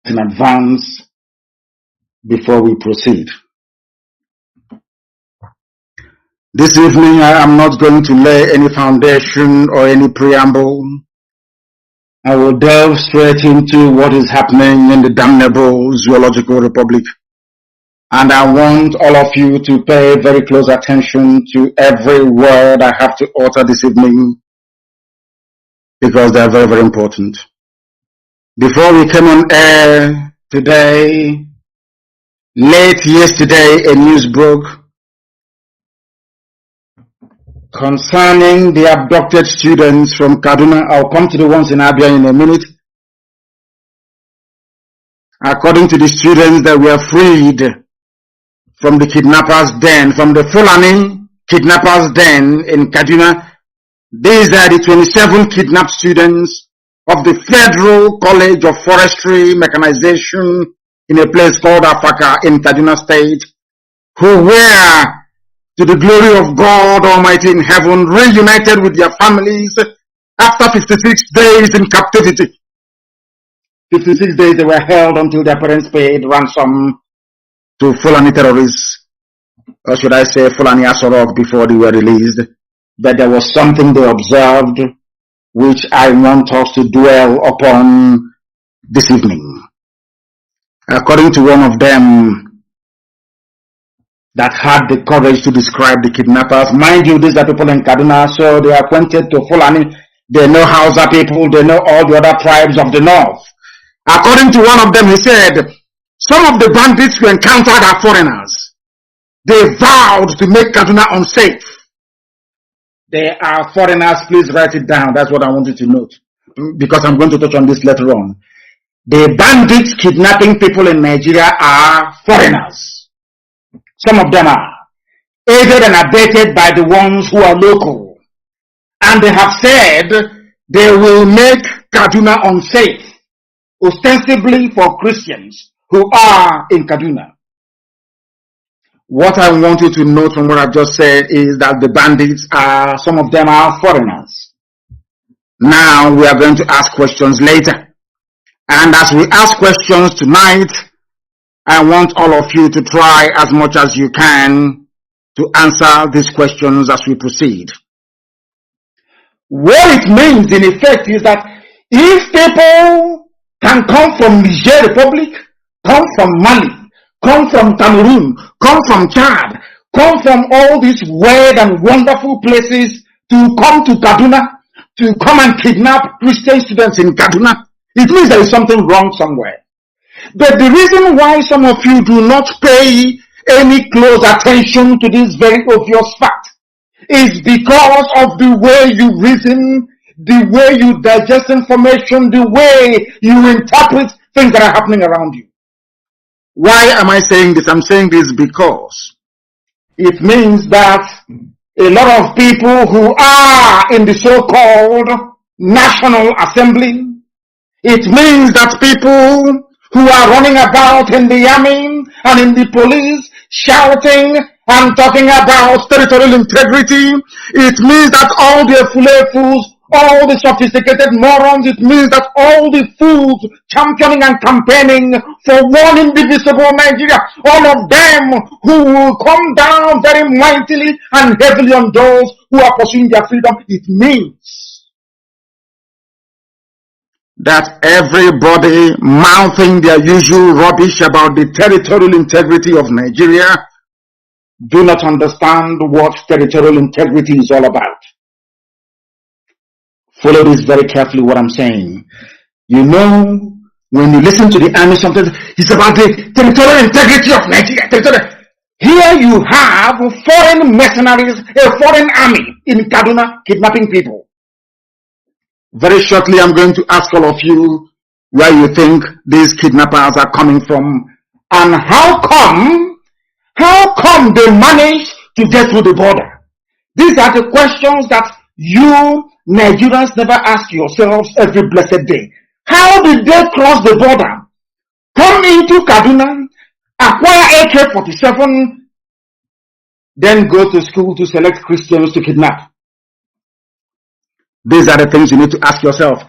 in advance before we proceed. This evening, I am not going to lay any foundation or any preamble. I will delve straight into what is happening in the damnable zoological republic. And I want all of you to pay very close attention to every word I have to utter this evening, because they are very, very important. Before we came on air today, late yesterday, a news broke concerning the abducted students from Kaduna. I'll come to the ones in Abia in a minute. According to the students that were freed from the kidnappers' den, from the Fulani kidnappers' den in Kaduna, these are the 27 kidnapped students of the Federal College of Forestry Mechanization in a place called Afaka in Kaduna State, who were, to the glory of God Almighty in heaven, reunited with their families after 56 days in captivity. 56 days they were held until their parents paid ransom to Fulani terrorists, or should I say Fulani Asorok, before they were released. But there was something they observed which I want us to dwell upon this evening. According to one of them that had the courage to describe the kidnappers, mind you, these are people in Kaduna, so they are acquainted to Fulani, they know Hausa people, they know all the other tribes of the north. According to one of them, he said, some of the bandits we encountered are foreigners. They vowed to make Kaduna unsafe. They are foreigners. Please write it down. That's what I want you to note, because I'm going to touch on this later on. The bandits kidnapping people in Nigeria are foreigners. Some of them are aided and abetted by the ones who are local. And they have said they will make Kaduna unsafe, ostensibly for Christians who are in Kaduna. What I want you to note from what I've just said is that the bandits are, some of them are foreigners. Now we are going to ask questions later. And as we ask questions tonight, I want all of you to try as much as you can to answer these questions as we proceed. What it means in effect is that if people can come from Niger Republic, come from Mali, come from Cameroon, come from Chad, come from all these weird and wonderful places to come to Kaduna, to come and kidnap Christian students in Kaduna, it means there is something wrong somewhere. But the reason why some of you do not pay any close attention to this very obvious fact is because of the way you reason, the way you digest information, the way you interpret things that are happening around you. Why am I saying this? I'm saying this because it means that a lot of people who are in the so-called National Assembly, it means that people who are running about in the army and in the police shouting and talking about territorial integrity, it means that all the fools, all the sophisticated morons, it means that all the fools championing and campaigning for one indivisible Nigeria, all of them who will come down very mightily and heavily on those who are pursuing their freedom, it means that everybody mouthing their usual rubbish about the territorial integrity of Nigeria do not understand what territorial integrity is all about. Follow this very carefully, what I'm saying. You know, when you listen to the army, sometimes it's about the territorial integrity of Nigeria. Here you have foreign mercenaries, a foreign army in Kaduna kidnapping people. Very shortly, I'm going to ask all of you where you think these kidnappers are coming from and how come they manage to get through the border. These are the questions that you Nigerians never ask yourselves every blessed day. How did they cross the border, come into Kaduna, acquire AK-47, then go to school to select Christians to kidnap? These are the things you need to ask yourself.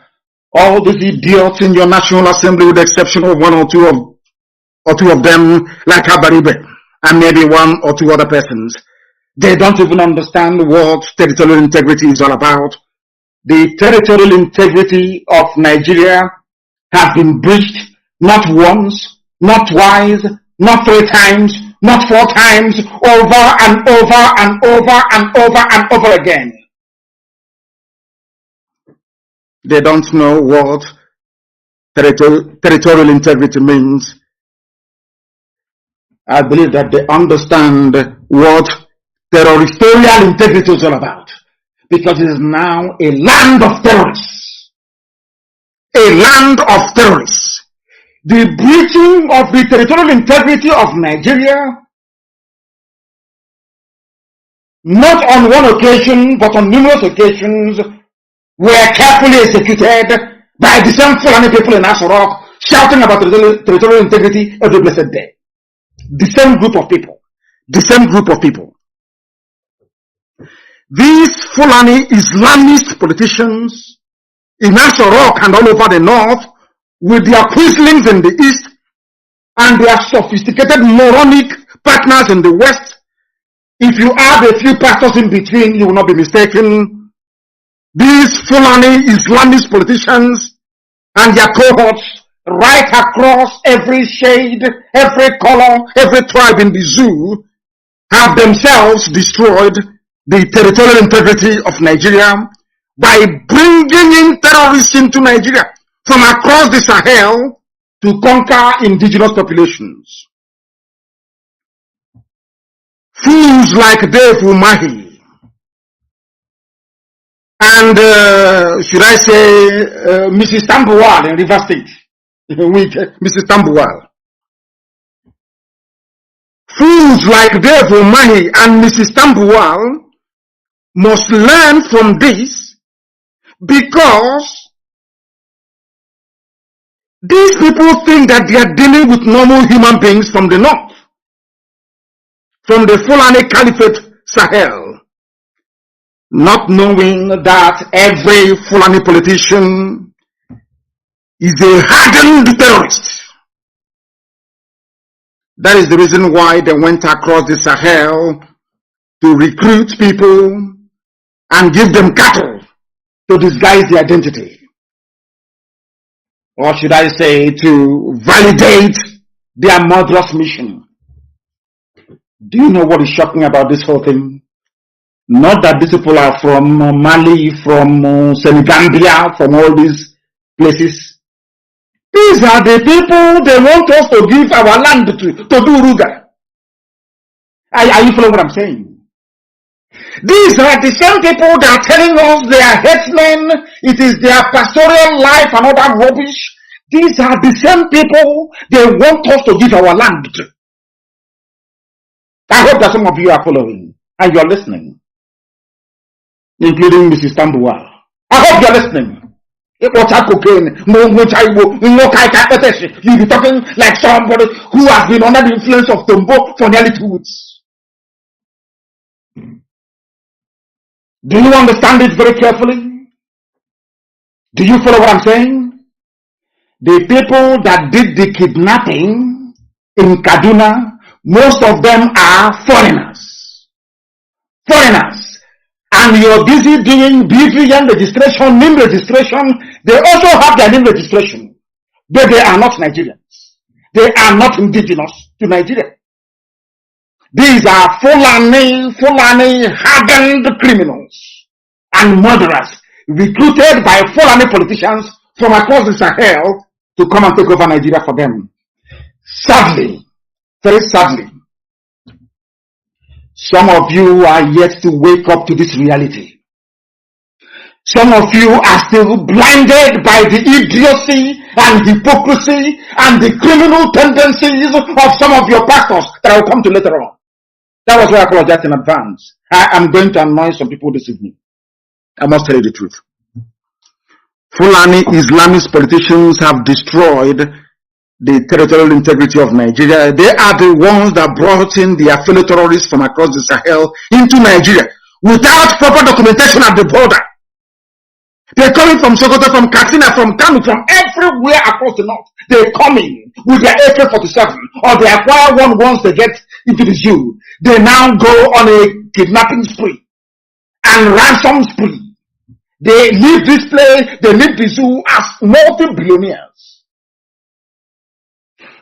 All these idiots in your National Assembly, with the exception of one or two of them, like Abaribe, and maybe one or two other persons, they don't even understand what territorial integrity is all about. The territorial integrity of Nigeria has been breached not once, not twice, not 3 times, not 4 times, over and over and over and over and over again. They don't know what territorial integrity means. I believe that they understand what territorial integrity is all about, because it is now a land of terrorists. A land of terrorists. The breaching of the territorial integrity of Nigeria, not on one occasion, but on numerous occasions, were carefully executed by the same Fulani people in Asorok, shouting about territorial integrity every blessed day. The same group of people. The same group of people. These Fulani Islamist politicians in Asorok and all over the north, with their quislings in the east and their sophisticated moronic partners in the west, if you add a few pastors in between, you will not be mistaken. These Fulani Islamist politicians and their cohorts right across every shade, every color, every tribe in the zoo have themselves destroyed the territorial integrity of Nigeria by bringing in terrorists into Nigeria from across the Sahel to conquer indigenous populations. Fools like Dave Umahi and, should I say, Mrs. Tambuwal in River State, Mrs. Tambuwal. Fools like Dave Umahi and Mrs. Tambuwal must learn from this, because these people think that they are dealing with normal human beings from the north, from the Fulani Caliphate Sahel, not knowing that every Fulani politician is a hardened terrorist. That is the reason why they went across the Sahel to recruit people and give them cattle to disguise their identity. Or should I say, to validate their murderous mission. Do you know what is shocking about this whole thing? Not that these people are from Mali, from Senegambia, from all these places. These are the people they want us to give our land to do Ruga. Are you following what I'm saying? These are the same people that are telling us they are headsmen, it is their pastoral life and all that rubbish. These are the same people they want us to give our land to. I hope that some of you are following and you are listening, including Mrs. Tambuwal. I hope you are listening. You'll be talking like somebody who has been under the influence of Tombo for nearly 2 weeks. Do you understand it very carefully? Do you follow what I'm saying? The people that did the kidnapping in Kaduna, most of them are foreigners. Foreigners. And you're busy doing BVN registration, name registration. They also have their name registration. But they are not Nigerians. They are not indigenous to Nigeria. These are Fulani hardened criminals and murderers recruited by Fulani politicians from across the Sahel to come and take over Nigeria for them. Sadly, very sadly, some of you are yet to wake up to this reality. Some of you are still blinded by the idiocy and hypocrisy and the criminal tendencies of some of your pastors that I will come to later on. That was why I apologize in advance. I am going to annoy some people this evening. I must tell you the truth. Fulani Islamist politicians have destroyed the territorial integrity of Nigeria. They are the ones that brought in the affiliate terrorists from across the Sahel into Nigeria without proper documentation at the border. They're coming from Sokoto, from Katsina, from Kanu, from everywhere across the north. They're coming with their AK-47, or they acquire one once they get into the zoo. They now go on a kidnapping spree and ransom spree. They leave this place, they leave the zoo as multi-billionaires.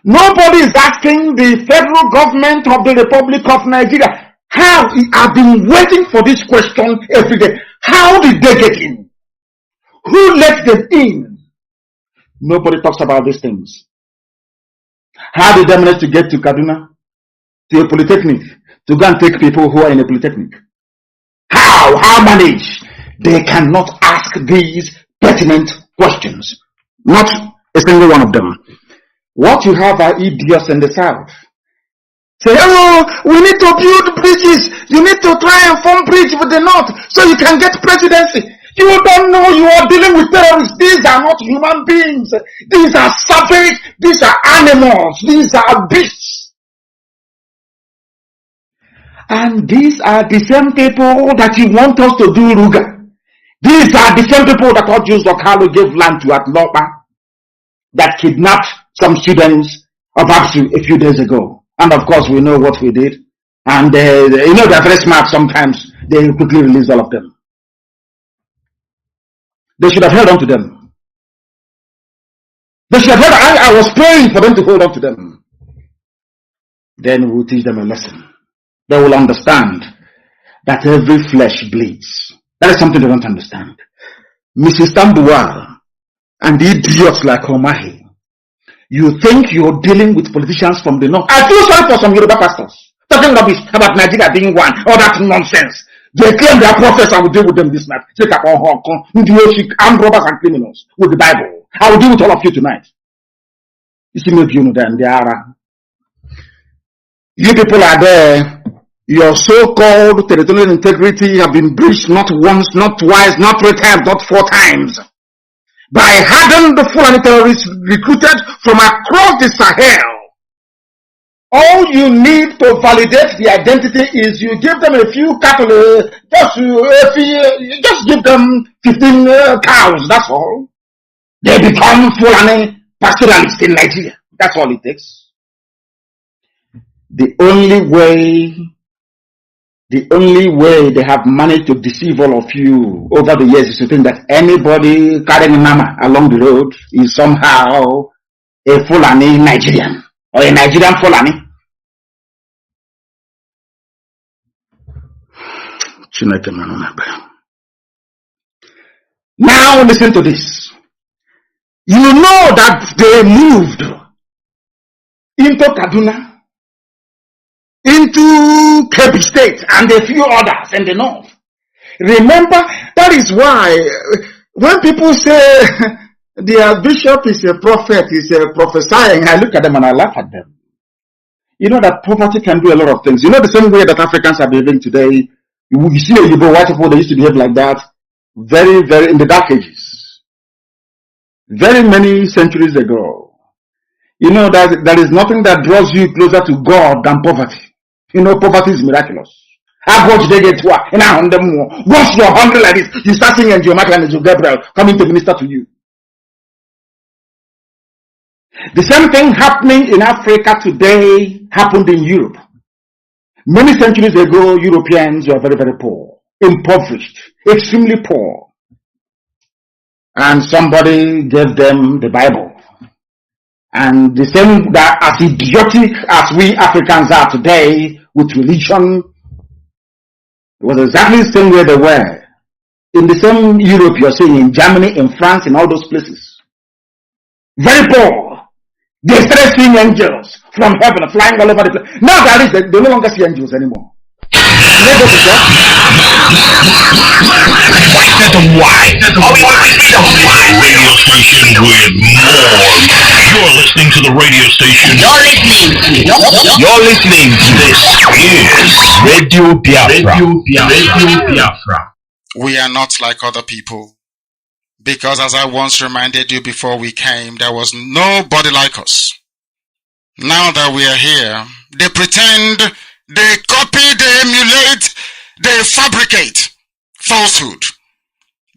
Nobody is asking the federal government of the Republic of Nigeria. How? I've been waiting for this question every day. How did they get in? Who let them in? Nobody talks about these things. How did they manage to get to Kaduna? To a polytechnic? To go and take people who are in a polytechnic? How manage? They cannot ask these pertinent questions. Not a single one of them. What you have are idiots in the south. Say, oh, we need to build bridges. You need to try and form bridge with the north so you can get presidency. You don't know you are dealing with terrorists. These are not human beings. These are savage. These are animals. These are beasts. And these are the same people that you want us to do Ruga. These are the same people that Alozie Okalo gave land to at Lopa, that kidnapped some students of ABSU a few days ago. And of course, we know what we did. And they're very smart sometimes. They quickly release all of them. They should have held on to them. They should have held on. I was praying for them to hold on to them. Then we'll teach them a lesson. They will understand that every flesh bleeds. That is something they don't understand. Mrs. Tambuwal and the idiots like Omahi, you think you're dealing with politicians from the north. I feel sorry for some Yoruba pastors talking rubbish about Nigeria being one, all that nonsense. They claim they are prophets. I will deal with them this night. Take up on armed robbers and criminals with the Bible. I will deal with all of you tonight. You see, maybe you know them. They are. You people are there. Your so-called territorial integrity have been breached not once, not twice, not 3 times, not 4 times. By hardened Fulani terrorists recruited from across the Sahel. All you need to validate the identity is you give them a few cattle, just give them 15 cows, that's all. They become Fulani pastoralists in Nigeria. That's all it takes. The only way they have managed to deceive all of you over the years is to think that anybody carrying Nama along the road is somehow a Fulani Nigerian or a Nigerian Fulani. Now listen to this. You know that they moved into Kaduna, into Kebbi State, and a few others in the north. Remember, that is why when people say their bishop is a prophet, is a prophesying, I look at them and I laugh at them. You know that poverty can do a lot of things. You know the same way that Africans are behaving today. You see the white people, they used to behave like that very, very in the dark ages. Very many centuries ago. You know that there is nothing that draws you closer to God than poverty. You know, poverty is miraculous. Once you're hungry like this, you start singing and your Michael and Gabriel coming to minister to you. The same thing happening in Africa today happened in Europe. Many centuries ago, Europeans were very, very poor, impoverished, extremely poor. And somebody gave them the Bible. And the same, that as idiotic as we Africans are today with religion, it was exactly the same way they were. In the same Europe you're seeing, in Germany, in France, in all those places. Very poor. They started seeing angels from heaven flying all over the place. Now they no longer see angels anymore. They go to church. Radio station with more. You're listening to the radio station. You're listening to this is Radio Biafra. Radio Biafra. We are not like other people. Because as I once reminded you before we came, there was nobody like us. Now that we are here, they pretend, they copy, they emulate, they fabricate falsehood.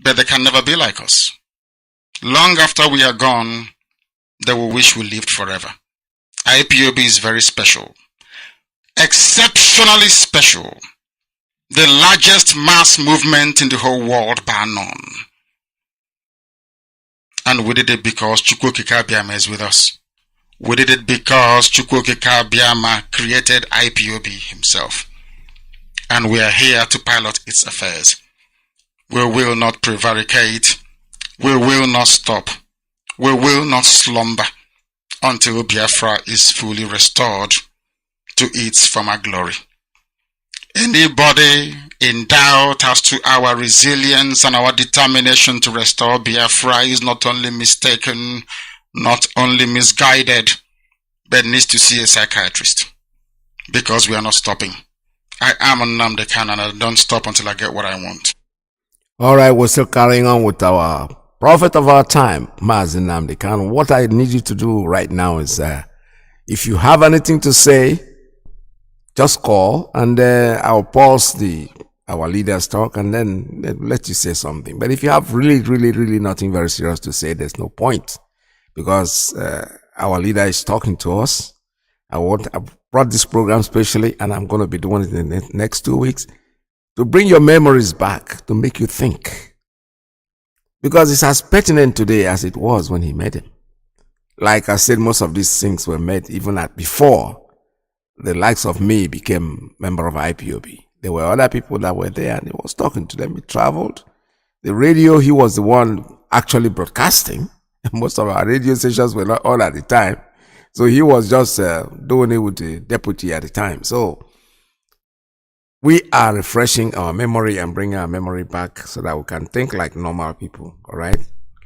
but they can never be like us. Long after we are gone, they will wish we lived forever. IPOB is very special. Exceptionally special. The largest mass movement in the whole world, bar none. And we did it because Chukwuemeka is with us. We did it because Chukwuemeka created IPOB himself. And we are here to pilot its affairs. We will not prevaricate. We will not stop. We will not slumber until Biafra is fully restored to its former glory. Anybody in doubt as to our resilience and our determination to restore Biafra is not only mistaken, not only misguided, but needs to see a psychiatrist. Because we are not stopping. I am Nnamdi Kanu and I don't stop until I get what I want. Alright, we're still carrying on with our prophet of our time, Mazi Iyke. What I need you to do right now is, if you have anything to say, just call and I'll pause our leaders talk and then let you say something. But if you have really nothing very serious to say, there's no point because our leader is talking to us. I brought this program specially and I'm going to be doing it in the next 2 weeks to bring your memories back, to make you think. Because it's as pertinent today as it was when he met him. Like I said, most of these things were made even before the likes of me became member of IPOB. There were other people that were there and he was talking to them. He traveled. The radio, he was the one actually broadcasting. Most of our radio stations were not on at the time. So he was just doing it with the deputy at the time. So we are refreshing our memory and bringing our memory back so that we can think like normal people. All right?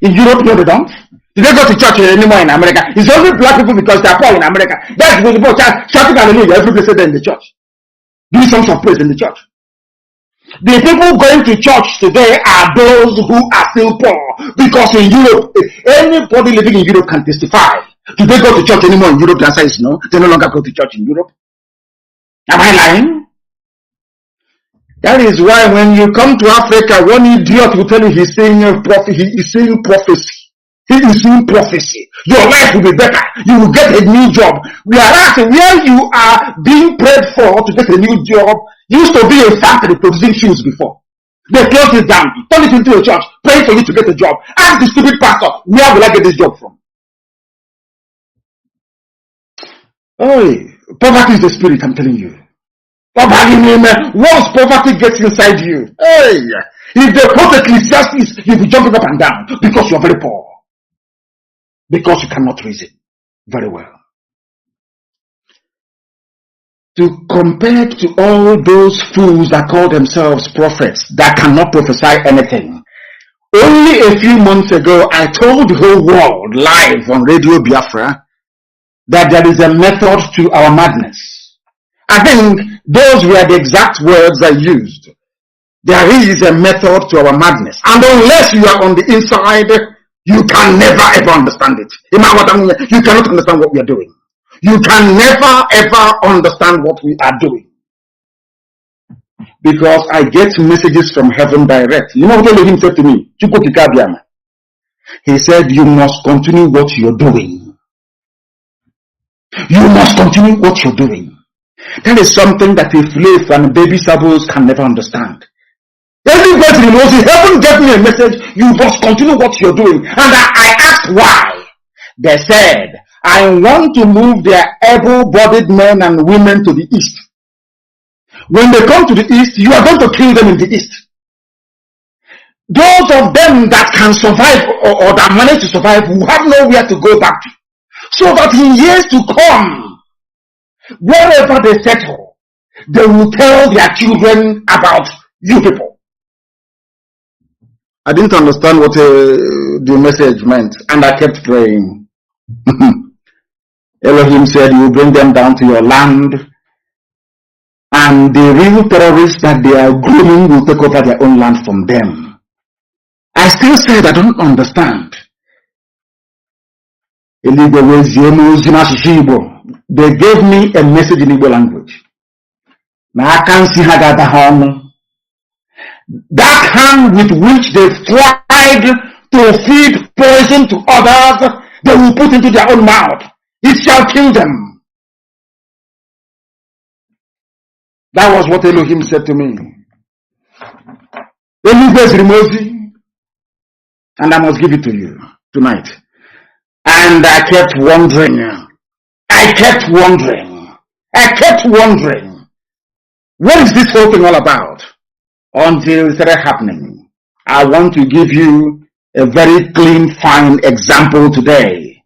In Europe, no, they don't. They don't go to church anymore in America. It's only black people because they're poor in America. That's the people shouting hallelujah every place in the church. Doing songs of praise in the church. The people going to church today are those who are still poor. Because in Europe, anybody living in Europe can testify. Do they go to church anymore in Europe? The answer is no. They no longer go to church in Europe. Am I lying? That is why when you come to Africa, one idiot will tell you he's saying prophecy. He is saying prophecy. He is saying prophecy. Your life will be better. You will get a new job. Whereas where you are being prayed for to get a new job used to be a factory producing shoes before. They closed it down, turn it into a church, praying for you to get a job. Ask the stupid pastor, where will I get this job from? Oh, poverty is the spirit, I'm telling you. Once poverty gets inside you, hey, if they quote Ecclesiastes, you'll be jumping up and down because you're very poor. Because you cannot reason very well. To compare to all those fools that call themselves prophets that cannot prophesy anything. Only a few months ago, I told the whole world live on Radio Biafra that there is a method to our madness. I think those were the exact words I used. There is a method to our madness. And unless you are on the inside, you can never ever understand it. You cannot understand what we are doing. You can never ever understand what we are doing. Because I get messages from heaven direct. You know what Elohim said to me? He said, you must continue what you're doing. You must continue what you're doing. That is something that a slave and baby sabos can never understand. Everybody knows it. Heaven gave me a message. You must continue what you're doing. And I asked why. They said, I want to move their able-bodied men and women to the east. When they come to the east, you are going to kill them in the east. Those of them that can survive or that manage to survive will have nowhere to go back to. So that in years to come, wherever they settle, they will tell their children about you people. I didn't understand what the message meant, and I kept praying. Elohim said, you will bring them down to your land, and the real terrorists that they are grooming will take over their own land from them. I still said, I don't understand. They gave me a message in Igbo language. Now I can't see how that that hand with which they tried to feed poison to others, they will put into their own mouth. It shall kill them. That was what Elohim said to me. Elohim's Rimozi, and I must give it to you tonight. And I kept wondering. What is this whole thing all about? Until it started happening. I want to give you a very clean, fine example today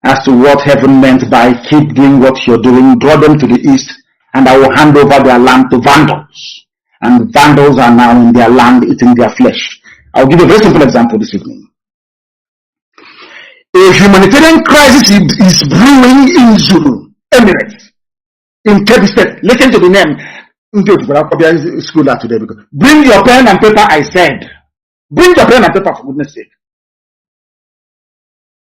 as to what heaven meant by keep doing what you're doing, draw them to the east, and I will hand over their land to vandals. And vandals are now in their land eating their flesh. I'll give you a very simple example this evening. A humanitarian crisis is brewing in Zulu Emirates, in Kebbi State. Listen to the name. Today because bring your pen and paper, I said. Bring your pen and paper, for goodness sake.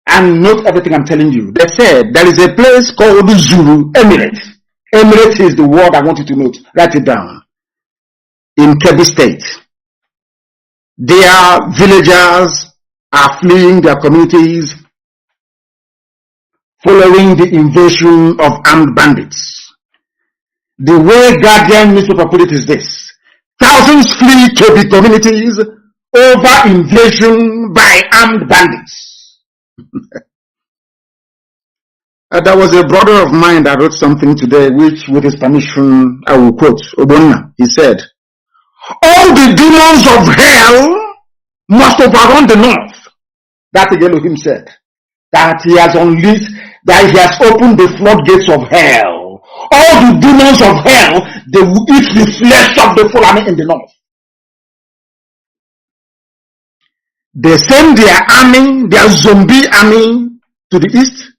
And note everything I'm telling you. They said there is a place called Zulu Emirates. Emirates is the word I want you to note. Write it down. In Kebbi State. Their villagers are fleeing their communities following the invasion of armed bandits. The way Guardian newspaper put it is this: thousands flee Kebbi communities over invasion by armed bandits. There was a brother of mine that wrote something today, which, with his permission, I will quote. Obonna, he said, all the demons of hell must overrun the north. That Elohim said. That he has unleashed, that he has opened the floodgates of hell. All the demons of hell, they will eat the flesh of the Fulani in the north. They send their army, their zombie army, to the east,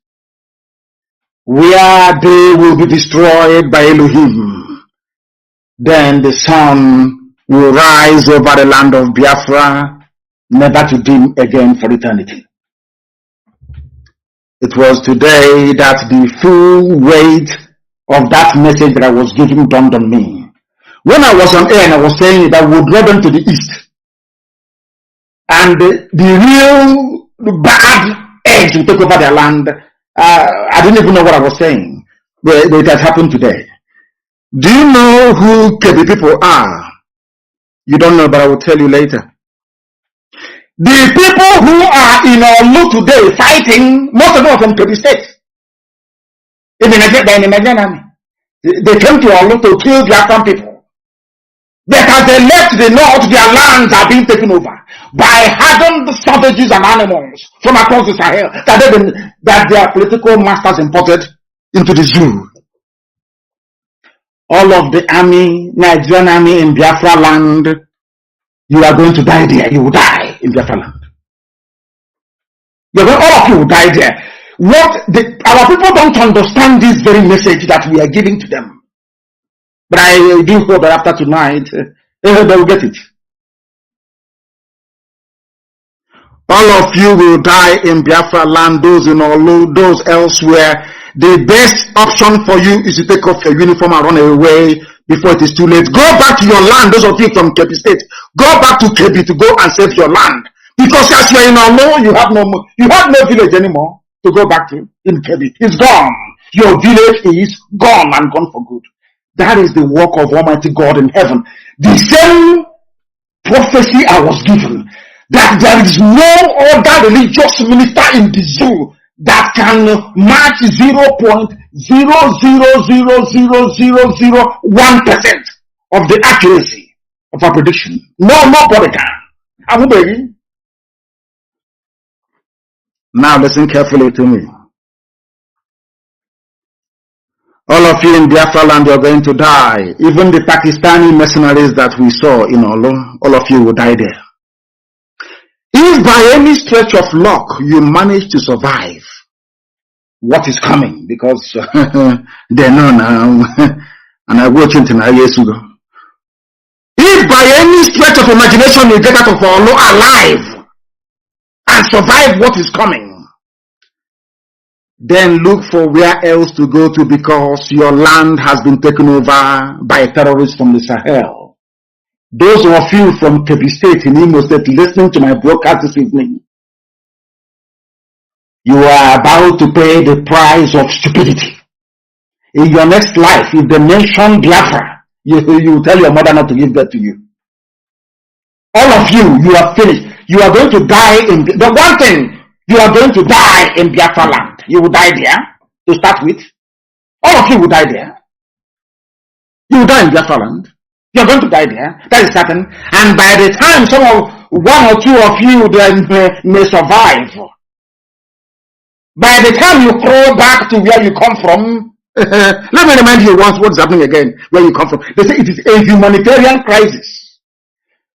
where they will be destroyed by Elohim. Then the sun will rise over the land of Biafra, never to dim again for eternity. It was today that the full weight of that message that I was giving dawned on me. When I was on air and I was saying that we would draw them to the east, and the real bad eggs will take over their land, I didn't even know what I was saying, but it has happened today. Do you know who Kebbi people are? You don't know, but I will tell you later. The people who are in Olu today fighting, most of them are from Kebbi State. In the Nigerian army. They came to Olu to kill Biafran people. But as they left the north, their lands are being taken over by hardened savages and animals from across the Sahel that their political masters imported into the zoo. All of the army, Nigerian army in Biafra land, you are going to die there. You will die in Biafra land. All of you will die there. Our people don't understand this very message that we are giving to them. But I do hope that after tonight, they will get it. All of you will die in Biafra land, those in Olu, those elsewhere. The best option for you is to take off your uniform and run away before it is too late. Go back to your land, those of you from Kebbi State. Go back to Kebbi to go and save your land. Because as you are in Olu, you have no village anymore to go back to in Kebbi. It's gone. Your village is gone and gone for good. That is the work of Almighty God in heaven. The same prophecy I was given, that there is no other religious minister in the zoo that can match 0.0000001% of the accuracy of a prediction. Nobody can. I'm begging. Now listen carefully to me. All of you in Biafra land, you are going to die. Even the Pakistani mercenaries that we saw in Olu, all of you will die there. If by any stretch of luck you manage to survive what is coming, because they know now, and I watch it now years ago. If by any stretch of imagination you get out of Olu alive and survive what is coming, then look for where else to go to, because your land has been taken over by terrorists from the Sahel. Those of you from Kebbi State in Imo State listening to my broadcast this evening, you are about to pay the price of stupidity. In your next life, if they mention Biafra, you tell your mother not to give birth to you. All of you, you are finished. You are going to die in the one thing, you are going to die in Biafra land. You will die there to start with. All of you will die there. You will die in Biafra land. You are going to die there. That is certain. And by the time one or two of you may survive, by the time you crawl back to where you come from, let me remind you once what's happening again, where you come from. They say it is a humanitarian crisis.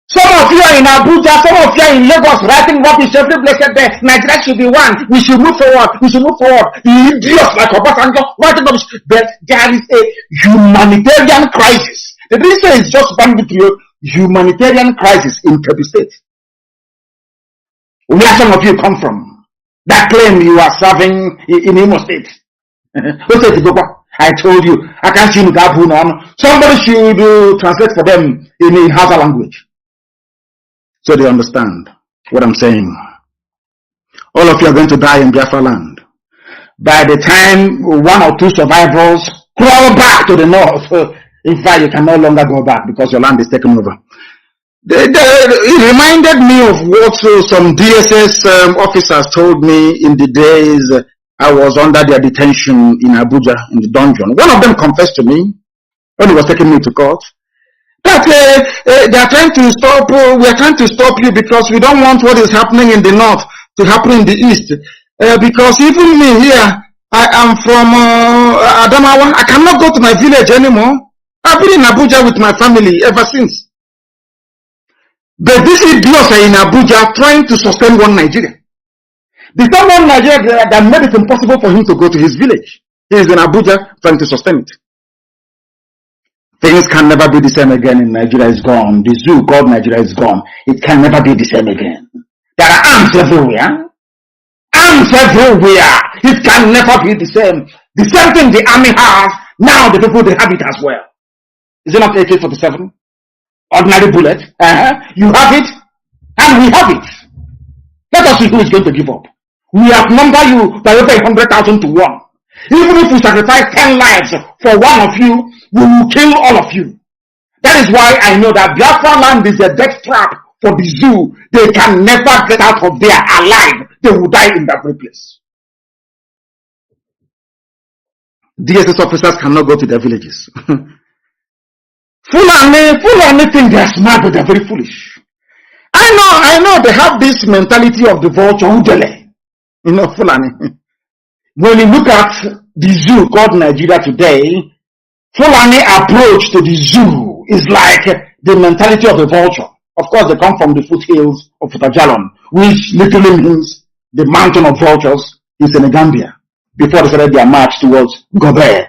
Some of you are in Abuja, some of you are in Lagos writing rubbish every blessed day. Nigeria should be one. We should move forward. We should move forward. You idiots like Obasanjo writing rubbish. But there is a humanitarian crisis. The didn't say it's just banditry. Humanitarian crisis in Kebbi State. Where some of you come from? That claim you are serving in Imo State. I told you, I can't see on. Somebody should translate for them in Hausa language, so they understand what I'm saying. All of you are going to die in Biafra land. By the time one or two survivors crawl back to the north, in fact, you can no longer go back because your land is taken over. It reminded me of what some DSS officers told me in the days I was under their detention in Abuja in the dungeon. One of them confessed to me when he was taking me to court that they are trying to stop. We are trying to stop you because we don't want what is happening in the north to happen in the east. Because even me here, I am from Adamawa. I cannot go to my village anymore. I've been in Abuja with my family ever since. But these idiots are in Abuja trying to sustain one Nigeria. The same one Nigeria that made it impossible for him to go to his village. He is in Abuja trying to sustain it. Things can never be the same again in Nigeria is gone. The zoo called Nigeria is gone. It can never be the same again. There are arms everywhere. Arms everywhere. It can never be the same. The same thing the army has, now the people they have it as well. Is it not AK-47? Ordinary bullet. You have it, and we have it. Let us see who is going to give up. We outnumber you by over 100,000 to 1. Even if we sacrifice 10 lives for one of you, we will kill all of you. That is why I know that Biafra land is a death trap for the zoo. They can never get out of there alive. They will die in that very place. DSS officers cannot go to their villages. Fulani think they are smart, but they are very foolish. I know they have this mentality of the vulture, Udele. You know, Fulani. When you look at the zoo called Nigeria today, Fulani approach to the zoo is like the mentality of the vulture. Of course, they come from the foothills of Futajalon, which literally means the mountain of vultures in Senegambia, before they started their march towards Gobe,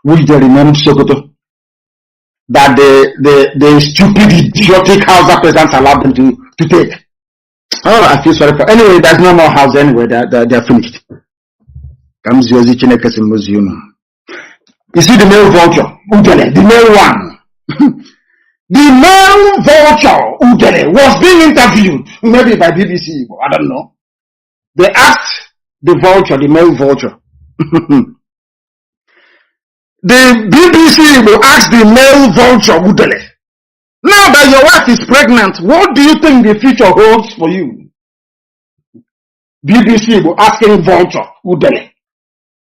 which they renamed Sokoto. That the stupid, idiotic Hausa peasants allowed them to take. Oh, I feel sorry for. Anyway, there's no more house anyway. They're finished. You see the male vulture, Udele, the male one. The male vulture, Udele, was being interviewed, maybe by BBC, I don't know. They asked the vulture, the male vulture. The BBC will ask the male vulture, Udele, now that your wife is pregnant, what do you think the future holds for you? BBC will ask him vulture, Udele.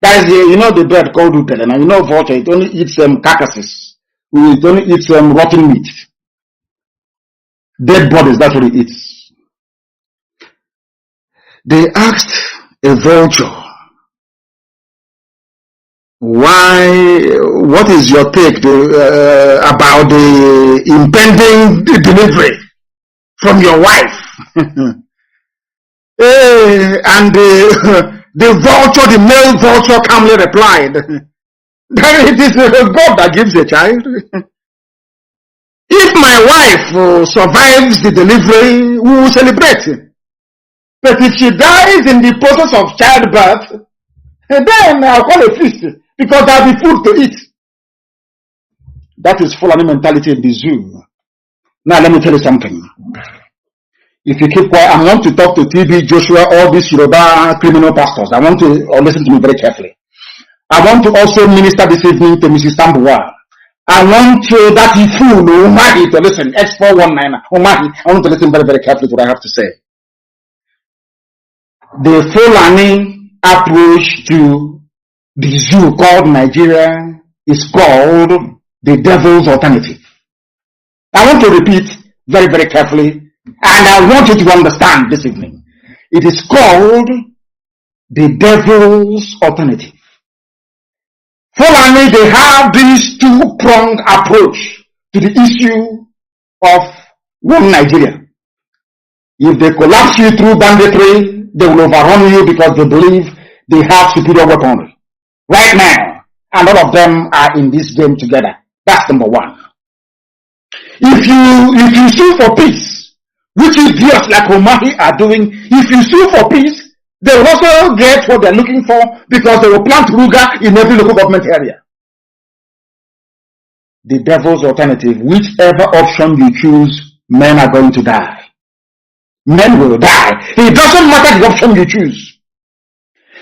That is, the bird called Udele. Now, vulture, it only eats carcasses. It only eats rotten meat. Dead bodies, that's what it eats. They asked a vulture, what is your take about the impending delivery from your wife? And the vulture, the male vulture calmly replied, that it is God that gives a child. If my wife survives the delivery, we will celebrate. But if she dies in the process of childbirth, then I'll call a feast. Because there'll be food to eat. That is Fulani mentality in the zoo. Now let me tell you something. If you keep quiet, I want to talk to TB, Joshua, all these Yoruba criminal pastors. I want to listen to me very carefully. I want to also minister this evening to Mrs. Tambuwa. I want that fool, Umahi, to listen. X419, Umahi. I want to listen very, very carefully to what I have to say. The Fulani approach to the zoo called Nigeria is called the devil's alternative. I want to repeat very, very carefully, and I want you to understand this evening. It is called the devil's alternative. Fulani, they have this two-pronged approach to the issue of one Nigeria. If they collapse you through banditry, they will overrun you because they believe they have superior weaponry. Right now, and all of them are in this game together. That's number one. If you sue for peace, which idiots like Omahi are doing, if you sue for peace, they will also get what they're looking for because they will plant Ruga in every local government area. The devil's alternative, whichever option you choose, men are going to die. Men will die. It doesn't matter the option you choose.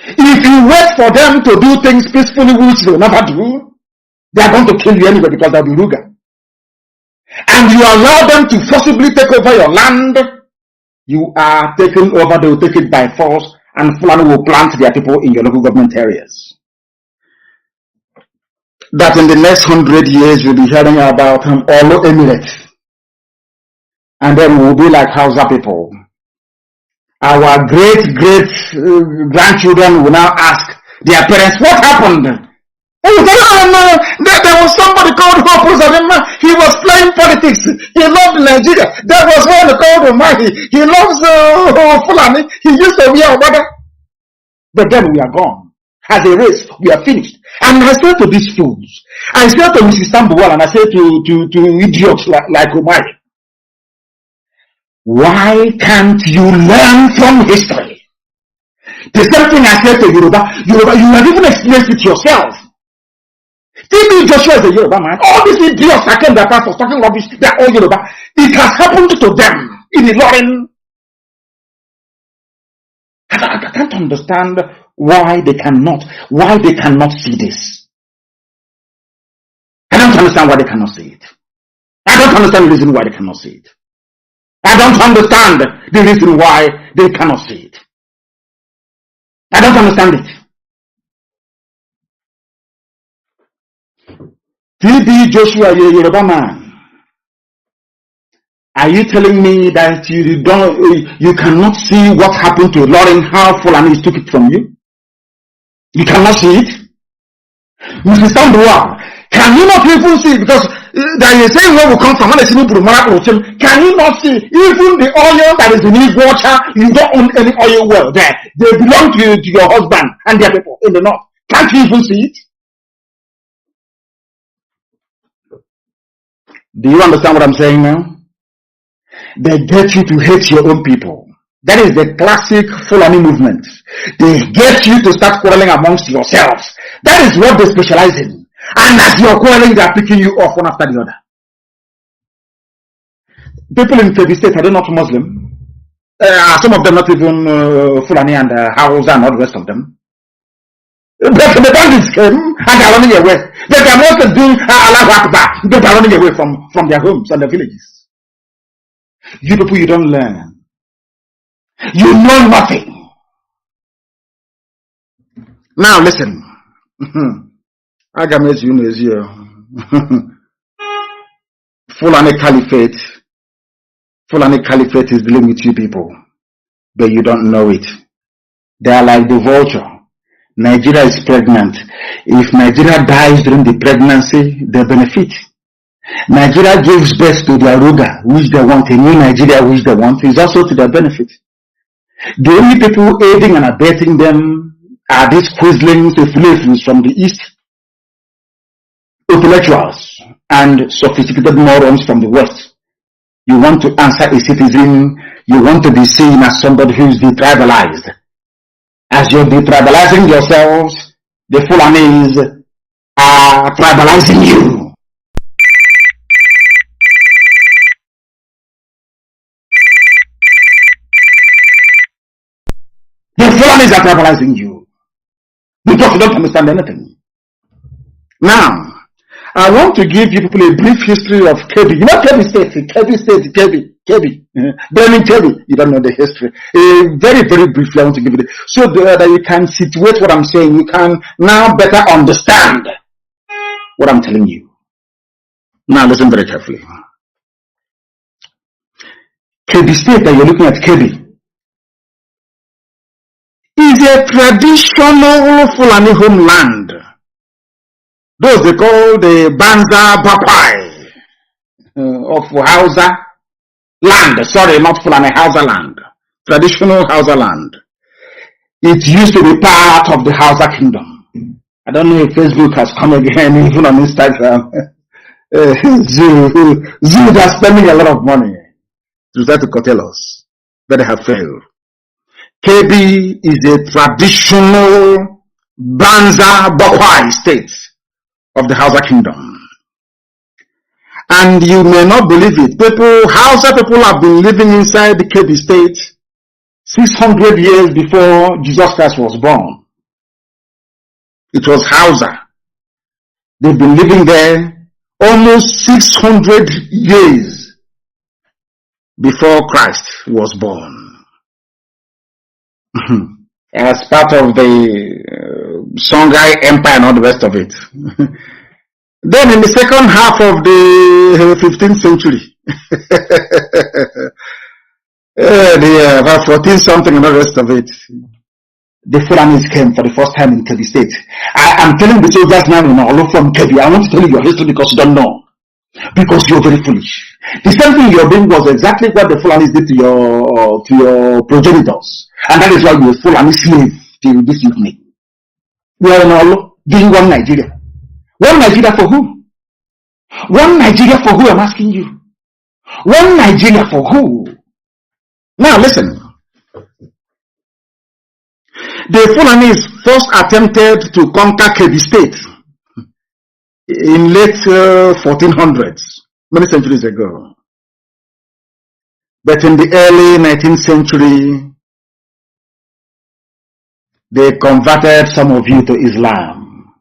If you wait for them to do things peacefully, which they will never do, they are going to kill you anyway because they'll be Ruga. And you allow them to forcibly take over your land, you are taken over, they will take it by force, and Fulani will plant their people in your local government areas. That in the next 100 years we'll be hearing about Olo Emirates. And then we'll be like Hausa people. Our great grandchildren will now ask their parents, what happened? Oh, there was somebody called Hope Uzodinma. He was playing politics. He loved Nigeria. There was one called Omahi. He loves Fulani. He used to be our mother. But then we are gone. As a race, we are finished. And I said to these fools, I said to Mrs. Tambuwal, and I said to idiots like Omahi, why can't you learn from history? The same thing I said to Yoruba, you have even experienced it yourself. TB Joshua is a Yoruba man. All these idiots that came their pastors talking rubbish, they're all Yoruba. It has happened to them in Ilorin. I can't understand why they cannot see this. I don't understand why they cannot see it. I don't understand the reason why they cannot see it. I don't understand the reason why they cannot see it. I don't understand it. TB Joshua, you're a Yoruba man. Are you telling me that you cannot see what happened to Lauren, how Fulani took it from you? You cannot see it? Mrs. Tambuwa, can you not even see it? Because there is a saying where we come from, can you not see even the oil that is in his water? You don't own any oil well there. They belong to your husband and their people in the north. Can't you even see it? Do you understand what I'm saying now? They get you to hate your own people. That is the classic Fulani movement. They get you to start quarreling amongst yourselves. That is what they specialize in. And as you're quarreling, they are picking you off one after the other. People in Kebbi State, are they not Muslim? Some of them not even Fulani and Hausa and all the rest of them. But the bandits came and they are running away. They are not doing Allahu Akbar. They are running away from their homes and their villages. You people, you don't learn. You know nothing. Now listen. Agames Unezio. Fulani Caliphate is dealing with you people. But you don't know it. They are like the vulture. Nigeria is pregnant. If Nigeria dies during the pregnancy, they benefit. Nigeria gives birth to their Ruga, which they want, a new Nigeria which they want, is also to their benefit. The only people aiding and abetting them are these quislings, the flavors from the east, intellectuals, and sophisticated morons from the west. You want to answer a citizen, you want to be seen as somebody who is detribalized. As you're detribalizing yourselves, the Fulanis are tribalizing you. Fulanis are tribalizing you because you don't understand anything. Now, I want to give you people a brief history of Kebbi. You know Kebbi State, Kebbi. Burning Kebbi. You don't know the history. Very, very briefly, I want to give you so that you can situate what I'm saying. You can now better understand what I'm telling you. Now, listen very carefully. Kebbi State that you're looking at, Kebbi, is a traditional Fulani homeland. Those they call the Banza Bapai of Hausa land. Sorry, not Fulani, Hausa land. Traditional Hausa land. It used to be part of the Hausa kingdom. I don't know if Facebook has come again, even on Instagram. Zoo are spending a lot of money to try to curtail us, but they have failed. Kebbi is a traditional Banza Bapai state of the Hausa kingdom. And you may not believe it. Hausa people have been living inside the Kebbi state 600 years before Jesus Christ was born. It was Hausa. They've been living there almost 600 years before Christ was born. As part of the Songhai Empire and all the rest of it. Then in the second half of the 15th century, about 14 something and all the rest of it, the Fulanis came for the first time in Kebbi State. I am telling the soldiers now in Olo from Kebbi, I want to tell you your history because you don't know. Because you're very foolish. The same thing you're doing was exactly what the Fulanis did to your progenitors. And that is why you're a Fulani slave till this evening. We are in Olo doing one Nigeria. One Nigeria for who? One Nigeria for who, I'm asking you. One Nigeria for who? Now listen. The Fulanis first attempted to conquer Kebbi State in late 1400s, many centuries ago. But in the early 19th century, they converted some of you to Islam.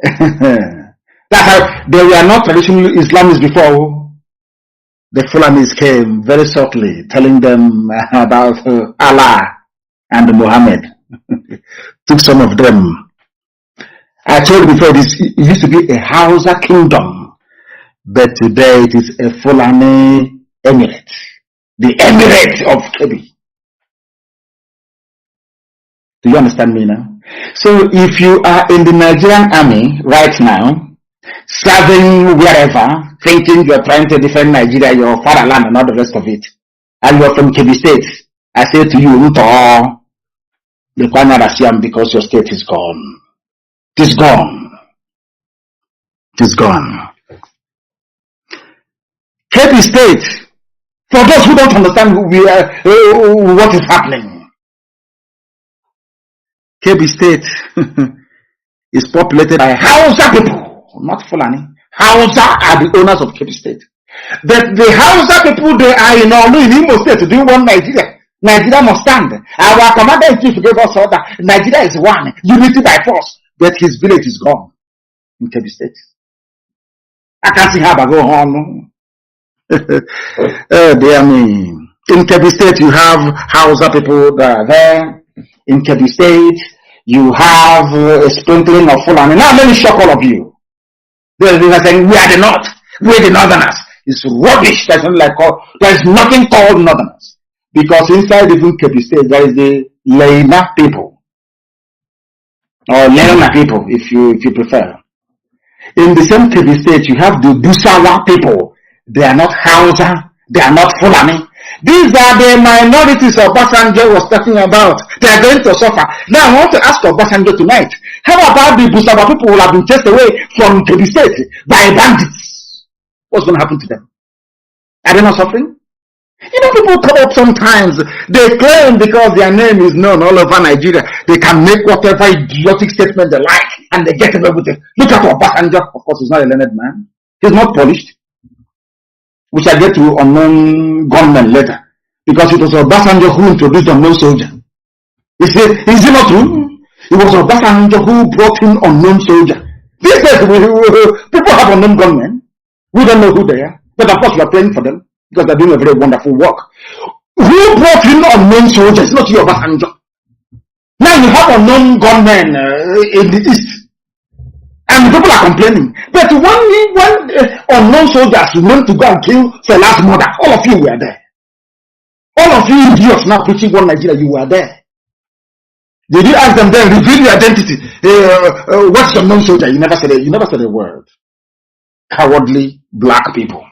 That's how they were not traditional Islamists before. The Fulanis came very shortly, telling them about Allah and Muhammad. Took some of them. I told you before, it used to be a Hausa kingdom, but today it is a Fulani emirate, the emirate of Kebbi. Do you understand me now? So if you are in the Nigerian army right now, serving wherever, thinking you are trying to defend Nigeria, your fatherland and all the rest of it, and you are from Kebbi State, I say to you, because your state is gone. It is gone. It is gone. Kebbi State, for those who don't understand what is happening, Kebbi State is populated by Hausa people, not Fulani. Hausa are the owners of Kebbi State. But the Hausa people, they are in Imo State, doing one Nigeria. Nigeria must stand. Our commander-in-chief gave us order. Nigeria is one, unity by force. But his village is gone in Kebbi State. I can't see how I go on. Dear me. In Kebbi State, you have Hausa people that are there. In Kebbi State, you have a sprinkling of Fulani. Now, let me shock all of you. They are saying, we are the North. We are the Northerners. It's rubbish. There's nothing called Northerners. Because inside even Kebbi State, there is the Leina people. Or Leina people, if you prefer. In the same Kebbi State, you have the Busawa people. They are not Hausa. They are not Fulani. These are the minorities Obasanjo was talking about. They are going to suffer. Now I want to ask Obasanjo tonight, how about the Busawa people who have been chased away from Kebbi State by bandits? What's going to happen to them? Are they not suffering? You know, people come up sometimes, they claim because their name is known all over Nigeria, they can make whatever idiotic statement they like, and they get away with it. Look at Obasanjo. Of course, he's not a learned man. He's not polished. We shall get to unknown gunmen later. Because it was Obasanjo who introduced unknown soldier. Is it not true? It was Obasanjo who brought in unknown soldier. These days, people have unknown gunmen. We don't know who they are. But of course, we are praying for them because they're doing a very wonderful work. Who brought in unknown soldiers? Not you, Obasanjo. Now you have unknown gunmen in the east. And people are complaining. But when unknown soldiers went to go and kill Fela's mother, all of you were there. All of you idiots now preaching one Nigeria, you were there. Did you ask them then, reveal your identity? What's your unknown soldier? You never said a word. Cowardly black people.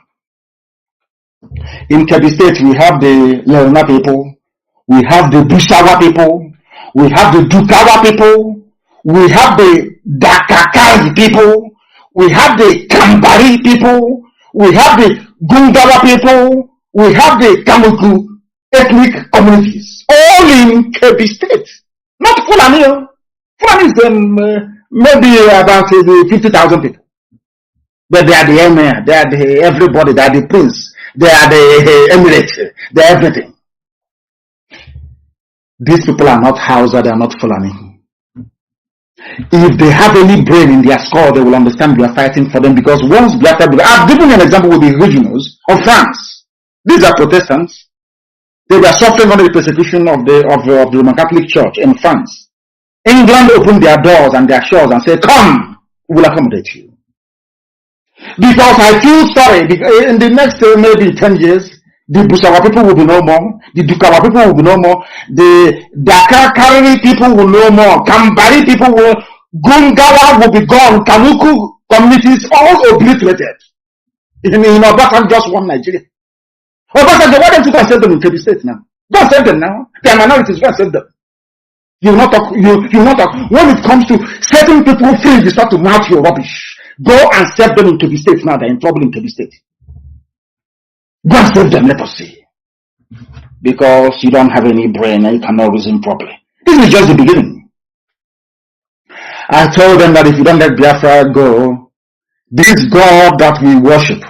In Kebbi State, we have the Leona people, we have the Bushawa people, we have the Dukawa people, we have the Dakakari people, we have the Kambari people, we have the Gundawa people, we have the Kamuku ethnic communities, all in Kebbi State. Not Fulani. Fulani is maybe about 50,000 people. But they are the emir, they are the everybody, they are the prince, they are the emirate, they are everything. These people are not Hausa, they are not Fulani. If they have any brain in their skull, they will understand we are fighting for them, because once Biafra, I've given an example with the regionals of France. These are Protestants. They were suffering under the persecution of the Roman Catholic Church in France. England opened their doors and their shores and said, come, we will accommodate you. Because I feel sorry, in the next maybe 10 years, the Busawa people will be no more, the Dukawa people will be no more, the Dakar people will no more, Kambari people will, Gungawa will be gone, Kanuku communities all obliterated. In Obasanjo, just one Nigeria. Obasanjo, why don't you go and save them in Kebbi State now? Go and save them now. They are minorities, go and save them. You will not talk, you will not talk. When it comes to setting people free, you start to mouth your rubbish. Go and save them in Kebbi State now. They're in trouble in Kebbi State. Go and save them, let us see. Because you don't have any brain and you cannot reason properly. This is just the beginning. I told them that if you don't let Biafra go, this God that we worship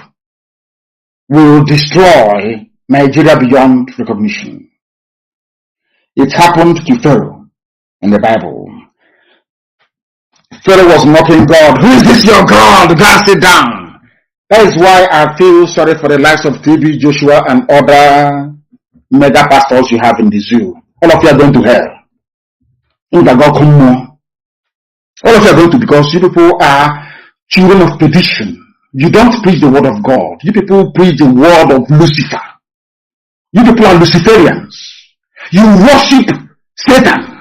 will destroy Nigeria beyond recognition. It happened to Pharaoh in the Bible. Pharaoh was mocking God. Who is this your God? Go and sit down. That is why I feel sorry for the likes of TB Joshua and other mega pastors you have in the zoo. All of you are going to hell. All of you are going to, because you people are children of perdition. You don't preach the word of God. You people preach the word of Lucifer. You people are Luciferians. You worship Satan.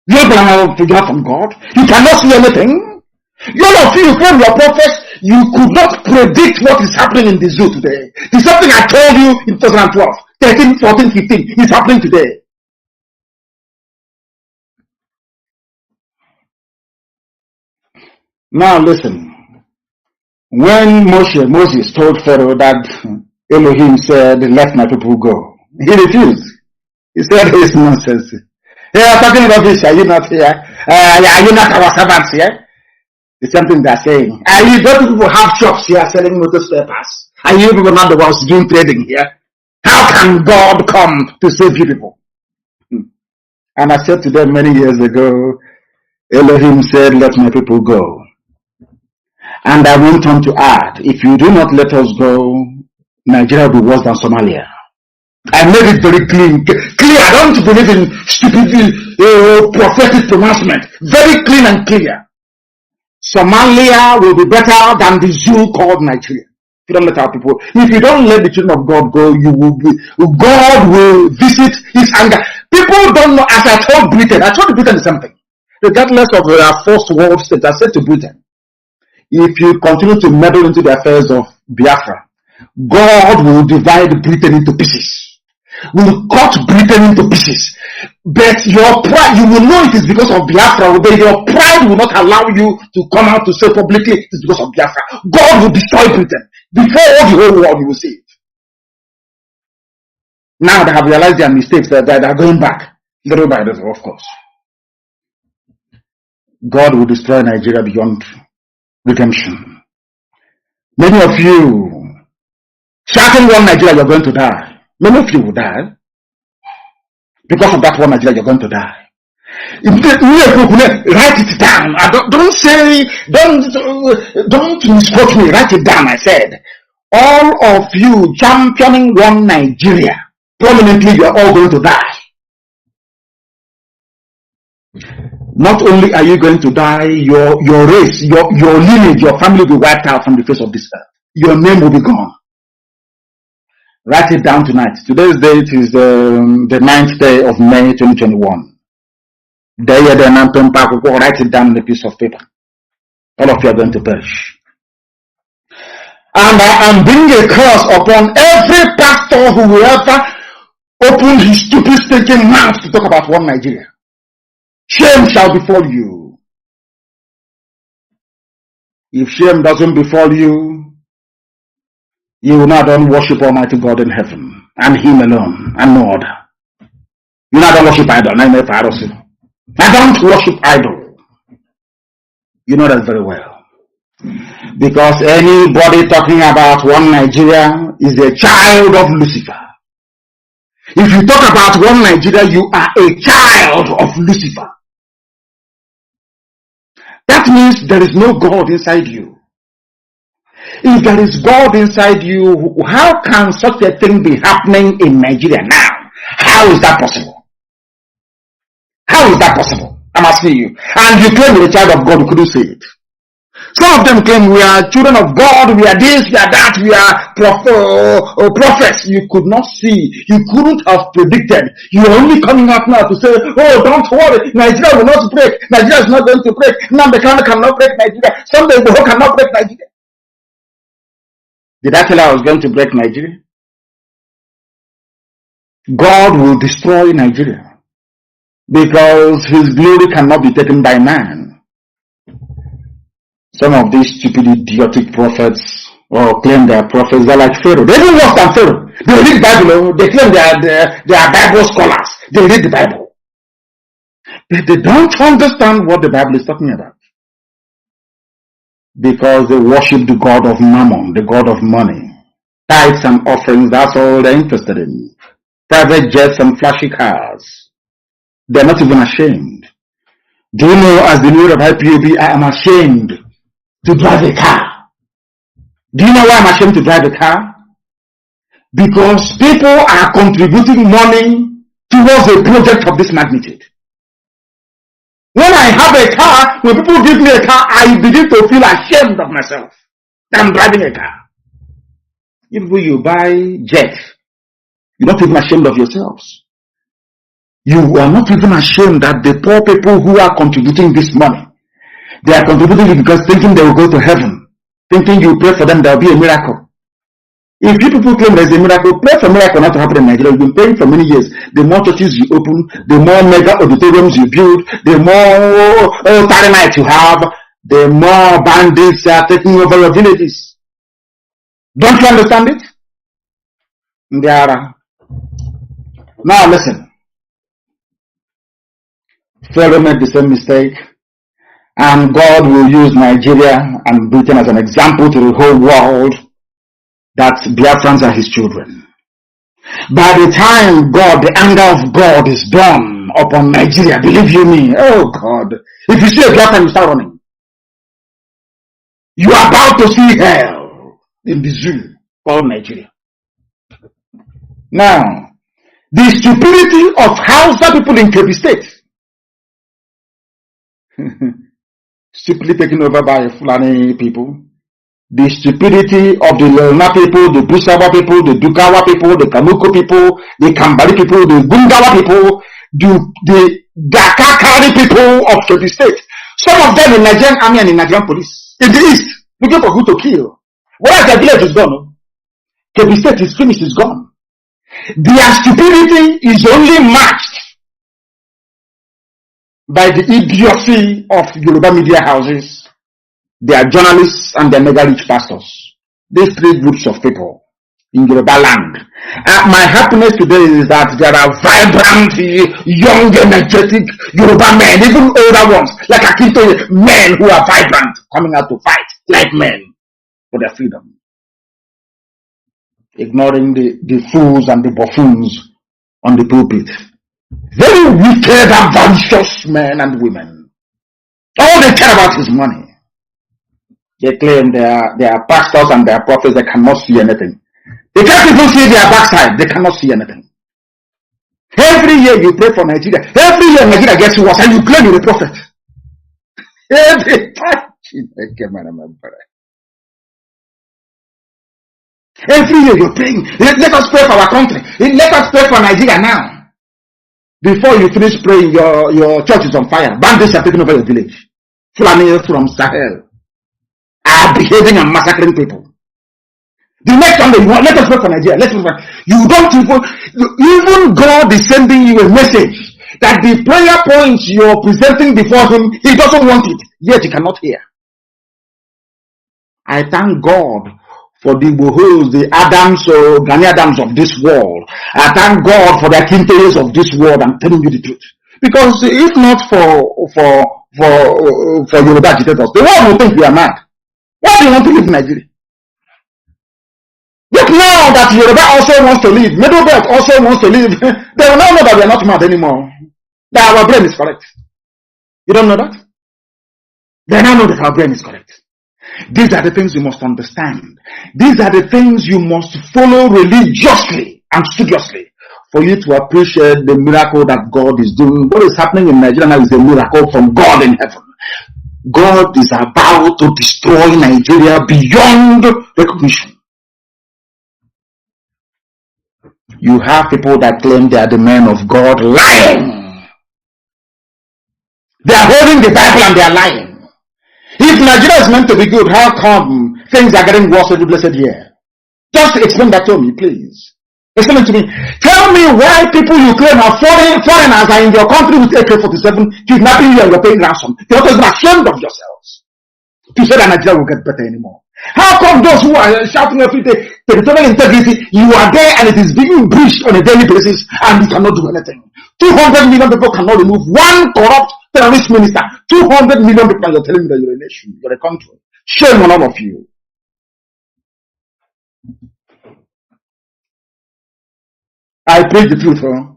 You don't figure from God. You cannot see anything. All of you from your prophets, you could not predict what is happening in the zoo today. It's something I told you in 2012, 13, 14, 15. It's happening today. Now listen. When Moses told Pharaoh that Elohim said, let my people go, he refused. He said, it's nonsense. They are talking about this. Are you not here? Are you not our servants here? It's something they're saying. Are you, don't people have shops here selling motor spare parts? Are you people not the ones doing trading here? How can God come to save you people? And I said to them many years ago, Elohim said, let my people go. And I went on to add, if you do not let us go, Nigeria will be worse than Somalia. I made it very clear. I don't believe in stupid prophetic pronouncement. Very clean and clear. Somalia will be better than the zoo called Nigeria. If you don't let our people, if you don't let the children of God go, God will visit his anger. People don't know, as I told Britain the same thing. Regardless of their first world state, I said to Britain, if you continue to meddle into the affairs of Biafra, God will divide Britain into pieces. Will cut Britain into pieces. But your pride, you will know it is because of Biafra, but your pride will not allow you to come out to say publicly it is because of Biafra. God will destroy Britain. Before all the whole world, you will see it. Now they have realized their mistakes, that they are going back. Little by little, of course. God will destroy Nigeria beyond redemption. Many of you, shouting one Nigeria, you're going to die. Many of you will die. Because of that one Nigeria, you're going to die. Write it down. Don't misquote me. Write it down. I said, all of you championing one Nigeria, prominently, you are all going to die. Not only are you going to die, your race, your lineage, your family will be wiped out from the face of this earth. Your name will be gone. Write it down tonight. Today's date is the 9th day of May 2021. Write it down on a piece of paper. All of you are going to perish. And I am bringing a curse upon every pastor who will ever open his stupid stinking mouth to talk about one Nigeria. Shame shall befall you. If shame doesn't befall you, you will not worship Almighty God in heaven, and Him alone, and no other. You not worship idol. I don't worship idol. You know that very well. Because anybody talking about one Nigeria is a child of Lucifer. If you talk about one Nigeria, you are a child of Lucifer. That means there is no God inside you. If there is God inside you, how can such a thing be happening in Nigeria now? How is that possible? How is that possible? I'm asking you. And you claim you're a child of God, you couldn't say it. Some of them claim we are children of God, we are this, we are that, we are prophets. You could not see, you couldn't have predicted. You are only coming out now to say, oh, don't worry, Nigeria will not break. Nigeria is not going to break. Nnamdi cannot break Nigeria. Someday the whole cannot break Nigeria. Did I tell you I was going to break Nigeria? God will destroy Nigeria because His glory cannot be taken by man. Some of these stupid, idiotic prophets claim they are prophets. They're like Pharaoh. They even worse than Pharaoh. They read Bible. They claim they are Bible scholars. They read the Bible. But they don't understand what the Bible is talking about. Because they worship the God of mammon, the God of money. Tithes and offerings, that's all they're interested in. Private jets and flashy cars. They're not even ashamed. Do you know, as the leader of IPOB, I am ashamed to drive a car. Do you know why I'm ashamed to drive a car? Because people are contributing money towards a project of this magnitude. When I have a car, when people give me a car, I begin to feel ashamed of myself that I'm driving a car. If you buy jet, you're not even ashamed of yourselves. You are not even ashamed that the poor people who are contributing this money, they are contributing it because thinking they will go to heaven. Thinking you pray for them, there will be a miracle. If you people claim there is a miracle, pray for miracle not to happen in Nigeria. You've been praying for many years. The more churches you open, the more mega auditoriums you build, the more Saturday nights you have, the more bandits are taking over your villages. Don't you understand it? Now listen. Pharaoh made the same mistake. And God will use Nigeria and Britain as an example to the whole world that Biafrans are His children. By the time the anger of God is done upon Nigeria, believe you me, oh God, if you see a Biafran, you start running. You are about to see hell in the zoo called Nigeria. Now, the stupidity of Hausa people in Kebbi State, stupidly taken over by Fulani people, the stupidity of the Lelna people, the Busawa people, the Dukawa people, the Kamuko people, the Kambari people, the Gungawa people, the Dakakari people of Kebbi State. Some of them in Nigerian army and in Nigerian police. In the east, looking for who to kill. Whereas their village is gone. Kebbi State is finished, is gone. Their stupidity is only matched by the idiocy of Yoruba media houses, their journalists, and their mega rich pastors. These three groups of people in Yoruba land. My happiness today is that there are vibrant, young, energetic Yoruba men, even older ones, like Akintoye, men who are vibrant, coming out to fight like men for their freedom. Ignoring the fools and the buffoons on the pulpit Very wicked and vicious men and women. All they care about is money. They claim they are pastors and they are prophets. They cannot see anything. They can't even see their backside. They cannot see anything. Every year you pray for Nigeria. Every year Nigeria gets worse and you claim you're a prophet. Every time. Every year you're praying. Let us pray for our country. Let us pray for Nigeria now. Before you finish praying, your church is on fire. Bandits are taking over your village. Fulani from Sahel are behaving and massacring people. The next time you want, let us pray for Nigeria. Let's pray for, you don't even God is sending you a message that the prayer points you're presenting before him, he doesn't want it, yet he cannot hear. I thank God for the Bohos, the Adams or Gani Adams of this world. I thank God for the Akinteyes of this world. I'm telling you the truth. Because if not for Yoruba agitators, the world will think we are mad. Why do you want to live in Nigeria? Look now that Yoruba also wants to live, Middle Belt also wants to live, they will now know that we are not mad anymore. That our brain is correct. You don't know that? They now know that our brain is correct. These are the things you must understand. These are the things you must follow religiously and studiously for you to appreciate the miracle that God is doing. What is happening in Nigeria now is a miracle from God in heaven. God is about to destroy Nigeria beyond recognition. You have people that claim they are the men of God lying. They are holding the Bible and they are lying. If Nigeria is meant to be good, how come things are getting worse every blessed year? Just explain that to me, please. Explain it to me. Tell me why people you claim are foreigners are in your country with AK-47 kidnapping you and you're paying ransom. You're not even ashamed of yourselves to say that Nigeria will get better anymore. How come those who are shouting every day, territorial integrity, you are there and it is being breached on a daily basis and you cannot do anything? 200 million people cannot remove one corrupt terrorist minister. 200 million people, and you're telling me that you're a nation, you're a country. Shame on all of you. I preach the truth, huh?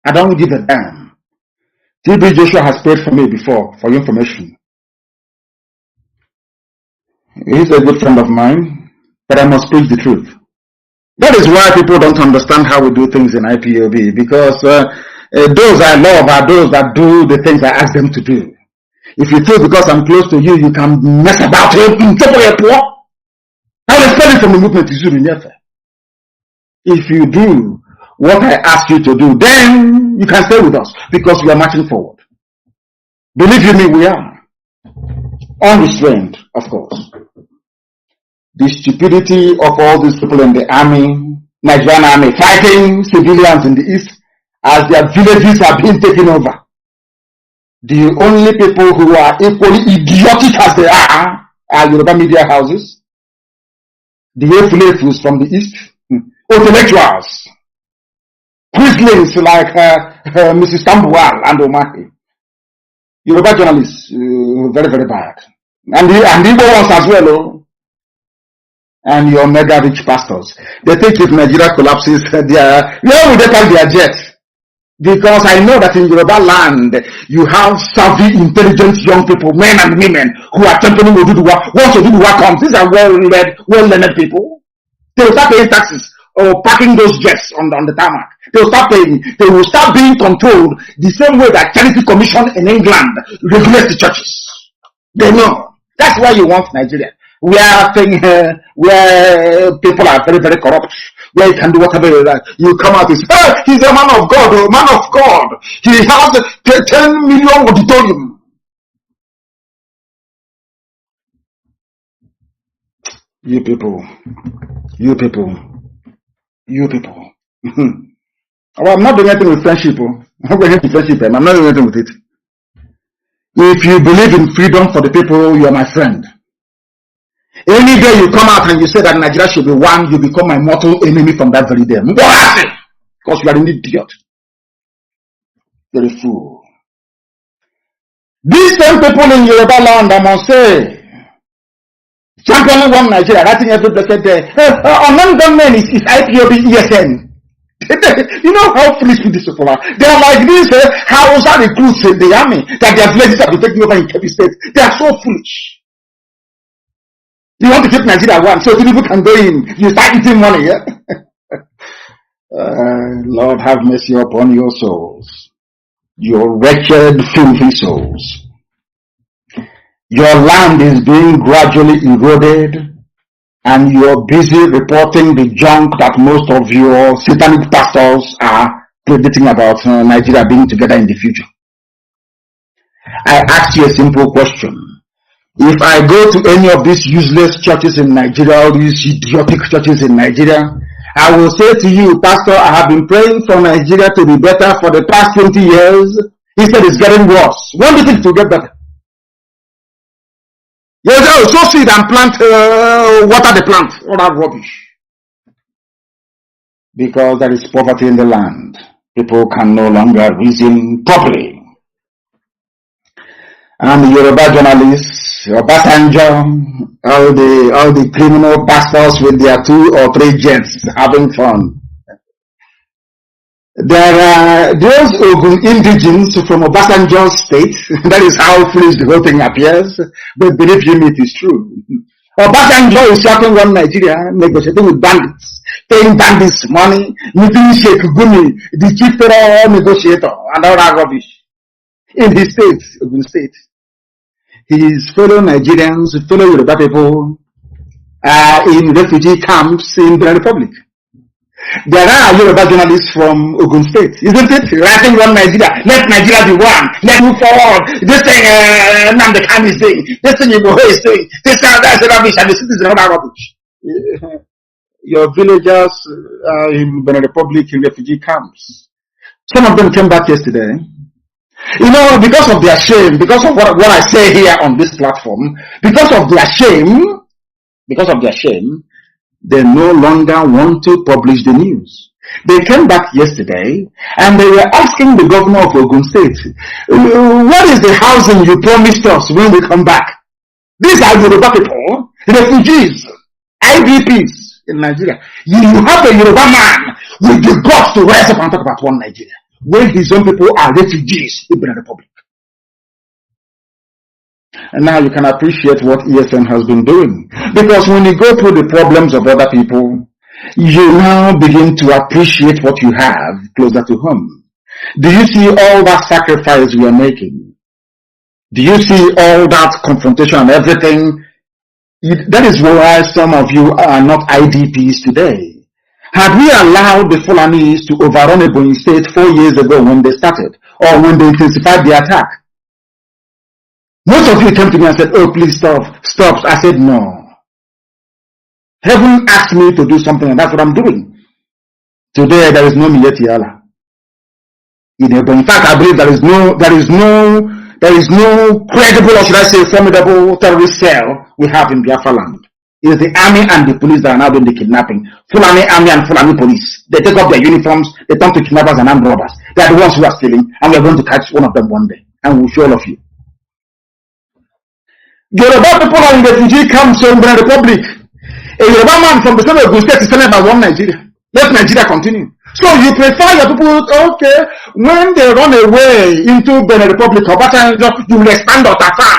I don't give a damn. TB Joshua has prayed for me before, for your information. He's a good friend of mine, but I must preach the truth. That is why people don't understand how we do things in IPOB, because those I love are those that do the things I ask them to do. If you feel because I'm close to you, you can mess about it, I will expel it from the movement. If you do what I ask you to do, then you can stay with us, because we are marching forward. Believe you me, we are. Unrestrained, of course. The stupidity of all these people in the army, Nigerian army, fighting civilians in the east as their villages are being taken over. The only people who are equally idiotic as they are Yoruba media houses, the Efulefus from the east, intellectuals, Christians like Mrs. Tambuwal and Omaki, Yoruba journalists, very, very bad. And the Igbo ones as well, and your mega rich pastors. They think if Nigeria collapses, where will they park their jets? Because I know that in Yoruba land, you have savvy, intelligent young people, men and women, who are championing Oduduwa. Once Oduduwa comes, these are well-learned people. They will start paying taxes or parking those jets on the tarmac. They will start paying. They will start being controlled the same way that Charity Commission in England regulates the churches. They know. That's why you want Nigeria. Where people are very, very corrupt, where you can do whatever you like. You come out and say, hey, he's a man of God, a man of God. He has 10 million auditorium. You people. Well, I'm not doing anything with friendship. I'm not doing anything with it. If you believe in freedom for the people, you are my friend. Any day you come out and you say that Nigeria should be one, you become my mortal enemy from that very day. Because you are an idiot. You're a fool. These same people in Yoruba land, I must say, championing one Nigeria, writing every blessed day. Among them men is IPOB ESN. You know how foolish these people are. They are like these Hausa recruits in the army that their villages have been taken over in Kebbi State. They are so foolish. You want to keep Nigeria one so people can go in. You start eating money, yeah? Lord have mercy upon your souls. Your wretched, filthy souls. Your land is being gradually eroded, and you're busy reporting the junk that most of your satanic pastors are predicting about Nigeria being together in the future. I asked you a simple question. If I go to any of these useless churches in Nigeria, all these idiotic churches in Nigeria, I will say to you, Pastor, I have been praying for Nigeria to be better for the past 20 years. He said it's getting worse. When do you think it will get better? Yes, sow seed and plant, water the plant. All that rubbish. Because there is poverty in the land. People can no longer reason properly. And the Yoruba journalists, Obasanjo, all the criminal pastors with their 2 or 3 jets having fun. There are those Ogun indigenes from Obasanjo state. That is how foolish the whole thing appears. But believe you me, it is true. Obasanjo is shouting on Nigeria, negotiating with bandits, paying bandits money, meeting Sheikh Gumi, the chief terror negotiator, and all that rubbish. In his state, Ogun state. His fellow Nigerians, fellow Yoruba people are in refugee camps in the Republic. There are Yoruba journalists from Ogun State, isn't it? Writing on Nigeria. Let Nigeria be one. Let's move forward. This thing Nnamdi Kanu is doing. This thing Igboho is doing. This thing that's rubbish, and the cities are not rubbish. Your villagers are in the Republic in refugee camps. Some of them came back yesterday. You know, because of their shame, because of what I say here on this platform, because of their shame, they no longer want to publish the news. They came back yesterday and they were asking the governor of Ogun State, what is the housing you promised us when we come back? These are Yoruba people, refugees, IDPs in Nigeria. You have a Yoruba man with the guts to rise up and talk about one Nigeria, when his own people are refugees in the Republic. And now you can appreciate what ESN has been doing. Because when you go through the problems of other people, you now begin to appreciate what you have closer to home. Do you see all that sacrifice we are making? Do you see all that confrontation and everything? That is why some of you are not IDPs today. Had we allowed the Fulanis to overrun Ebonyi State 4 years ago when they started, or when they intensified the attack, most of you came to me and said, oh, please stop. I said, no. Heaven asked me to do something, and that's what I'm doing. Today, there is no Miyetiala. In fact, I believe there is no credible, or should I say, formidable terrorist cell we have in Biafra land. It is the army and the police that are now doing the kidnapping. Fulani army and Fulani police. They take off their uniforms, they turn to kidnappers and armed robbers. They are the ones who are stealing, and we are going to catch one of them one day. And we'll show all of you. Yoruba people are in refugee camps in the Republic. A Yoruba man from the same Ogun State is telling about one Nigeria. Let Nigeria continue. So you prefer your people, okay, when they run away into the Republic of Biafra, you will expand Otatam,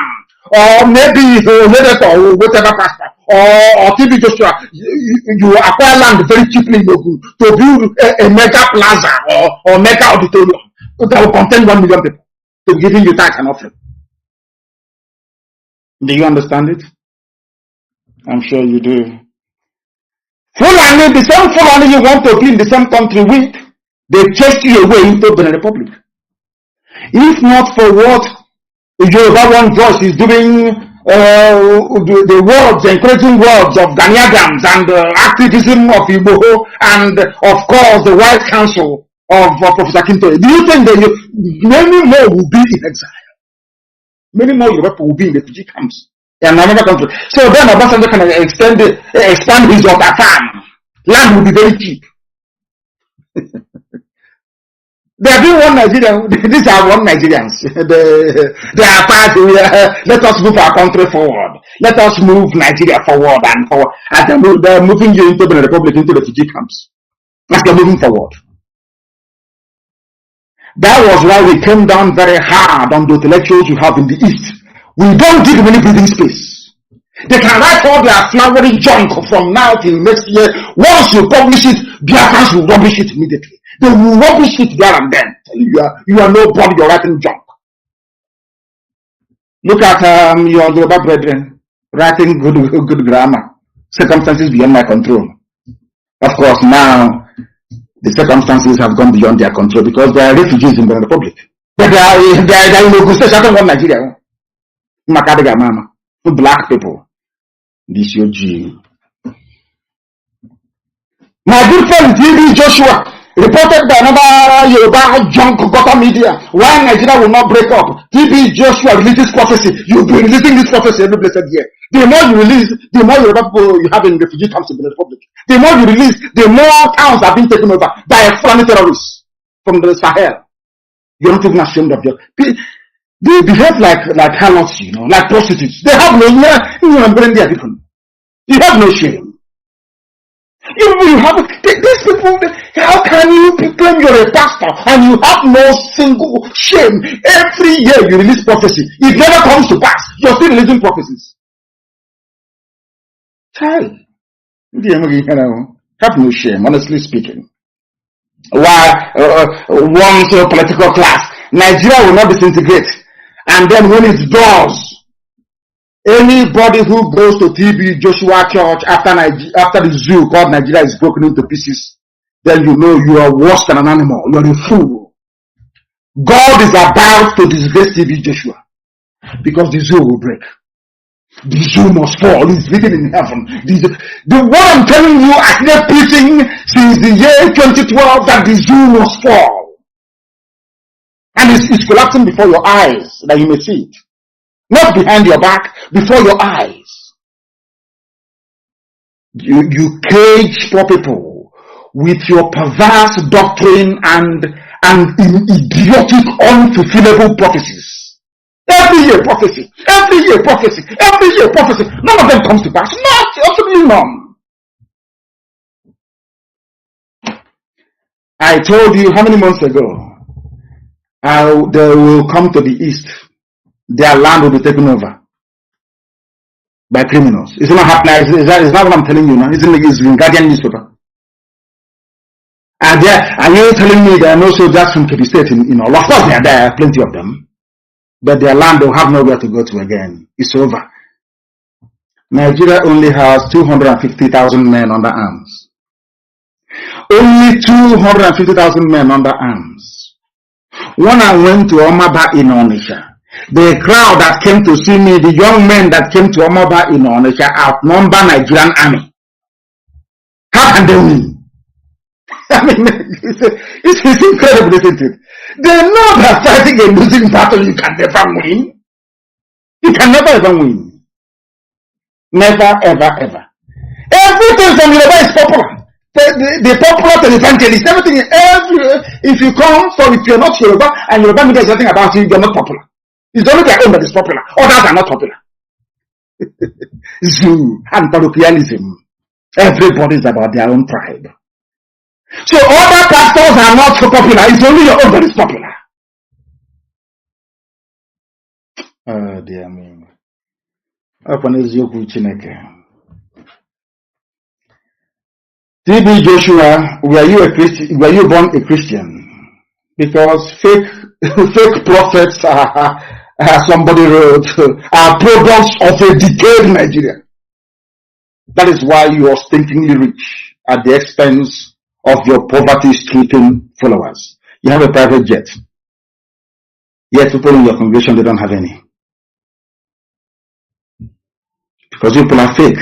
or maybe or whatever pastor, or TB Joshua, you acquire land very cheaply in Ogun to build a mega plaza or mega auditorium that will contain 1 million people to giving you tax and offering. Do you understand it? I'm sure you do. Fulani, the same Fulani you want to be in the same country with, they chased you away into the Republic. If not for what Yoruba One Voice is doing, the words, the encouraging words of Ghanaians and the activism of Igboho and of course the White Council of Professor Kinto, do you think that many more will be in exile? Many more Yoruba will be in refugee camps in another country. So then Obasanjo can expand his water farm. Land will be very cheap. They are doing one Nigeria. These are one Nigerians. They are part. Let us move our country forward. Let us move Nigeria forward and forward. As they are moving you into the Republic, into refugee camps. As they are moving forward. That was why we came down very hard on the intellectuals you have in the East. We don't give them any breathing space. They can write all their flowery junk from now till next year. Once you publish it, Biafrans will rubbish it immediately. They will rubbish it there and then. You are nobody, you're writing junk. Look at your Yoruba brethren writing good grammar. Circumstances beyond my control. Of course, now the circumstances have gone beyond their control because they are refugees in the Republic. But they are in negotiation with Nigeria. Makadiga mama, black people. This your G. My good friend TV Joshua reported by another Yoruba junk gutter media why Nigeria will not break up. TV Joshua releases prophecy. You'll be releasing this prophecy every blessed year. The more you release, the more Yoruba people you have in refugee camps in the Republic. The more you release, the more towns are being taken over by Fulani terrorists from the Sahel. You're not even ashamed of your. They behave like harlots, like prostitutes. They have no people. You have no shame. You have these people. How can you claim you're a pastor and you have no single shame? Every year you release prophecy. It never comes to pass. You're still releasing prophecies. Child, have no shame, honestly speaking. Why one so political class, Nigeria will not disintegrate. And then when it does, anybody who goes to TB Joshua Church after the zoo called Nigeria is broken into pieces, then you know you are worse than an animal. You are a fool. God is about to disgrace TB Joshua because the zoo will break. The zoo must fall. It's written in heaven. The what I'm telling you, I've been preaching since the year 2012 that the zoo must fall. And it's collapsing before your eyes that you may see it. Not behind your back, before your eyes. You cage poor people with your perverse doctrine and idiotic, unfulfillable prophecies. Every year prophecy. None of them comes to pass. Not, absolutely none. I told you how many months ago, they will come to the east. Their land will be taken over by criminals. It's not happening. It's not what I'm telling you now. It's in Guardian newspaper. And you're telling me there are no soldiers from Kebbi State in all. Of course there are plenty of them. But their land will have nowhere to go to again. It's over. Nigeria only has 250,000 men under arms. Only 250,000 men under arms. When I went to Omaba in Onitsha, the crowd that came to see me, the young men that came to Omaba in Onitsha outnumber Nigerian army. How can they win? I mean, it's incredible, isn't it? They know that fighting a losing battle you can never win. You can never ever win. Never, ever, ever. Everything from Yoruba is popular. The popular televangelist, everything, if you come from, if you're not Yoruba and Yoruba media is nothing about you, you're not popular. It's only their own that is popular. Others are not popular. Zoo and parochialism. Everybody is about their own tribe. So other pastors are not so popular. It's only your own that is popular. Oh dear me. TB Joshua, were you born a Christian? Because fake prophets somebody wrote, are products of a decayed Nigeria. That is why you are stinkingly rich at the expense of your poverty-stricken followers. You have a private jet. Yet people in your congregation, they don't have any. Because you people are fake.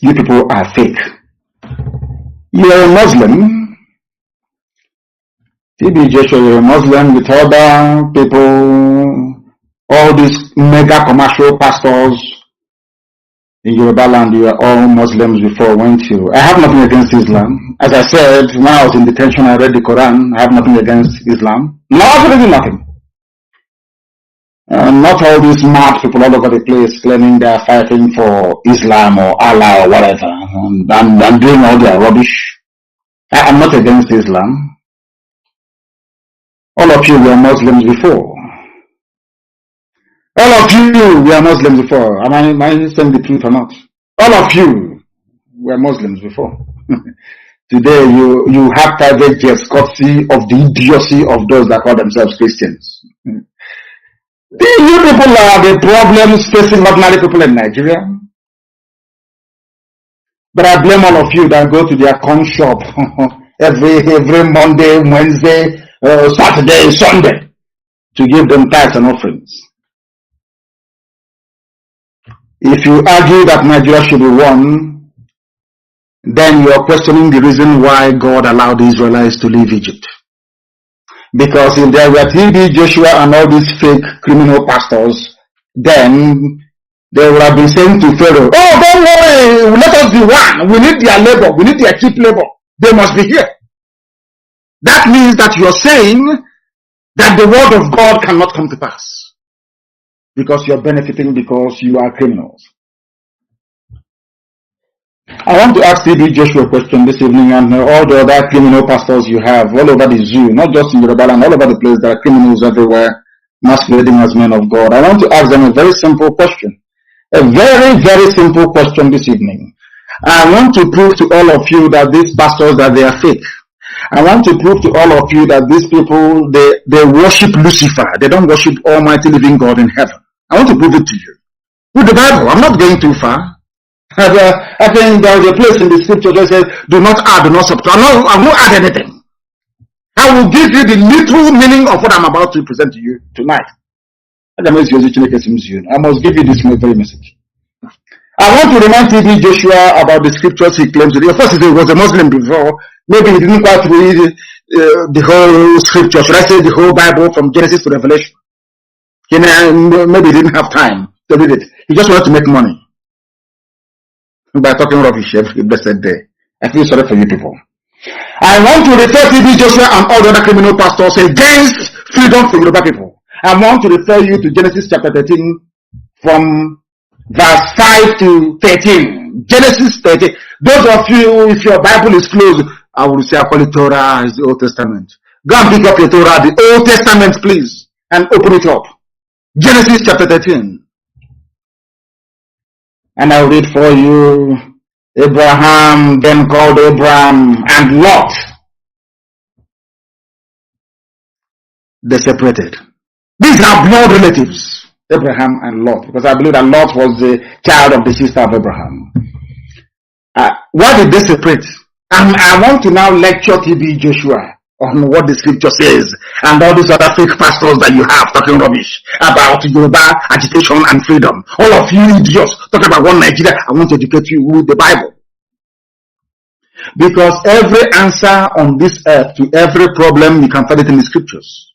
You people are fake. You are a Muslim. TB Joshua, you're a Muslim with other people, all these mega commercial pastors in Yoruba land. You are all Muslims before, weren't you? I have nothing against Islam. As I said, when I was in detention, I read the Quran. I have nothing against Islam. No, absolutely nothing. Not all these mad people all over the place claiming they are fighting for Islam or Allah or whatever and doing all their rubbish. I am not against Islam. All of you were Muslims before. All of you were Muslims before. Am I saying the truth or not? All of you were Muslims before. Today you have private jets courtesy of the idiocy of those that call themselves Christians. You people are the problems facing ordinary people in Nigeria. But I blame all of you that go to their corn shop every Monday, Wednesday, Saturday, Sunday to give them tithes and offerings. If you argue that Nigeria should be one, then you are questioning the reason why God allowed the Israelites to leave Egypt. Because if there were TB Joshua and all these fake criminal pastors, then they would have been saying to Pharaoh, oh, don't worry, let us be one. We need their labor. We need their cheap labor. They must be here. That means that you're saying that the word of God cannot come to pass. Because you're benefiting because you are criminals. I want to ask TB Joshua a question this evening, and all the other criminal pastors you have all over the zoo, not just in Yoruba land, all over the place. There are criminals everywhere masquerading as men of God. I want to ask them a very simple question. A very, very simple question this evening. I want to prove to all of you that these pastors, that they are fake. I want to prove to all of you that these people, they worship Lucifer. They don't worship Almighty Living God in heaven. I want to prove it to you. With the Bible, I'm not going too far. I think there is a place in the scripture that says, do not add, do not subtract. I won't add anything. I will give you the literal meaning of what I'm about to present to you tonight. I must give you this very message. I want to remind TB Joshua about the scriptures he claims to be. Of course, he was a Muslim before. Maybe he didn't quite read the whole scripture. Should I say the whole Bible from Genesis to Revelation? Maybe he didn't have time to read it. He just wanted to make money by talking rubbish every blessed day. I feel sorry for you people. I want to refer TB Joshua and all the other criminal pastors against freedom for Yoruba people. I want to refer you to Genesis chapter 13 from verse 5 to 13. Genesis 13. Those of you, if your Bible is closed, I will say I call it Torah is the Old Testament. Go and pick up your Torah, the Old Testament, please, and open it up. Genesis chapter 13. And I'll read for you. Abraham then called Abraham and Lot. They separated. These are blood relatives, Abraham and Lot, because I believe that Lot was the child of the sister of Abraham. Why did they separate? I want to now lecture TB Joshua on what the scripture says, and all these other fake pastors that you have talking rubbish about Yoruba agitation and freedom. All of you idiots talking about one Nigeria. I want to educate you with the Bible. Because every answer on this earth to every problem, you can find it in the scriptures.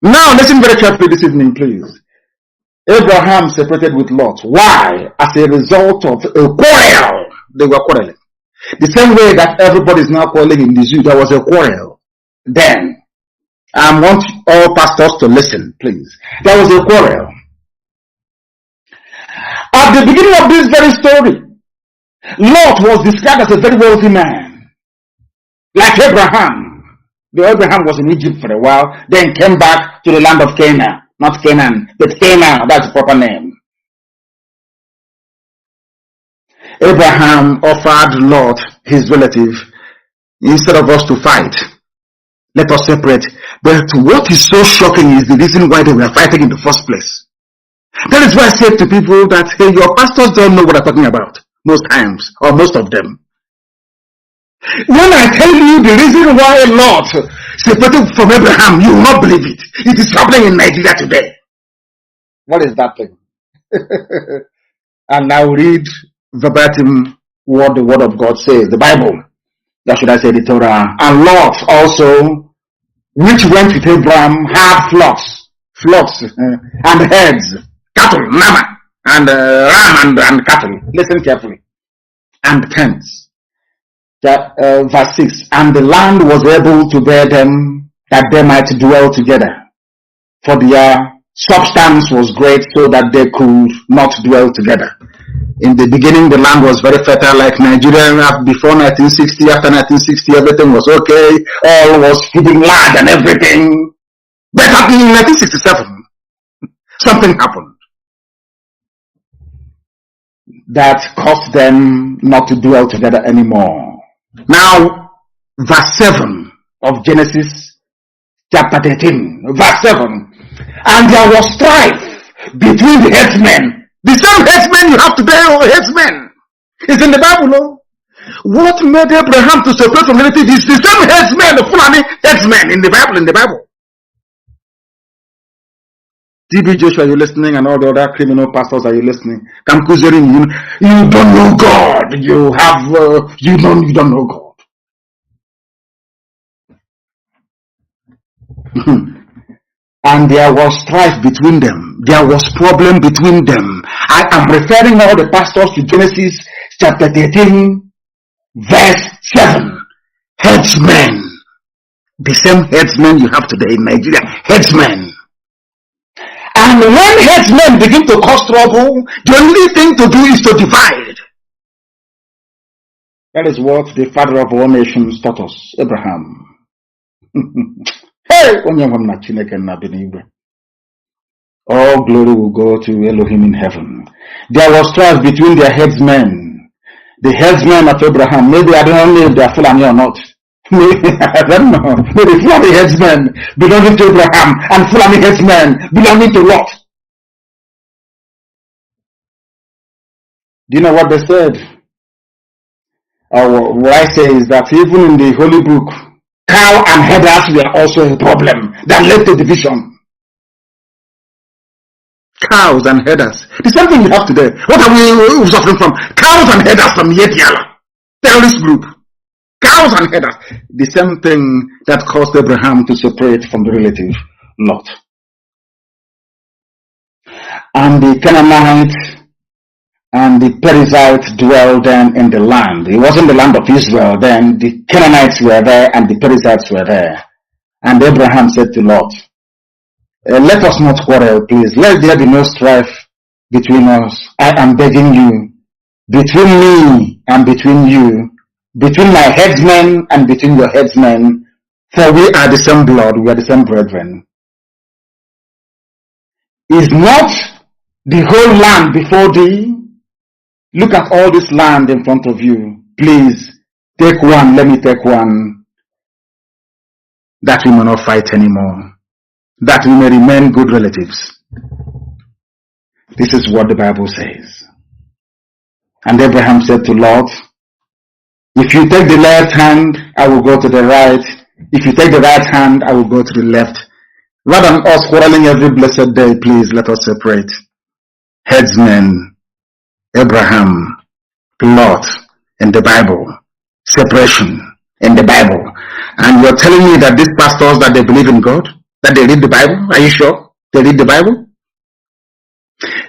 Now listen very carefully this evening, please. Abraham separated with Lot. Why? As a result of a quarrel. They were quarreling. The same way that everybody is now quarreling in the zoo, there was a quarrel. Then, I want all pastors to listen, please. There was a quarrel. At the beginning of this very story, Lot was described as a very wealthy man. Like Abraham. The Abraham was in Egypt for a while, then came back to the land of Canaan. Not Canaan, but Canaan, that's the proper name. Abraham offered Lot, his relative, instead of us to fight, let us separate. But what is so shocking is the reason why they were fighting in the first place. That is why I said to people that, hey, your pastors don't know what I'm talking about, most times, or most of them. When I tell you the reason why Lot separated from Abraham, you will not believe it. It is happening in Nigeria today. What is that thing? And now read verbatim what the word of God says, the Bible. That should I say the Torah. And Lot also, which went with Abraham, had flocks, and herds, cattle, mama, and ram and cattle. Listen carefully. And tents. Verse 6. And the land was able to bear them, that they might dwell together. For their substance was great, so that they could not dwell together. In the beginning, the land was very fertile, like Nigeria. Before 1960, after 1960, everything was okay. All was feeding land and everything. But in 1967, something happened that caused them not to dwell together anymore. Now, verse 7 of Genesis chapter 13, verse 7. And there was strife between the headsmen. The same headsmen you have today, or headsmen. It's in the Bible, no? What made Abraham to separate from relatives is the same headsmen, the Fulani headsmen in the Bible. TB Joshua, are you listening? And all the other criminal pastors, are you listening? Kamkuzerin, you don't know God. You don't know God. And there was strife between them. There was problem between them. I am referring all the pastors to Genesis chapter 13, verse 7. Headsmen. The same headsmen you have today in Nigeria. Headsmen. And when headsmen begin to cause trouble, the only thing to do is to divide. That is what the father of all nations taught us, Abraham. Hey, all glory will go to Elohim in heaven. There was strife between their headsmen. The headsmen of Abraham. Maybe I don't know if they are Fulani or not. I don't know. Maybe Fulani headsmen belonging to Abraham and Fulani headsmen belonging to Lot. Do you know what they said? Or what I say is that even in the Holy Book, cow and headers were also a problem that led to division. Cows and headers. The same thing we have today. What are we suffering from? Cows and headers from Yetiala, terrorist group. Cows and headers. The same thing that caused Abraham to separate from the relative Lot. And the Canaanites and the Perizzites dwelled then in the land. It wasn't the land of Israel then. The Canaanites were there and the Perizzites were there. And Abraham said to Lot, let us not quarrel, please. Let there be no strife between us. I am begging you, between me and between you, between my headsmen and between your headsmen, for we are the same blood, we are the same brethren. Is not the whole land before thee? Look at all this land in front of you. Please, take one, let me take one, that we may not fight anymore, that we may remain good relatives. This is what the Bible says. And Abraham said to Lot, if you take the left hand, I will go to the right. If you take the right hand, I will go to the left. Rather than us quarreling every blessed day, please let us separate. Headsmen, Abraham, Lot, in the Bible. Separation in the Bible. And you're telling me that these pastors, that they believe in God? That they read the Bible? Are you sure they read the Bible?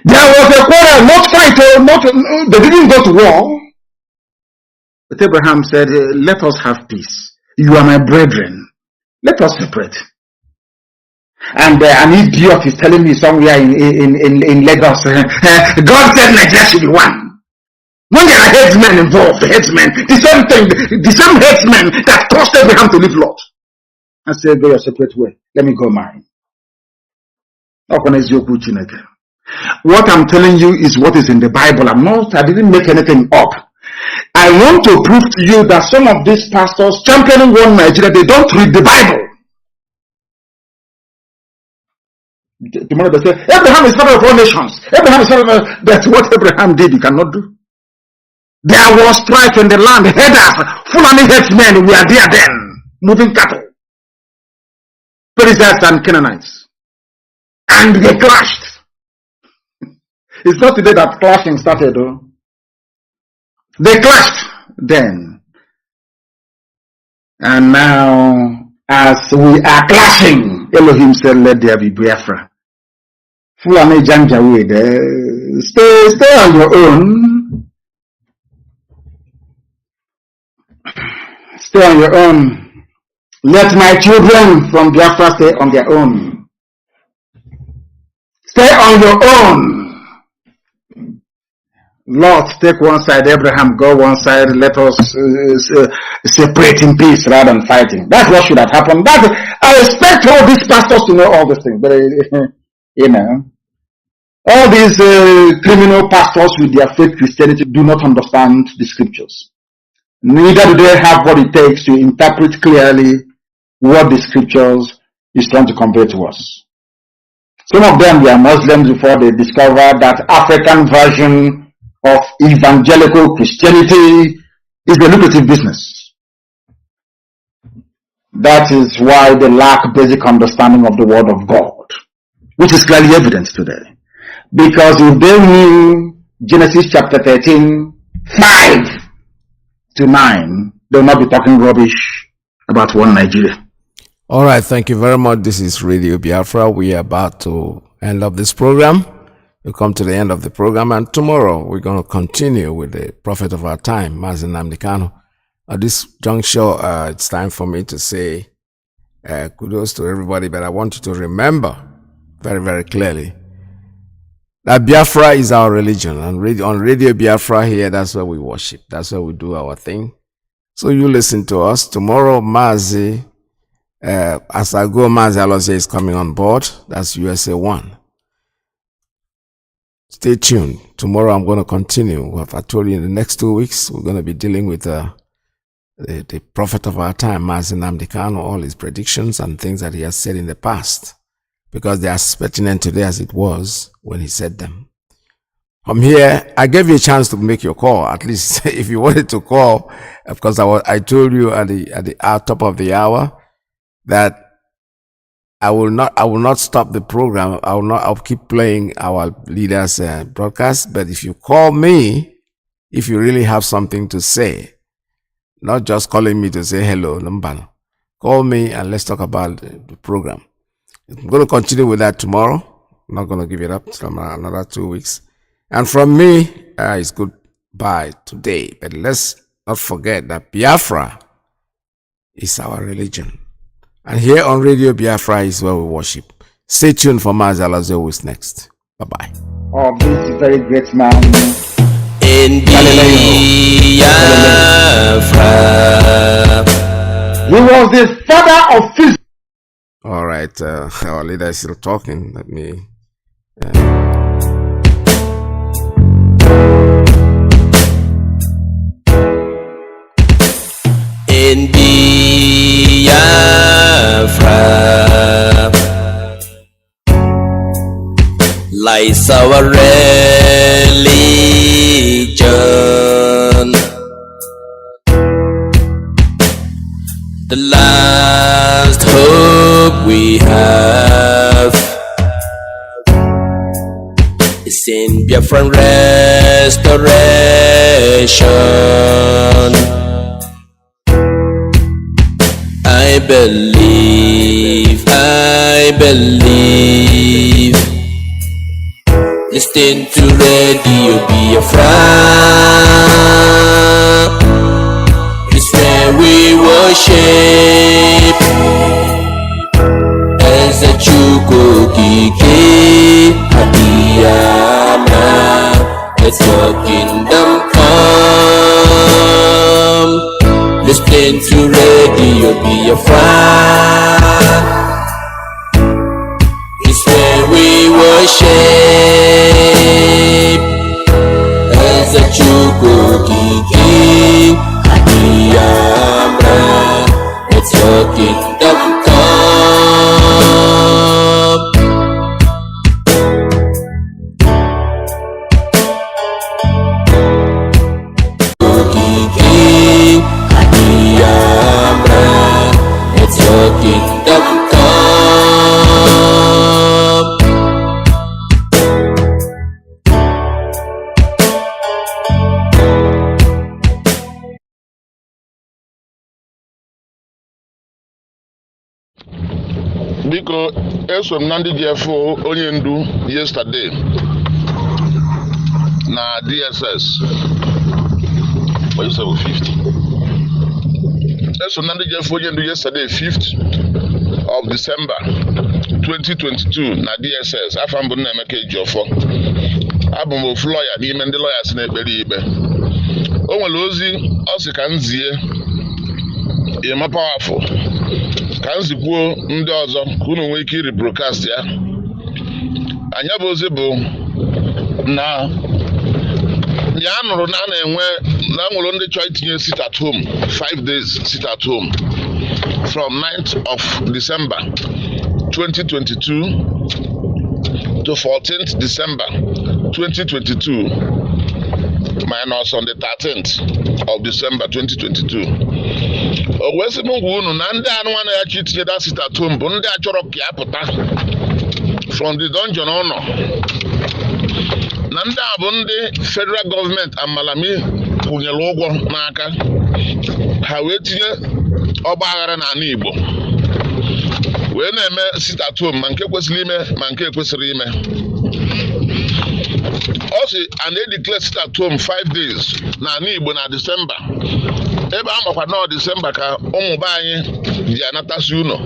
There was a quarrel, not fight, they didn't go to war. But Abraham said, let us have peace. You are my brethren. Let us separate. And an idiot is telling me somewhere in Lagos, God said Nigeria should be one. When there are headsmen involved, headsmen, the same thing, the same headsmen that caused Abraham to leave Lot. I said, go your separate way. Let me go mine. What I'm telling you is what is in the Bible. I didn't make anything up. I want to prove to you that some of these pastors championing one Nigeria, they don't read the Bible. Tomorrow they say, Abraham is father of all nations. Abraham is father of all. That's what Abraham did, you cannot do. There was strife in the land. Headers, Fulani headsmen were there then, moving cattle. Perizzites and Canaanites. And they clashed. It's not today that clashing started, though. They clashed then. And now, as we are clashing, Elohim said, let there be Biafra. Fulani Janjaweed, stay on your own. Stay on your own. Let my children from Biafra stay on their own. Stay on your own. Lot take one side, Abraham go one side, let us separate in peace rather than fighting. That's what should have happened. I expect all these pastors to know all these things, but you know, all these criminal pastors with their fake Christianity do not understand the scriptures. Neither do they have what it takes to interpret clearly what the scriptures is trying to convey to us. Some of them were Muslims before they discovered that African version of evangelical Christianity is a lucrative business. That is why they lack basic understanding of the Word of God, which is clearly evident today. Because if they knew Genesis chapter 13, 5 to 9, they'll not be talking rubbish about one Nigeria. All right, thank you very much. This is Radio Biafra. We are about to end up this program. We come to the end of the program, and tomorrow we're going to continue with the prophet of our time, Mazi Nnamdi. At this juncture, it's time for me to say kudos to everybody, but I want you to remember very, very clearly that Biafra is our religion, and on Radio Biafra here, that's where we worship. That's where we do our thing. So you listen to us. Tomorrow, Mazi, as I go, Mazi Alozie is coming on board. That's USA 1. Stay tuned. Tomorrow I'm going to continue. I told you in the next 2 weeks, we're going to be dealing with the prophet of our time, Mazi Nnamdi, all his predictions and things that he has said in the past, because they are as pertinent today as it was when he said them. From here, I gave you a chance to make your call, at least if you wanted to call, because I told you at the top of the hour that I will not stop the program. I'll keep playing our leaders' broadcast. But if you call me, if you really have something to say, not just calling me to say hello, Nambano, call me and let's talk about the program. I'm going to continue with that tomorrow. I'm not going to give it up till another 2 weeks. And from me, it's goodbye today. But let's not forget that Biafra is our religion. And here on Radio Biafra is where we worship. Stay tuned for Mazi Alozie, who is next. Bye-bye. Oh, this is very great man. In Biafra. He was the father of physics. All right, our leader is still talking. Let me... In Biafra lies our religion, the last hope we have is in Biafran restoration. I believe. Listen to Radio Biafra. It's where we worship. As a Chukwuemeka, Abiyama, let your kingdom come. Listen to Radio Biafra. It's where we worship. As a Chukwuemeka, Abiyama, let your kingdom come. Let your kingdom come. Biko eso Nnamdi Jeffo onye ndu yesterday na DSS. What you say 50? Eso Nnamdi Jeffo onye ndu yesterday 5th of December 2022 na DSS. Afambu Nnamdi Jeffo. abụ m ofu lọya n'ime ndị lawyers na-ekpere ikpe. O nwere ozi ọ sị ka m zie Ịma Powerful ka m zikwuo ndị ọzọ ka unu nwee ike iri broadcast ya. Anya bụ ozi bụ na ya nụrụ na a na-enwe na nwere ndị chọrọ itinye sit at home 5 days sit at home from 9th of December 2022 to 14th December 2022 minus on the 13th of December 2022. O wee sị m ngwa unu na ndị anụmanụ na ya chi itinye that sit at home bụ ndị a chọrọ ka ya pụta from the dungeon ọ nọ. Na ndị a bụ ndị federal government amalami kwụnyere ụgwọ n'aka ha wee tinye ọgba aghara n'ala Igbo wee na-eme sit at home ma nke kwesịrị ime ma nke ekwesịrị ime. Ọ sị a na-edeclare sit at home 5 days n'ala Igbo na Disemba ebe a makwa na Disemba ka ụmụ be anyị ji anatasị ụlọ.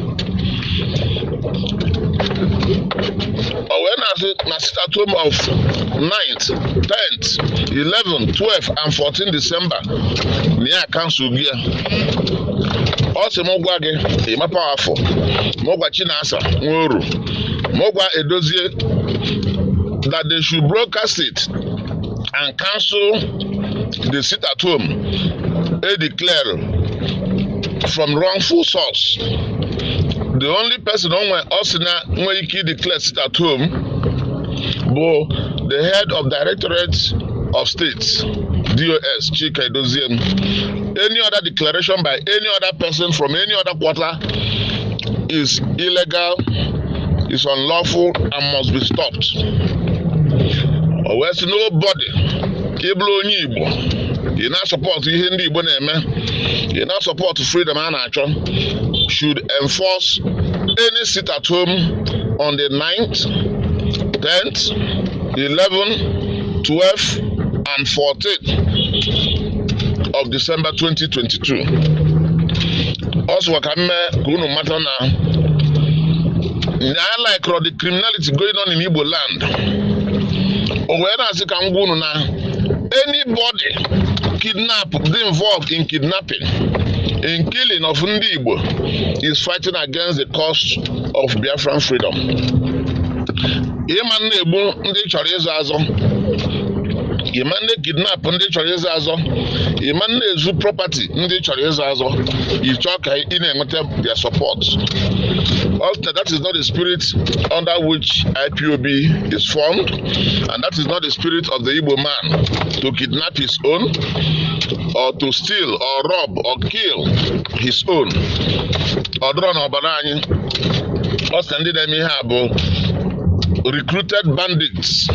O wee na-asị na sit at home of 9th, 10th, 11th, 12th and 14th December na ya kansụl gị ya. Ọ sị m gwa gị Ịma Powerful, m gwa Chinasa Nworu, m gwa Edozie that they should broadcast it and cancel the sit at home declare from wrongful source. The only person on nwere ike declare sit at home bụ the head of Directorate of State DOS Chika Edozie. Any other declaration by any other person from any other quarter is illegal, is unlawful and must be stopped. O wee sị nobody ịbụrụ onye Igbo ị na-support ihe ndị Igbo na-eme, ị na-support freedom a na-achọ, should enforce any sit at home on the 9th, 10th, 11th, 12th and 14th of December 2022. Also ka mme ka unu mata na like the criminality going on in Igbo land. O wee na-asị ka ngwa unu na anybody involved in kidnapping, in killing of ndị Igbo is fighting against the cause of Biafran freedom. Ịma na-egbu ndị chọrọ ịzọ azọ, ịma na-kidnap ndị chọrọ ịzọ azọ, ịma na-ezu property ndị chọrọ ịzọ azọ, ịchọ ka ị na-enweta their support. Also, that is not the spirit under which IPOB is formed, and that is not the spirit of the Igbo man to kidnap his own, or to steal, or rob, or kill his own. Ọdụrụ na ọbara anyị, also ndị na-eme ihe a bụ recruited bandits.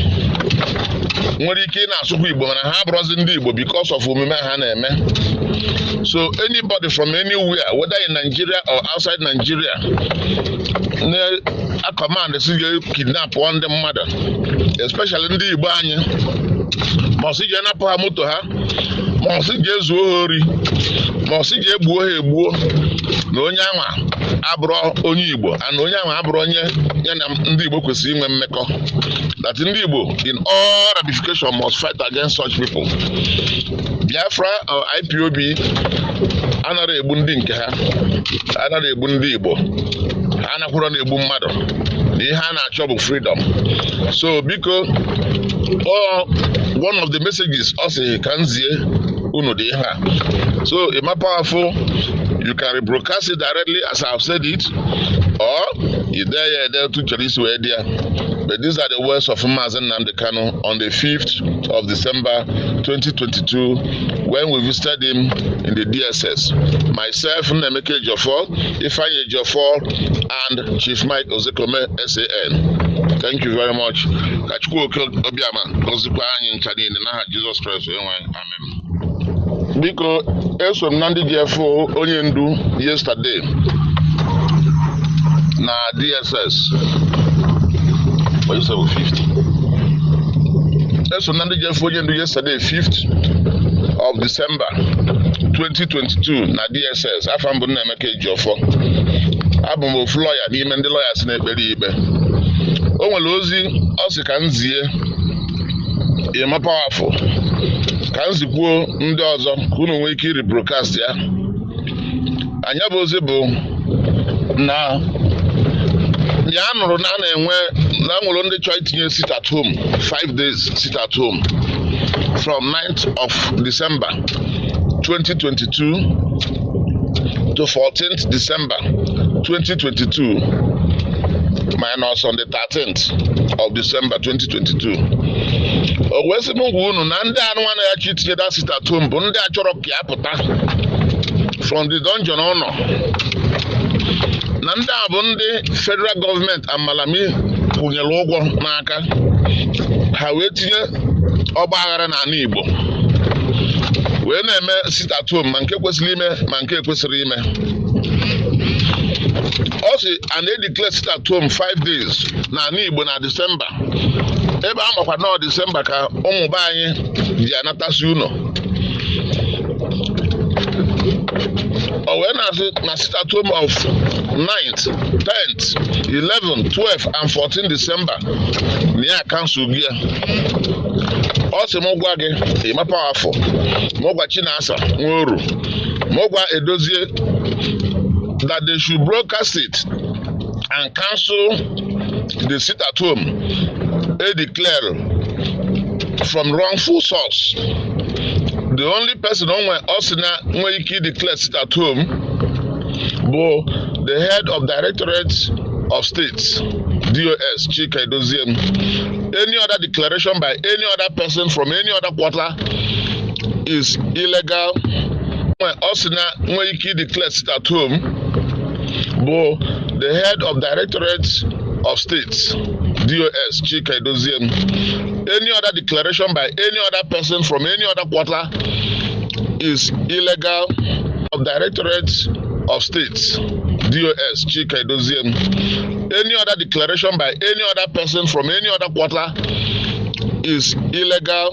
Nwere ike na-asụkwa Igbo mana ha abụrụzi ndị Igbo because of omume ha na-eme. So anybody from anywhere, whether in Nigeria or outside Nigeria, a command to kidnap one the mother, especially ndị Igbo anyị, ma si je napụ ha moto ha, ma si je zuo ori, ma si je gbuo ha egbuo, na onye anwa abụrụ onye Igbo, and onye anwa abụrụ onye ya na ndị Igbo kwesịrị inwe mmekọ. That ndị Igbo in all ramification must fight against such people. Biafra or IPOB anaghị egbu ndị nke ha, anaghị egbu ndị Igbo, ha anakwụrụ na-egbu mmadụ, na ihe a na-achọ bụ freedom. So biko, one of the messages ọ sị ka nzie unu dị ihe a. So Ịma Powerful, you can rebroadcast it directly as I have said it, or if there to Charisse were there. But these are the words of Mazi Nnamdi Kanu on the 5th of December 2022 when we visited him in the DSS. Myself, Nnamdi Ejiofor, Ifeanyi Ejiofor, and Chief Mike Ozekome SAN. Thank you very much. Kachukwu Obiama, Ozikwa anyị ncha niile n'aha Jesus Christ onye nwe anyị. Amen. Biko eso m na ndị GFO onye ndu yesterday na DSS. What you say with 50? Eso m na ndị GFO onye ndu yesterday 5th of December 2022 na DSS. Afọ mbụ Nnamdi Ejiofor. Abụ m ofu lawyer n'ime ndị lawyers na-ekpere ikpe. O nwere ozi ọ sị ka nzie ịma powerful ka m zikwuo ndị ọzọ ka unu nwee ike iri broadcast ya. Anya bụ ozi bụ na ya nụrụ na na-enwe na nwere ndị chọrọ itinye sit at home 5 days sit at home from 9th of December 2022 to 14th December 2022 minus on the 13th of December 2022. Ogwesi mungu unu na ndị anụ na ya chi itinye that sit at home bụ ndị achọrọ ka ya pụta from the dungeon honor. Na ndị a bụ ndị federal government amalami kwụnyere ụgwọ n'aka ha wee tinye ọgba aghara n'ala Igbo wee na-eme sit at home ma nke kwesịrị ime ma nke ekwesịrị ime. Ọ sị a na-edeclare sit at home 5 days n'ala Igbo na December ebe a makwa na December ka ụmụ be anyị ji anatasị ụlọ. When I sit at home of 9th, 10th, 11th, 12th, and 14th December, near council gear. Also, Mogwage, a powerful, Mogwa Chinasa, Muru, Mogwa Alozie, that they should broadcast it and cancel the sit at home, they declare from wrongful source. The only person on my Osina Nweki declared sit at home, but the head of Directorate of States, DOS, Chika Alozie. Any other declaration by any other person from any other quarter is illegal. My Osina Nweki declared sit at home, but the head of Directorate of States, DOS, Chika Alozie. Any other declaration by any other person from any other quarter is illegal. Of Directorate of States, DOS, Chika Alozie. Any other declaration by any other person from any other quarter is illegal.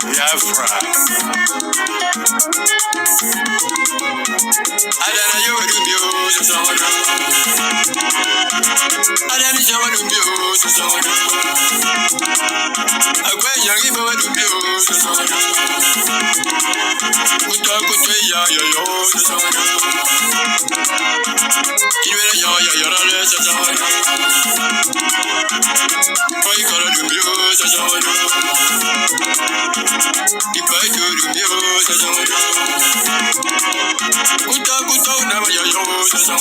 Biafra. Adana yo dumbio so so. Adana yo dumbio so so. Agwen yangi bo dumbio so so. Kuta kuta ya yo so so. Kiwele ya ra so so. Koi kala dumbio so so. Ipai dumbio so so. Kuta kuta na ya yo so so.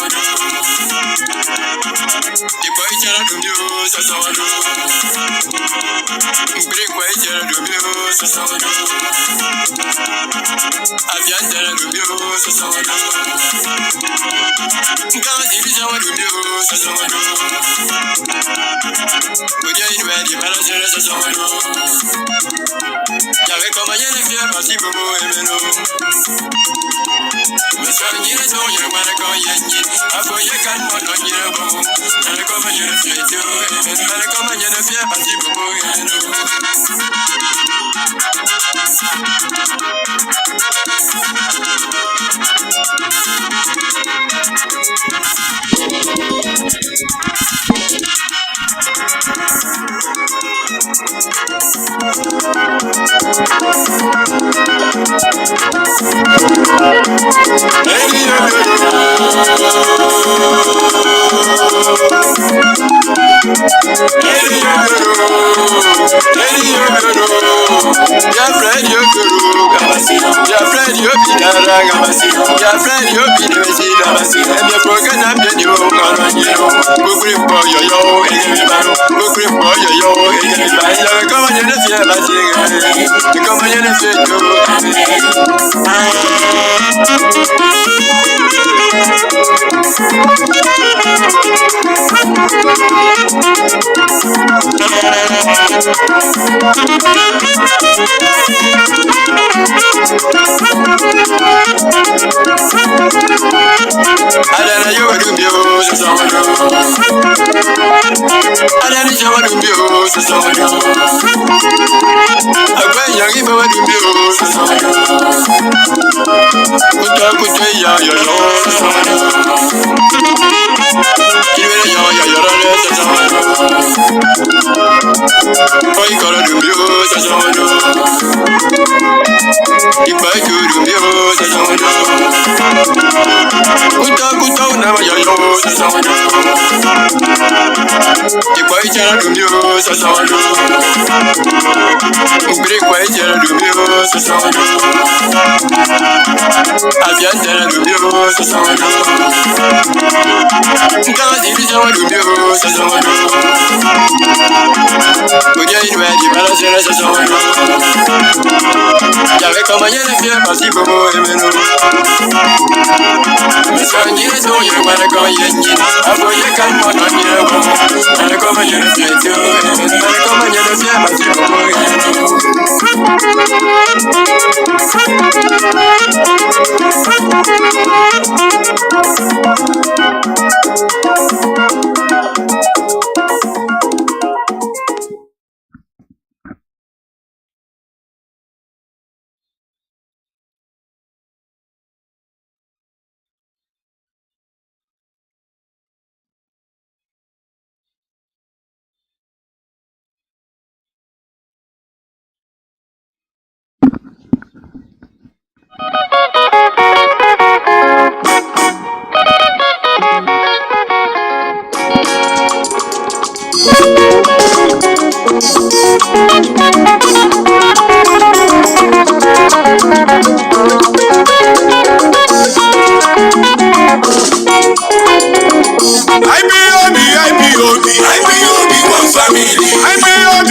Ipai chara dumbio so so. Break way chara dumbio so so. Avian chara dumbio so so. Kazi chara dumbio so so. Oye inwedi para chara so so. Ya ve como ya le fie pasi bobo emeno. Mesangire so ye mara ko yenyi. Afo ye kan mo no nyire bobo. Ale como ya le fie to. Ale como ya le fie pasi bobo emeno. IPOB IPOB, one family. IPOB,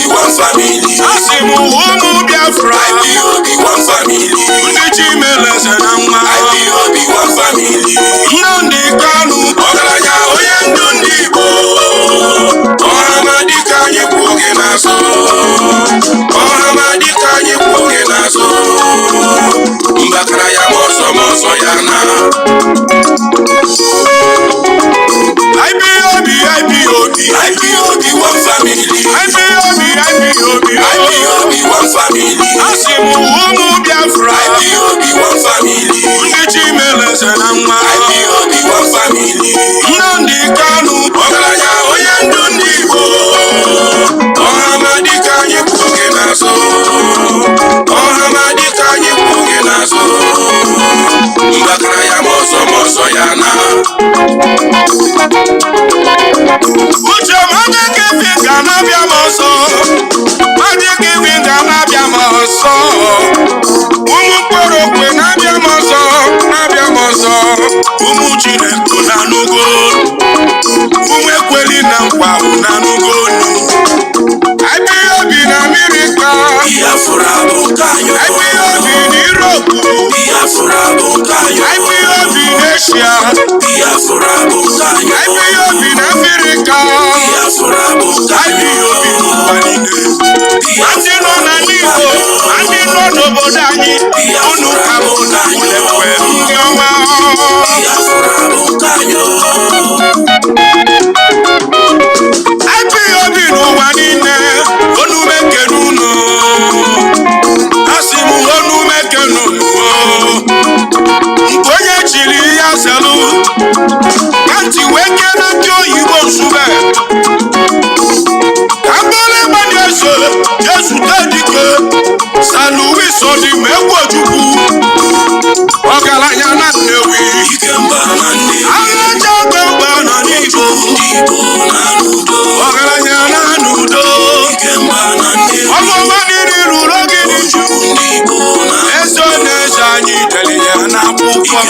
one family. Asimu Umu Biafra. IPOB, one family. Uniji Meleze Nama. IPOB, one family. Nnamdi Kanu. Ogaranya Oyendu Ndibo. Ohamadika Nyikwuge Naso. Ohamadika Nyikwuge Naso. Mbakara ya moso yana. IPOB, one family. IPOB, one family. Asimu Umu Biafra. IPOB, one family. Uniji Meleze Nama. IPOB, one family. Nnamdi Kanu. Ogaranya Oyendu Ndibo. Ohamadika Nyikwuge Naso. Ohamadika Nyikwuge Naso. Mbakara ya moso yana. Uche Magic Finger na bia moso. Magic Finger na bia moso. Umu Korokwe na bia moso. Umu Chineke na nugo. Umu Ekweli na nkwa na nugo nu. IPOB na America. Biafra bunkanyo. IPOB na Europe. Biafra bunkanyo. IPOB na Asia. Biafra bunkanyo. IPOB na Africa. Biafra bunkanyo. IPOB n'ụwanine. Ndị nọ na Igbo, ndị nọ n'obodo anyị, unu abụ na ulekwe ndị ọma. Biafra bunkanyo. IPOB n'ụwa niile, onu mekenu unu. Asị m onu mekenu unu. Nke onye chiri ya selu, ka ntị wee kee na ndị oyibo nsube. Ka mbọrọ ịgbanye eze, Jesu dedike, Saluwi Sodi Megwu Ojukwu. Ọgaranya na Nnewi. Aghaja Gbemgbe na n'Igbo. Ọgaranya na n'udo. Ọlụọma dịrị ruru oge n'iju. Eze na-eze anyị dere ya n'akwụkwọ.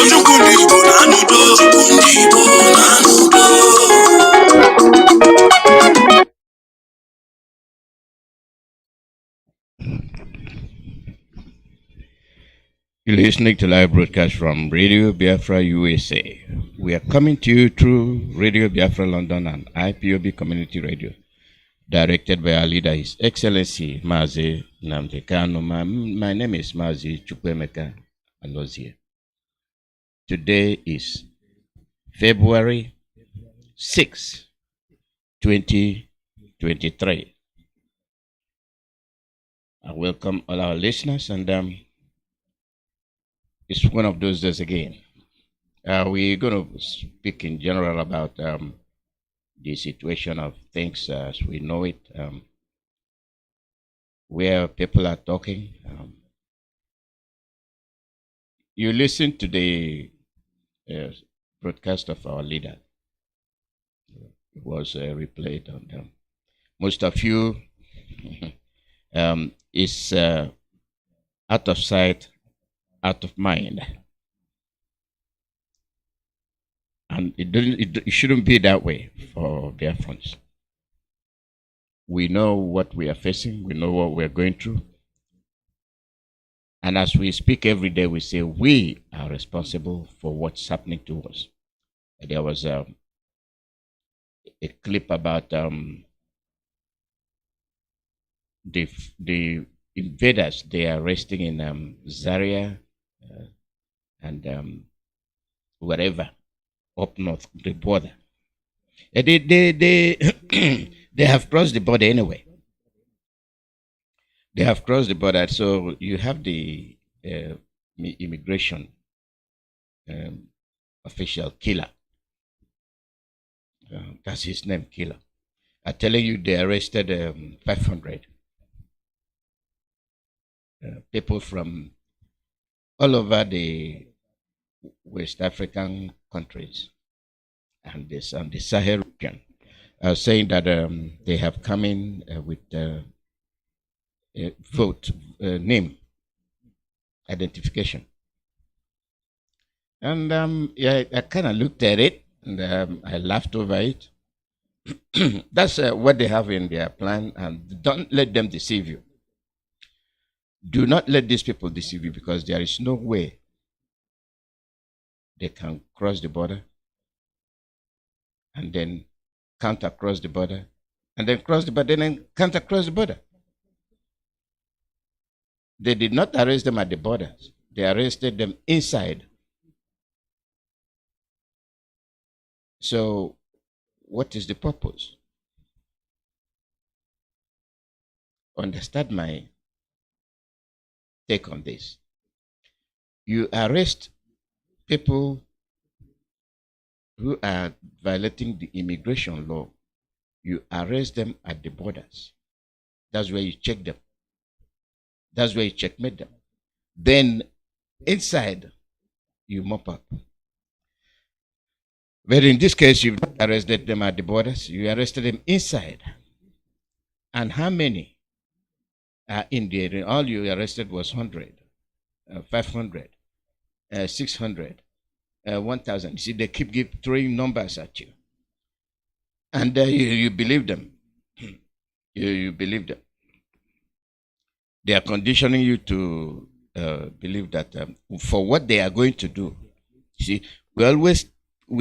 Ojukwu n'Igbo na n'udo. You're listening to live broadcast from Radio Biafra USA. We are coming to you through Radio Biafra London and IPOB Community Radio, directed by our leader, His Excellency Mazi Nnamdi Kanu. My name is Mazi Chukwuemeka Alozie. Today is February 6, 2023. I welcome all our listeners, and it's one of those days again. We're going to speak in general about the situation of things as we know it, where people are talking. You listen to the broadcast of our leader. It was replayed on them. Most of you is out of sight, out of mind, and it shouldn't be that way for Biafrans. We know what we are facing. We know what we are going through, and as we speak every day, we say we are responsible for what's happening to us. There was a clip about the invaders they are arresting in Zaria and wherever up north, the border. They have crossed the border anyway. They have crossed the border, so you have the immigration official Killer. That's his name, Killer. I'm telling you, they arrested 500 people from all over the West African countries and the Sahel region, saying that they have come in with vote name identification. And yeah, I kind of looked at it, And I laughed over it. That's what they have in their plan, and don't let them deceive you. Do not let these people deceive you, because there is no way they can cross the border and then count across the border and then cross the border and then count across the border. They did not arrest them at the borders. They arrested them inside. So what is the purpose? Understand my take on this. You arrest people who are violating the immigration law. You arrest them at the borders. That's where you check them. That's where you checkmate them. Then inside, you mop up. But in this case, you've not arrested them at the borders. You arrested them inside. And how many are in there? All you arrested was 100, 500, 600, 1,000. You see, they keep throwing numbers at you. And you believe them. You believe them. They are conditioning you to believe that for what they are going to do. You see, we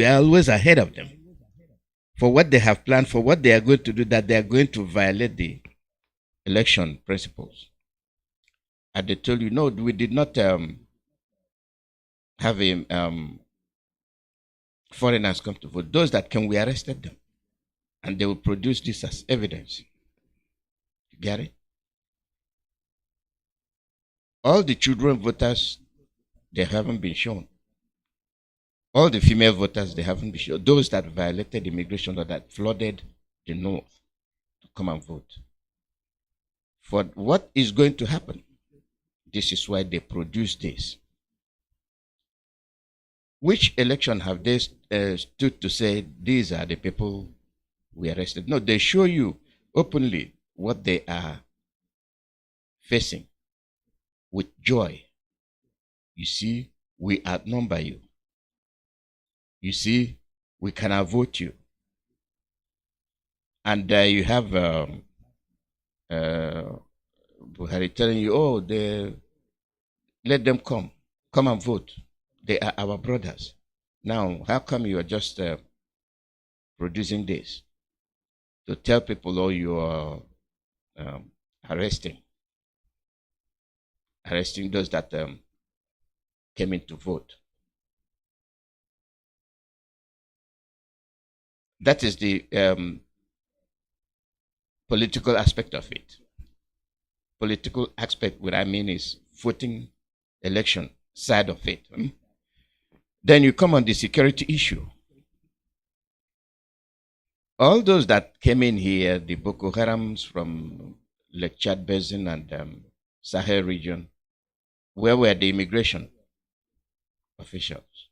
are always ahead of them. For what they have planned, for what they are going to do, that they are going to violate the election principles. And they told you, no, we did not have foreigners come to vote. Those that came, we arrested them. And they will produce this as evidence. You get it? All the children voters, they haven't been shown. All the female voters, they haven't been shown. Those that violated immigration law, that flooded the north to come and vote. For what is going to happen? This is why they produce this. Which election have they stood to say these are the people we arrested? No, they show you openly what they are facing with joy. You see, we outnumber you. You see, we can outvote you. And you have Buhari telling you, oh, let them come and vote. They are our brothers. Now, how come you are just producing this to tell people, oh, you are arresting those that came in to vote? That is the political aspect of it. Political aspect, what I mean is voting election side of it. Then you come on the security issue. All those that came in here, the Boko Harams from Lake Chad Basin and Sahel region, where were the immigration officials?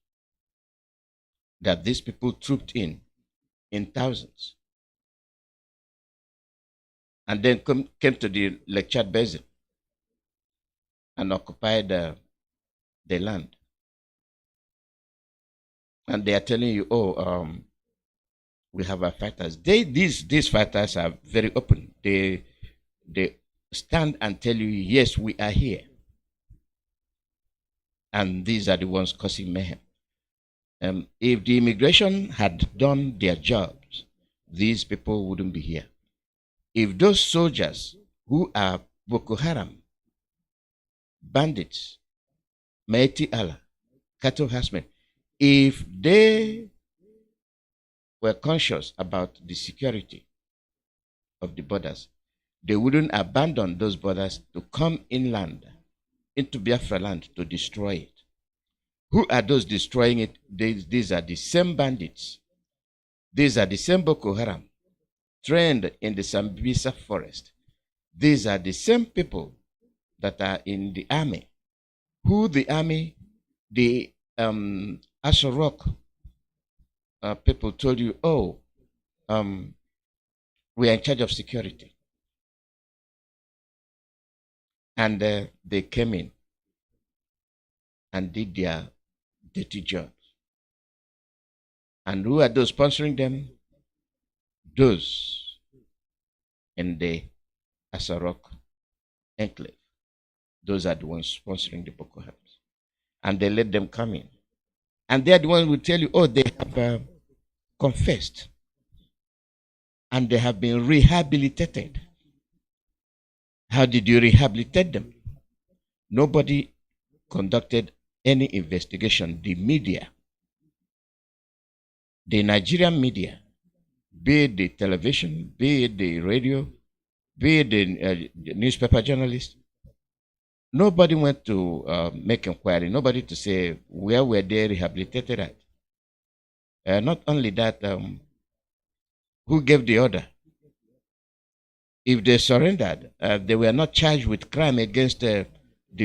That these people trooped in thousands, and then came to the Lake Chad Basin and occupied the land. And they are telling you, oh, we have our fighters. These fighters are very open. They stand and tell you, yes, we are here. And these are the ones causing mayhem. If the immigration had done their jobs, these people wouldn't be here. If those soldiers who are Boko Haram, bandits, Maiti Allah, cattle herdsmen, if they were conscious about the security of the borders, they wouldn't abandon those borders to come inland, into Biafra land, to destroy it. Who are those destroying it? These are the same bandits. These are the same Boko Haram, trained in the Sambisa forest. These are the same people that are in the army. Who the army, the Asharok people told you, oh, we are in charge of security. And they came in and did their dirty jobs. And who are those sponsoring them? Those in the Asarok enclave. Those are the ones sponsoring the Boko Haram. And they let them come in. And they are the ones who will tell you, oh, they have confessed. And they have been rehabilitated. How did you rehabilitate them? Nobody conducted any investigation. The media, the Nigerian media, be it the television, be it the radio, be it the newspaper journalists, nobody went to make inquiry. Nobody to say where were they rehabilitated at. Not only that, who gave the order? If they surrendered, they were not charged with crime against the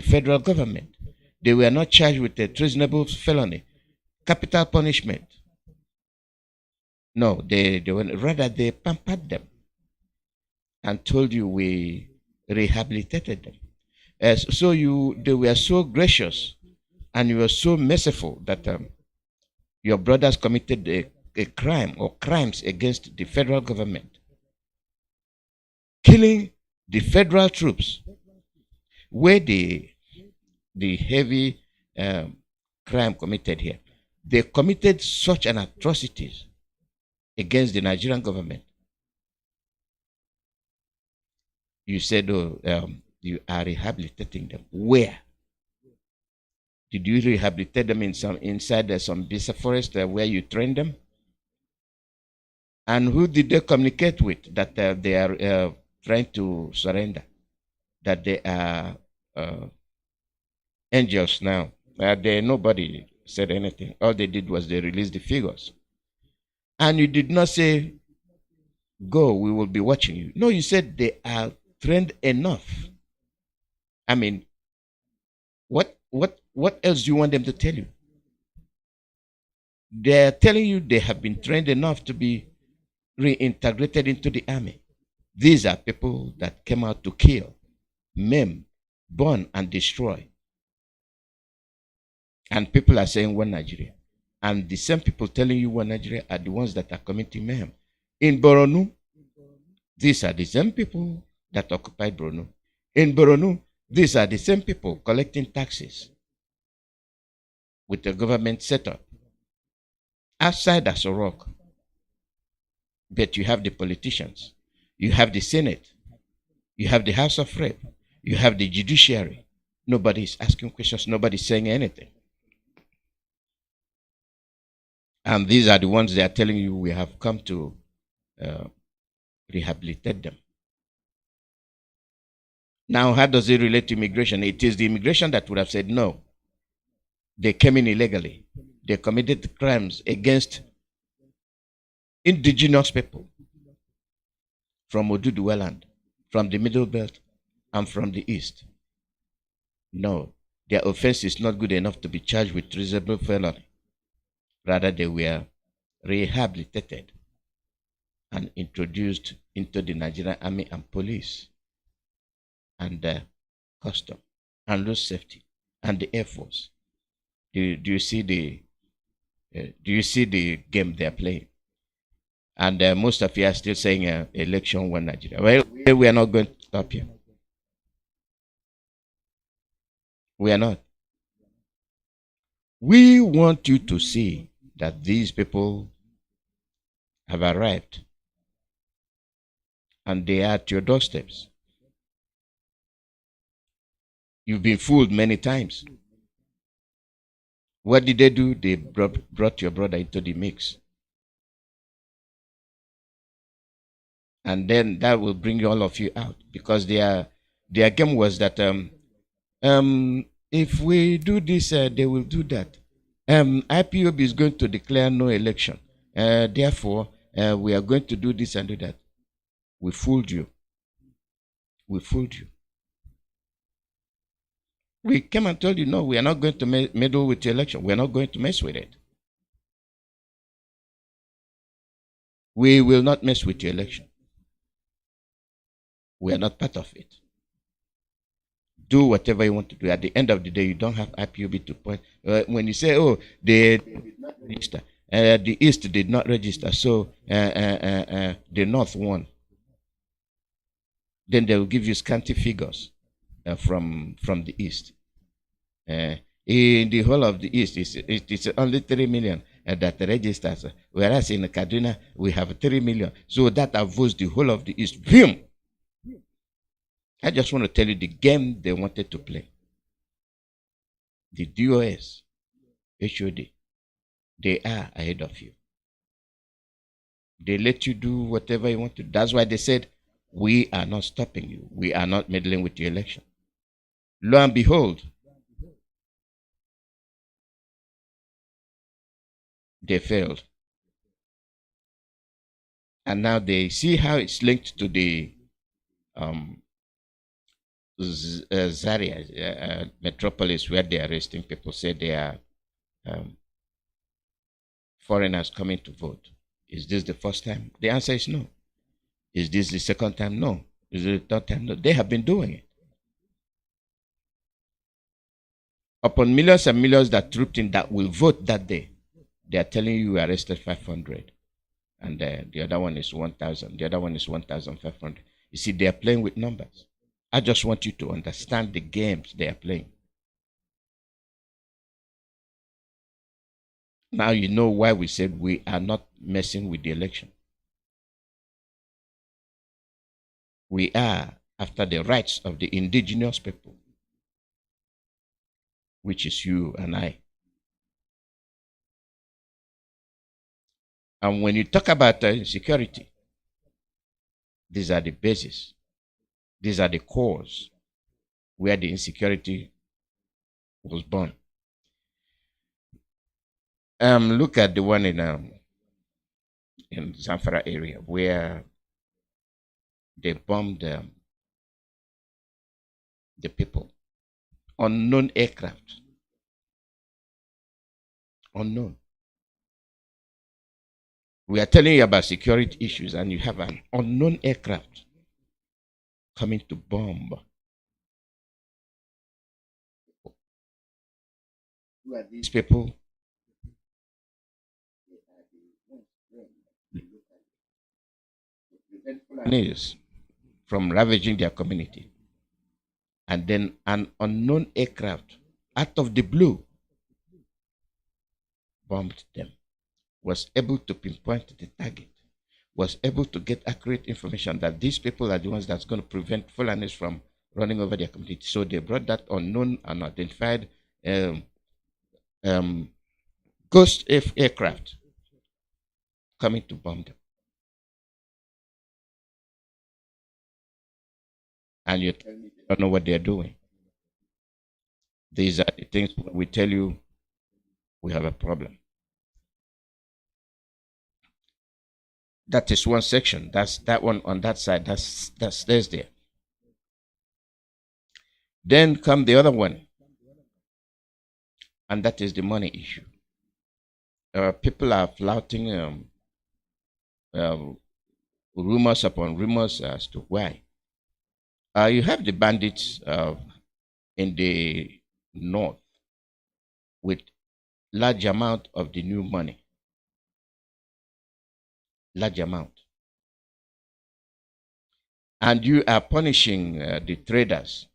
federal government. They were not charged with a treasonable felony, capital punishment. No, they were, rather they pampered them and told you we rehabilitated them. So they were so gracious and you were so merciful that your brothers committed a crime or crimes against the federal government, killing the federal troops, where the heavy crime committed here. They committed such an atrocities against the Nigerian government. You said, oh, you are rehabilitating them. Where? Did you rehabilitate them inside some Bisa forest where you trained them? And who did they communicate with that they are trying to surrender? That they are angels now. Nobody said anything. All they did was they released the figures. And you did not say, go, we will be watching you. No, you said they are trained enough. I mean, what else do you want them to tell you? They are telling you they have been trained enough to be reintegrated into the army. These are people that came out to kill, maim, burn, and destroy. And people are saying one Nigeria. And the same people telling you one Nigeria are the ones that are committing mayhem. In Borno, these are the same people that occupied Borno. In Borno, these are the same people collecting taxes with the government setup. Outside Asorok, but you have the politicians, you have the Senate, you have the House of Rep, you have the judiciary. Nobody is asking questions, nobody is saying anything. And these are the ones they are telling you we have come to rehabilitate them. Now, how does it relate to immigration? It is the immigration that would have said no. They came in illegally. They committed crimes against indigenous people from Oduduwa land, from the Middle Belt, and from the East. No, their offense is not good enough to be charged with treasonable felony. Rather, they were rehabilitated and introduced into the Nigerian Army and Police and Custom and Road Safety and the Air Force. Do you see the game they are playing? And most of you are still saying election one Nigeria. Well, we are not going to stop here. We are not. We want you to see that these people have arrived and they are at your doorsteps. You've been fooled many times. What did they do? They brought your brother into the mix. And then that will bring all of you out, because their game was that if we do this, they will do that. IPOB is going to declare no election. Therefore, we are going to do this and do that. We fooled you. We fooled you. We came and told you, no, we are not going to meddle with the election. We are not going to mess with it. We will not mess with your election. We are not part of it. Do whatever you want to do. At the end of the day, you don't have IPOB to point. When you say, oh, they register, The East did not register, so the North won. Then they will give you scanty figures from the East. In the whole of the East, it's only 3 million that registers, whereas in Kaduna we have 3 million. So that avoids the whole of the East. Boom! I just want to tell you the game they wanted to play. The DOS, HOD, they are ahead of you. They let you do whatever you want to. That's why they said, we are not stopping you. We are not meddling with the election. Lo and behold, they failed. And now they see how it's linked to the Zaria metropolis, where they are arresting people, say they are foreigners coming to vote. Is this the first time? The answer is no. Is this the second time? No. Is it the third time? No. They have been doing it. Upon millions and millions that trooped in that will vote that day, they are telling you arrested 500. And the other one is 1,000. The other one is 1,500. You see, they are playing with numbers. I just want you to understand the games they are playing. Now you know why we said we are not messing with the election. We are after the rights of the indigenous people, which is you and I. And when you talk about insecurity, these are the bases. These are the cores where the insecurity was born. Look at the one in Zamfara area where they bombed the people. Unknown aircraft. Unknown. We are telling you about security issues, and you have an unknown aircraft coming to bomb. Who are these people? Fulanis from ravaging their community. And then an unknown aircraft out of the blue bombed them, was able to pinpoint the target, was able to get accurate information that these people are the ones that's going to prevent Fulanis from running over their community. So they brought that unknown, unidentified ghost aircraft coming to bomb them. And you don't know what they're doing. These are the things we tell you we have a problem. That is one section. That's that one on that side. That's there. Then come the other one, and that is the money issue. People are flouting rumors upon rumors as to why. You have the bandits in the north with large amount of the new money. Large amount. And you are punishing the traders.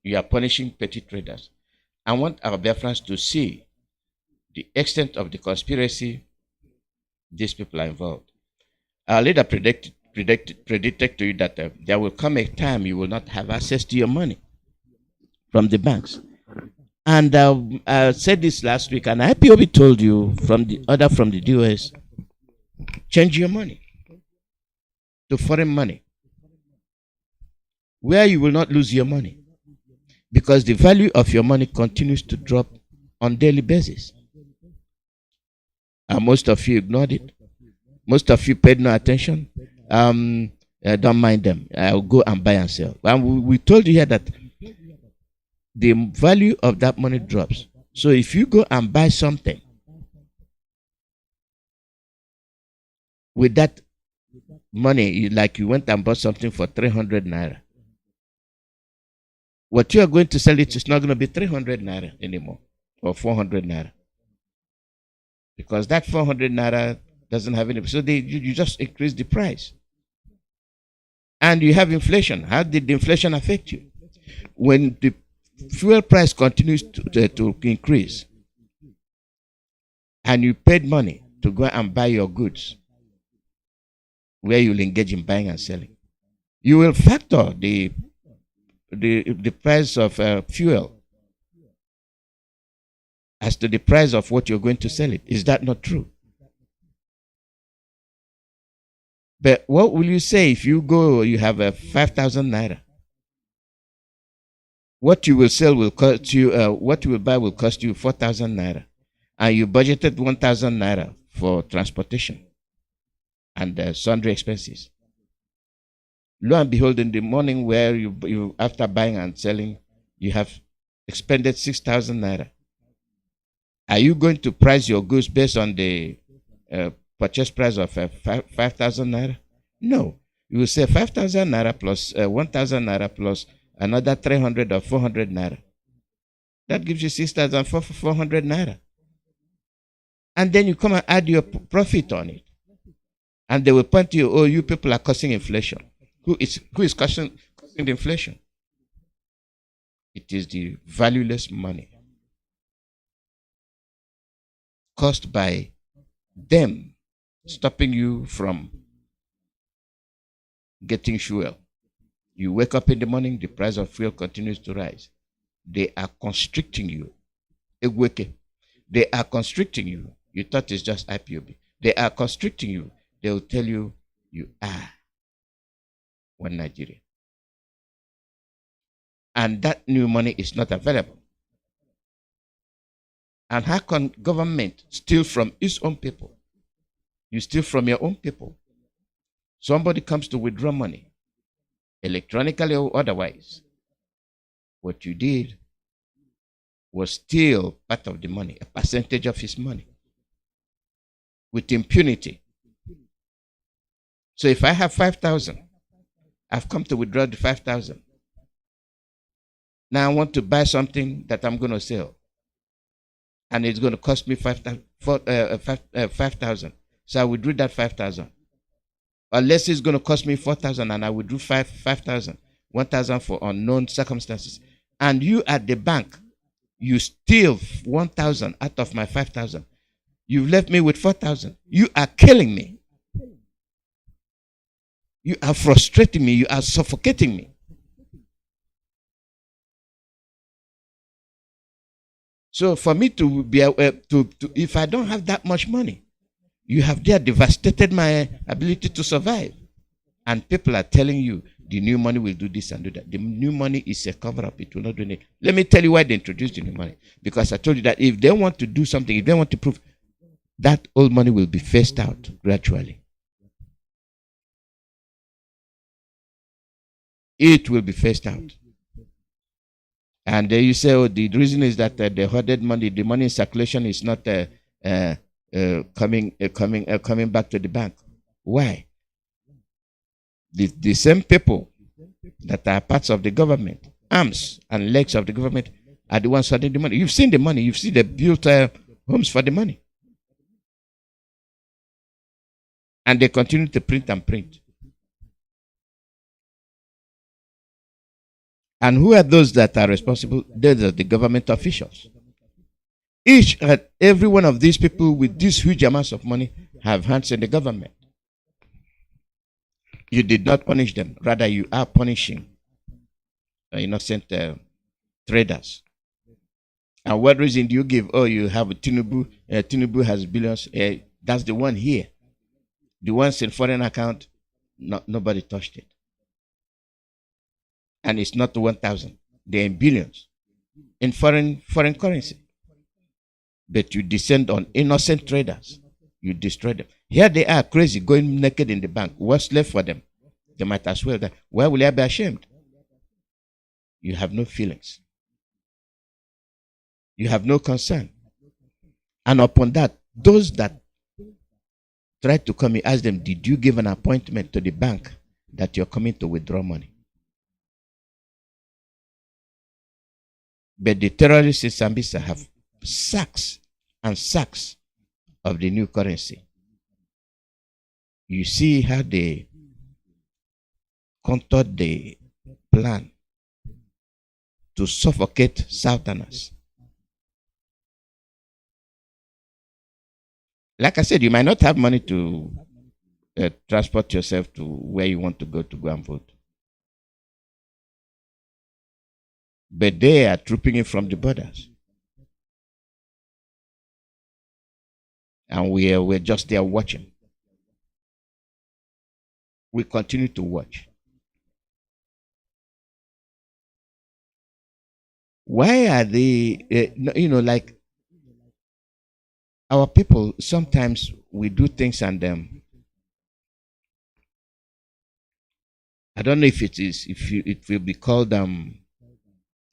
You are punishing petty traders. I want our Biafrans to see the extent of the conspiracy these people are involved. Our leader predicted to you that there will come a time you will not have access to your money from the banks. And I said this last week, and IPOB told you from the DOS, change your money to foreign money, where you will not lose your money, because the value of your money continues to drop on daily basis. And most of you ignored it. Most of you paid no attention. Don't mind them. I'll go and buy and sell. And we told you here that the value of that money drops. So if you go and buy something with that money, like you went and bought something for 300 naira, what you are going to sell it is not going to be 300 naira anymore or 400 naira. because that 400 naira doesn't have any. So you just increase the price. And you have inflation. How did the inflation affect you? When the fuel price continues to increase, and you paid money to go and buy your goods, where you'll engage in buying and selling, you will factor the price of fuel as to the price of what you're going to sell it. Is that not true? But what will you say if you have a 5,000 naira? What you will sell will cost you, what you will buy will cost you 4,000 naira. And you budgeted 1,000 naira for transportation and sundry expenses. Lo and behold, in the morning where you after buying and selling, you have expended 6,000 naira. Are you going to price your goods based on the purchase price of 5,000 naira? No. You will say 5,000 naira plus 1,000 naira plus another 300 or 400 naira. That gives you 6,400 naira. And then you come and add your profit on it. And they will point to you, oh, you people are causing inflation. Who is causing the inflation? It is the valueless money caused by them stopping you from getting fuel. You wake up in the morning, the price of fuel continues to rise. They are constricting you. They are constricting you. You thought it's just IPOB. They are constricting you. They will tell you, you are one Nigeria. And that new money is not available. And how can government steal from its own people? You steal from your own people. Somebody comes to withdraw money, electronically or otherwise. What you did was steal part of the money, a percentage of his money, with impunity. So if I have 5,000, I've come to withdraw the 5,000. Now I want to buy something that I'm going to sell, and it's going to cost me 5,000. So I withdrew that 5,000. Unless it's going to cost me 4,000, and I withdrew 5,000, 1,000 for unknown circumstances. And you at the bank, you steal 1,000 out of my 5,000. You've left me with 4,000. You are killing me. You are frustrating me. You are suffocating me. So for me to be if I don't have that much money, you have there devastated my ability to survive. And people are telling you the new money will do this and do that. The new money is a cover-up. It will not do anything. Let me tell you why they introduced the new money. Because I told you that if they want to do something, if they want to prove, that old money will be phased out gradually. It will be phased out. And you say, oh, the reason is that the hoarded money, the money in circulation is not coming back to the bank. Why? The same people that are parts of the government, arms and legs of the government, are the ones hoarding the money. You've seen the money. You've seen they built homes for the money. And they continue to print and print. And who are those that are responsible? Those are the government officials. Each and every one of these people with these huge amounts of money have hands in the government. You did not punish them. Rather, you are punishing innocent traders. And what reason do you give? Oh, you have Tinubu. Tinubu has billions. That's the one here. The ones in foreign account, nobody touched it. And it's not 1,000. They're in billions. In foreign currency. But you descend on innocent traders. You destroy them. Here they are, crazy, going naked in the bank. What's left for them? They might as well die. Why will I be ashamed? You have no feelings. You have no concern. And upon that, those that try to come and ask them, did you give an appointment to the bank that you're coming to withdraw money? But the terrorists in Sambisa have sacks and sacks of the new currency. You see how they contoured the plan to suffocate Southerners. Like I said, you might not have money to transport yourself to where you want to go and vote. But they are trooping in from the borders. And we're just there watching. We continue to watch. Why are they, like our people, sometimes we do things and I don't know if it will be called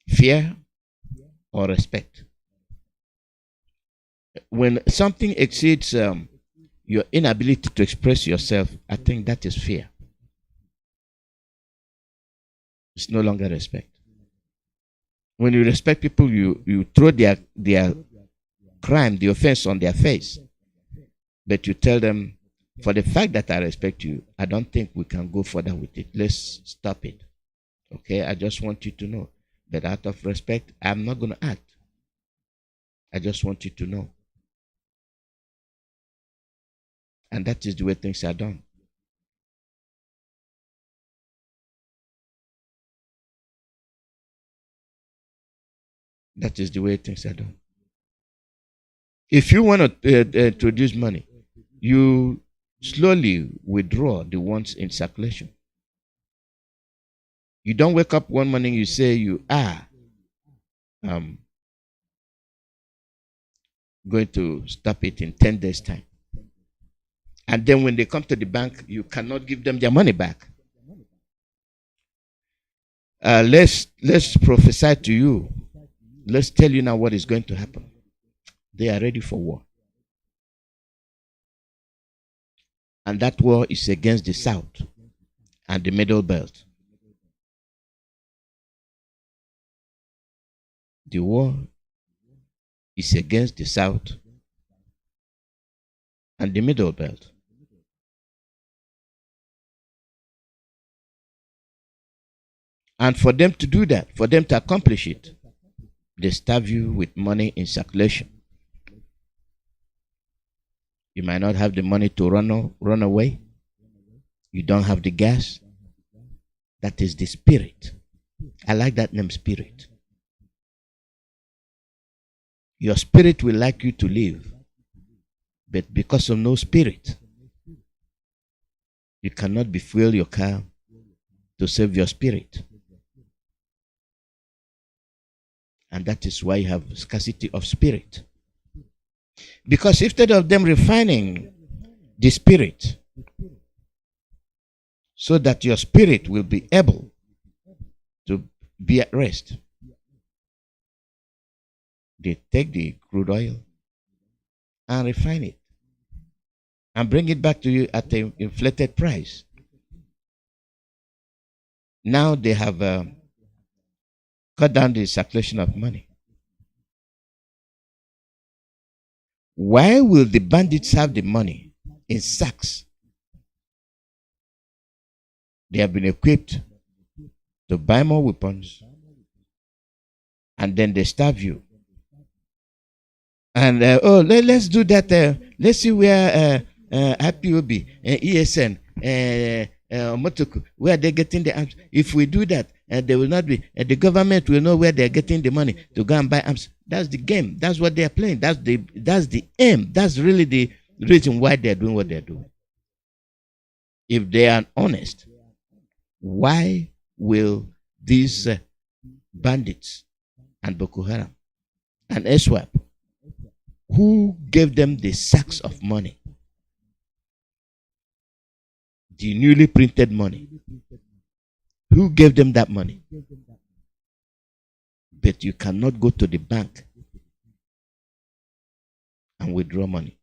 fear or respect. When something exceeds your inability to express yourself, I think that is fear. It's no longer respect. When you respect people, you throw their crime, the offense on their face. But you tell them, for the fact that I respect you, I don't think we can go further with it. Let's stop it. Okay? I just want you to know that out of respect, I'm not going to act. I just want you to know. And that is the way things are done. That is the way things are done. If you want to introduce money, you slowly withdraw the ones in circulation. You don't wake up one morning, you say you are going to stop it in 10 days' time. And then when they come to the bank, you cannot give them their money back. Let's prophesy to you. Let's tell you now what is going to happen. They are ready for war. And that war is against the South and the Middle Belt. The war is against the South and the Middle Belt. And for them to do that, for them to accomplish it, they starve you with money in circulation. You might not have the money to run away. You don't have the gas. That is the spirit. I like that name, spirit. Your spirit will like you to live. But because of no spirit, you cannot fuel your car to save your spirit. And that is why you have scarcity of spirit. Because instead of them refining the spirit so that your spirit will be able to be at rest, they take the crude oil and refine it and bring it back to you at an inflated price. Now they have cut down the circulation of money. Why will the bandits have the money in sacks? They have been equipped to buy more weapons, and then they starve you. And let's do that. Let's see where IPOB, ESN, Motoku, where they're getting the arms. If we do that, they will not be. The government will know where they're getting the money to go and buy arms. That's the game. That's what they're playing. That's the aim. That's really the reason why they're doing what they're doing. If they are honest, why will these bandits and Boko Haram and SWAP, who gave them the sacks of money, the newly printed money, who gave them that money? But you cannot go to the bank and withdraw money.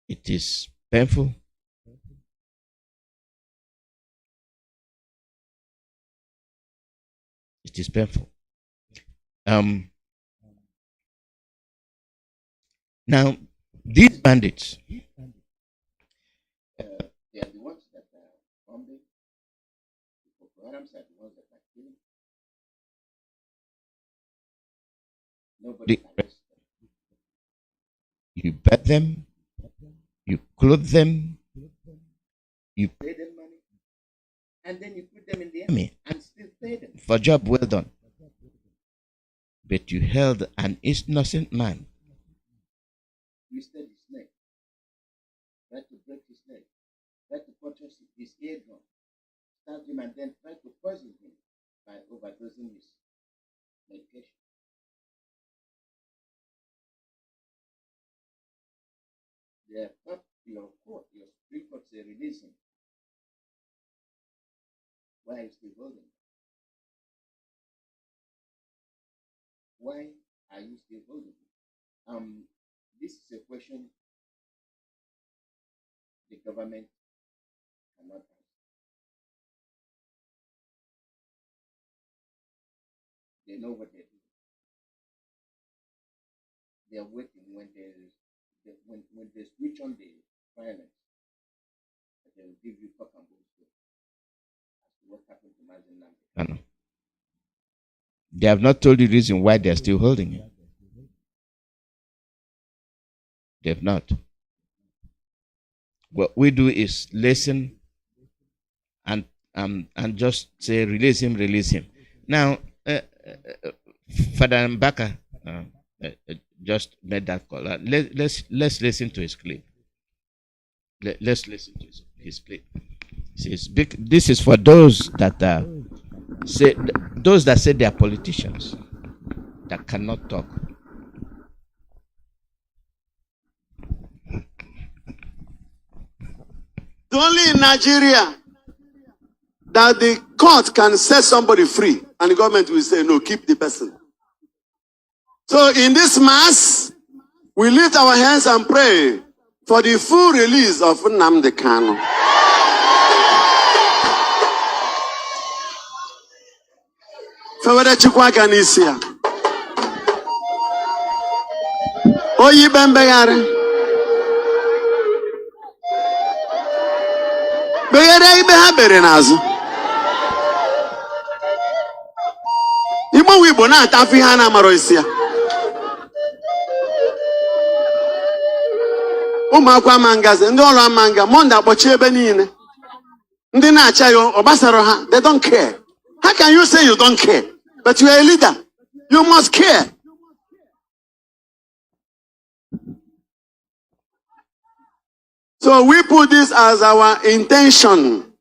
It is painful. it is painful. Now, these bandits, they are the ones that are bombing. The Boko Harams are the ones that are killing. Nobody arrests them. You bet them, you clothe them, you pay them money, and then you put them in the army and still pay them for a job well done. But you held an innocent man, twisted his neck, tried to break his leg, tried to puncture his eardrum, stabbed him, and then tried to poison him by overdosing his medication. Your court, your Supreme Court say release him. Why are you still holding him? Why are you still holding him? This is a question the government cannot answer. They know what they're doing. They are waiting when when they switch on the violence, they will give you cock and bull story as to what happened to Mazi Nnamdi. They have not told you the reason why they are still holding him. They have not. What we do is listen and just say release him, release him. Now, Father Mbaka just made that call. Let's listen to his clip. Let's listen to his clip. This is for those that say they are politicians that cannot talk. Only in Nigeria that the court can set somebody free and the government will say no, keep the person. So in this mass, we lift our hands and pray for the full release of Nnamdi Kanu. Fewere Chukwuemeka n'isi ya. Oyi bembegharị. Beghere ibe ha bere n'azụ. Igbo Igbo na-ata afọ ihe a na-amarọ isi ya. Ụmụakwụkwọ ama ngazi, ndị ọrụ ama nga, Monde akpọchi ebe niile. Ndị na-acha ya ọ gbasara ha, they don't care. How can you say you don't care? But you are a leader. You must care. So we put this as our intention.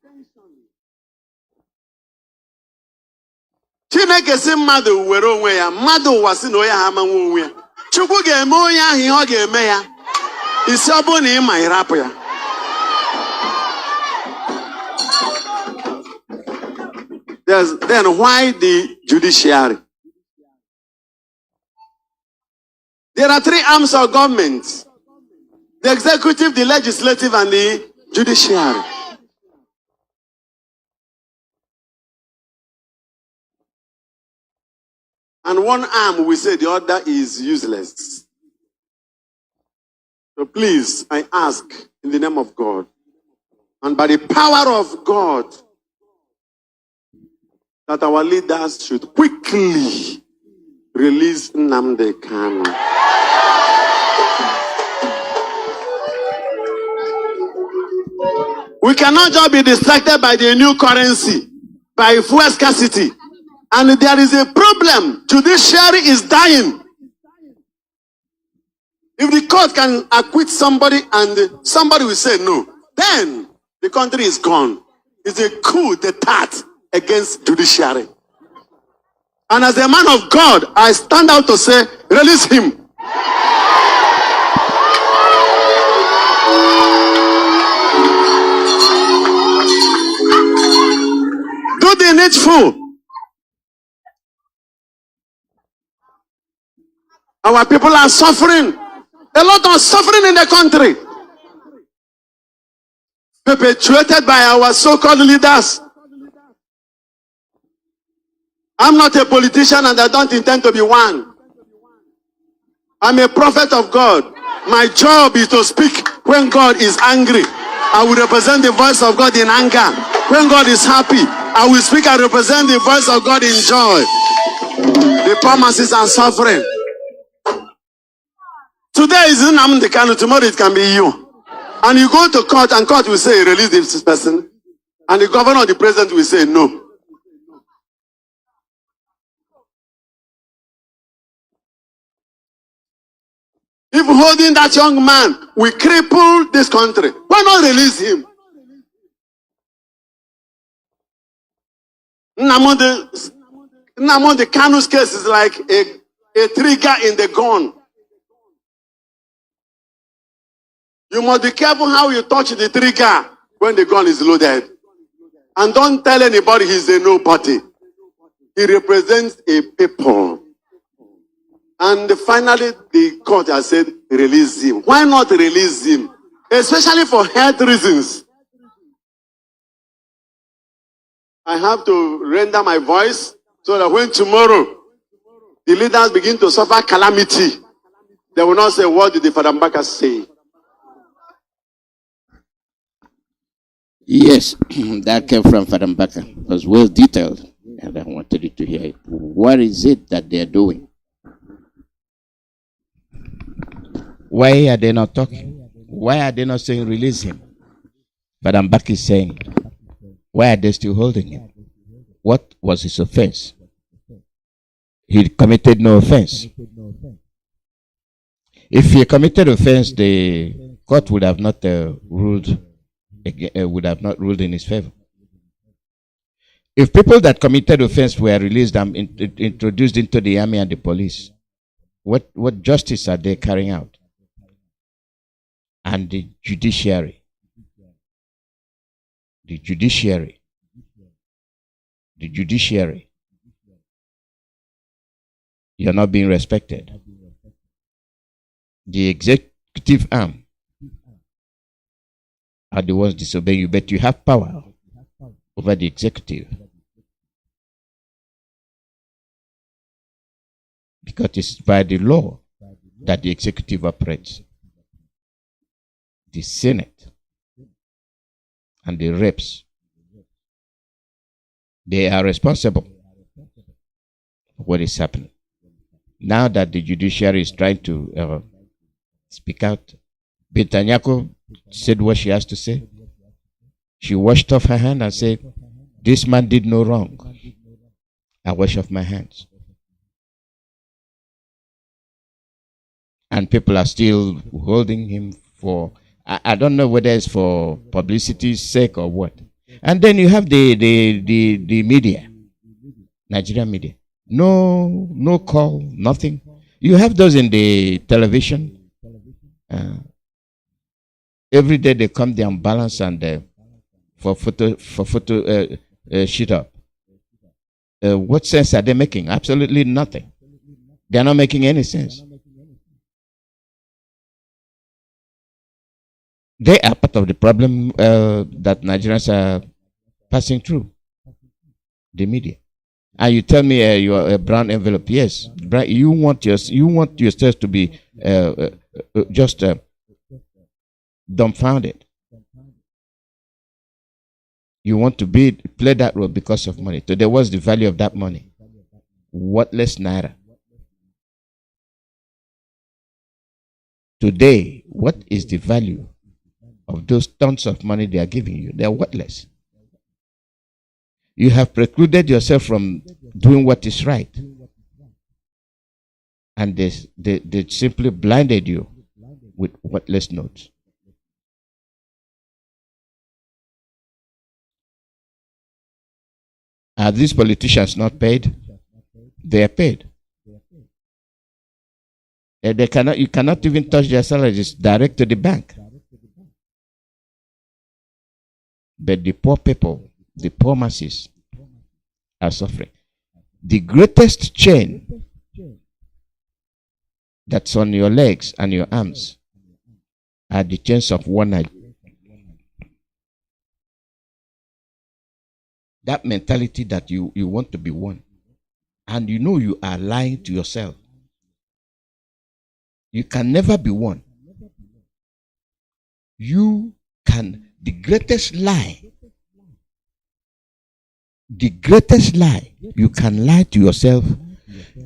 Chineke si mmadụ were onwe ya, mmadụ ụwa si na onye ha amanwe onwe ya. Chukwu ga-eme onye ahụ ihe ọ ga-eme ya. Isi ọ bụrụ na ị ma ịrapụ ya. Then why the judiciary? There are three arms of government. The executive, the legislative, and the judiciary. And one arm, we say the other is useless. So please, I ask in the name of God, and by the power of God, that our leaders should quickly release Nnamdi Kanu. We cannot just be distracted by the new currency, by fuel scarcity. And there is a problem. Judiciary is dying. If the court can acquit somebody and somebody will say no, then the country is gone. It's a coup d'etat against judiciary. And as a man of God, I stand out to say, release him. Do the needful. Our people are suffering. A lot of suffering in the country. Perpetuated by our so-called leaders. I'm not a politician and I don't intend to be one. I'm a prophet of God. My job is to speak when God is angry. I will represent the voice of God in anger. When God is happy, I will speak and represent the voice of God in joy. The poor masses and suffering. Today is Nnamdi Kanu, tomorrow it can be you. And you go to court and court will say, release this person. And the governor or the president will say, no. If holding that young man will cripple this country, why not release him? Nnamdi Kanu's case is like a trigger in the gun. You must be careful how you touch the trigger when the gun is loaded. And don't tell anybody he's a nobody. He represents a people. And finally, the court has said, release him. Why not release him? Especially for health reasons. I have to render my voice so that when tomorrow the leaders begin to suffer calamity, they will not say, what did the Father Mbaka say? Yes, that came from Father Mbaka. It was well detailed, and I wanted you to hear it. What is it that they are doing? Why are they not talking? Why are they not saying release him? Father Mbaka is saying, why are they still holding him? What was his offense? He committed no offense. If he committed offense, the court would have not ruled in his favor. If people that committed offense were released and introduced into the army and the police, what justice are they carrying out? And the judiciary. You're not being respected. The executive arm are the ones disobeying you, but you have power over the executive. Because it's by the law that the executive operates. The Senate and the reps, they are responsible for what is happening. Now that the judiciary is trying to speak out, Betanyako said what she has to say. She washed off her hand and said, this man did no wrong. I wash off my hands. And people are still holding him for, I don't know whether it's for publicity's sake or what. And then you have the media, Nigerian media. No call, nothing. You have those in the television. Every day they come there and balance and for photo shoot up. What sense are they making? Absolutely nothing. They are not making any sense. They are part of the problem that Nigerians are passing through. The media. And you tell me you're a brown envelope. Yes, you want yourself to be just dumbfounded. You want to play that role because of money. Today, what's the value of that money? Worthless naira. Today, what is the value of those tons of money they are giving you? They are worthless. You have precluded yourself from doing what is right. And they simply blinded you with worthless notes. Are these politicians not paid? They are paid. You cannot even touch their salaries direct to the bank. But the poor people, the poor masses are suffering. The greatest chain that's on your legs and your arms are the chains of one night. That mentality that you want to be one. and you know you are lying to yourself. You can never be one. The greatest lie you can lie to yourself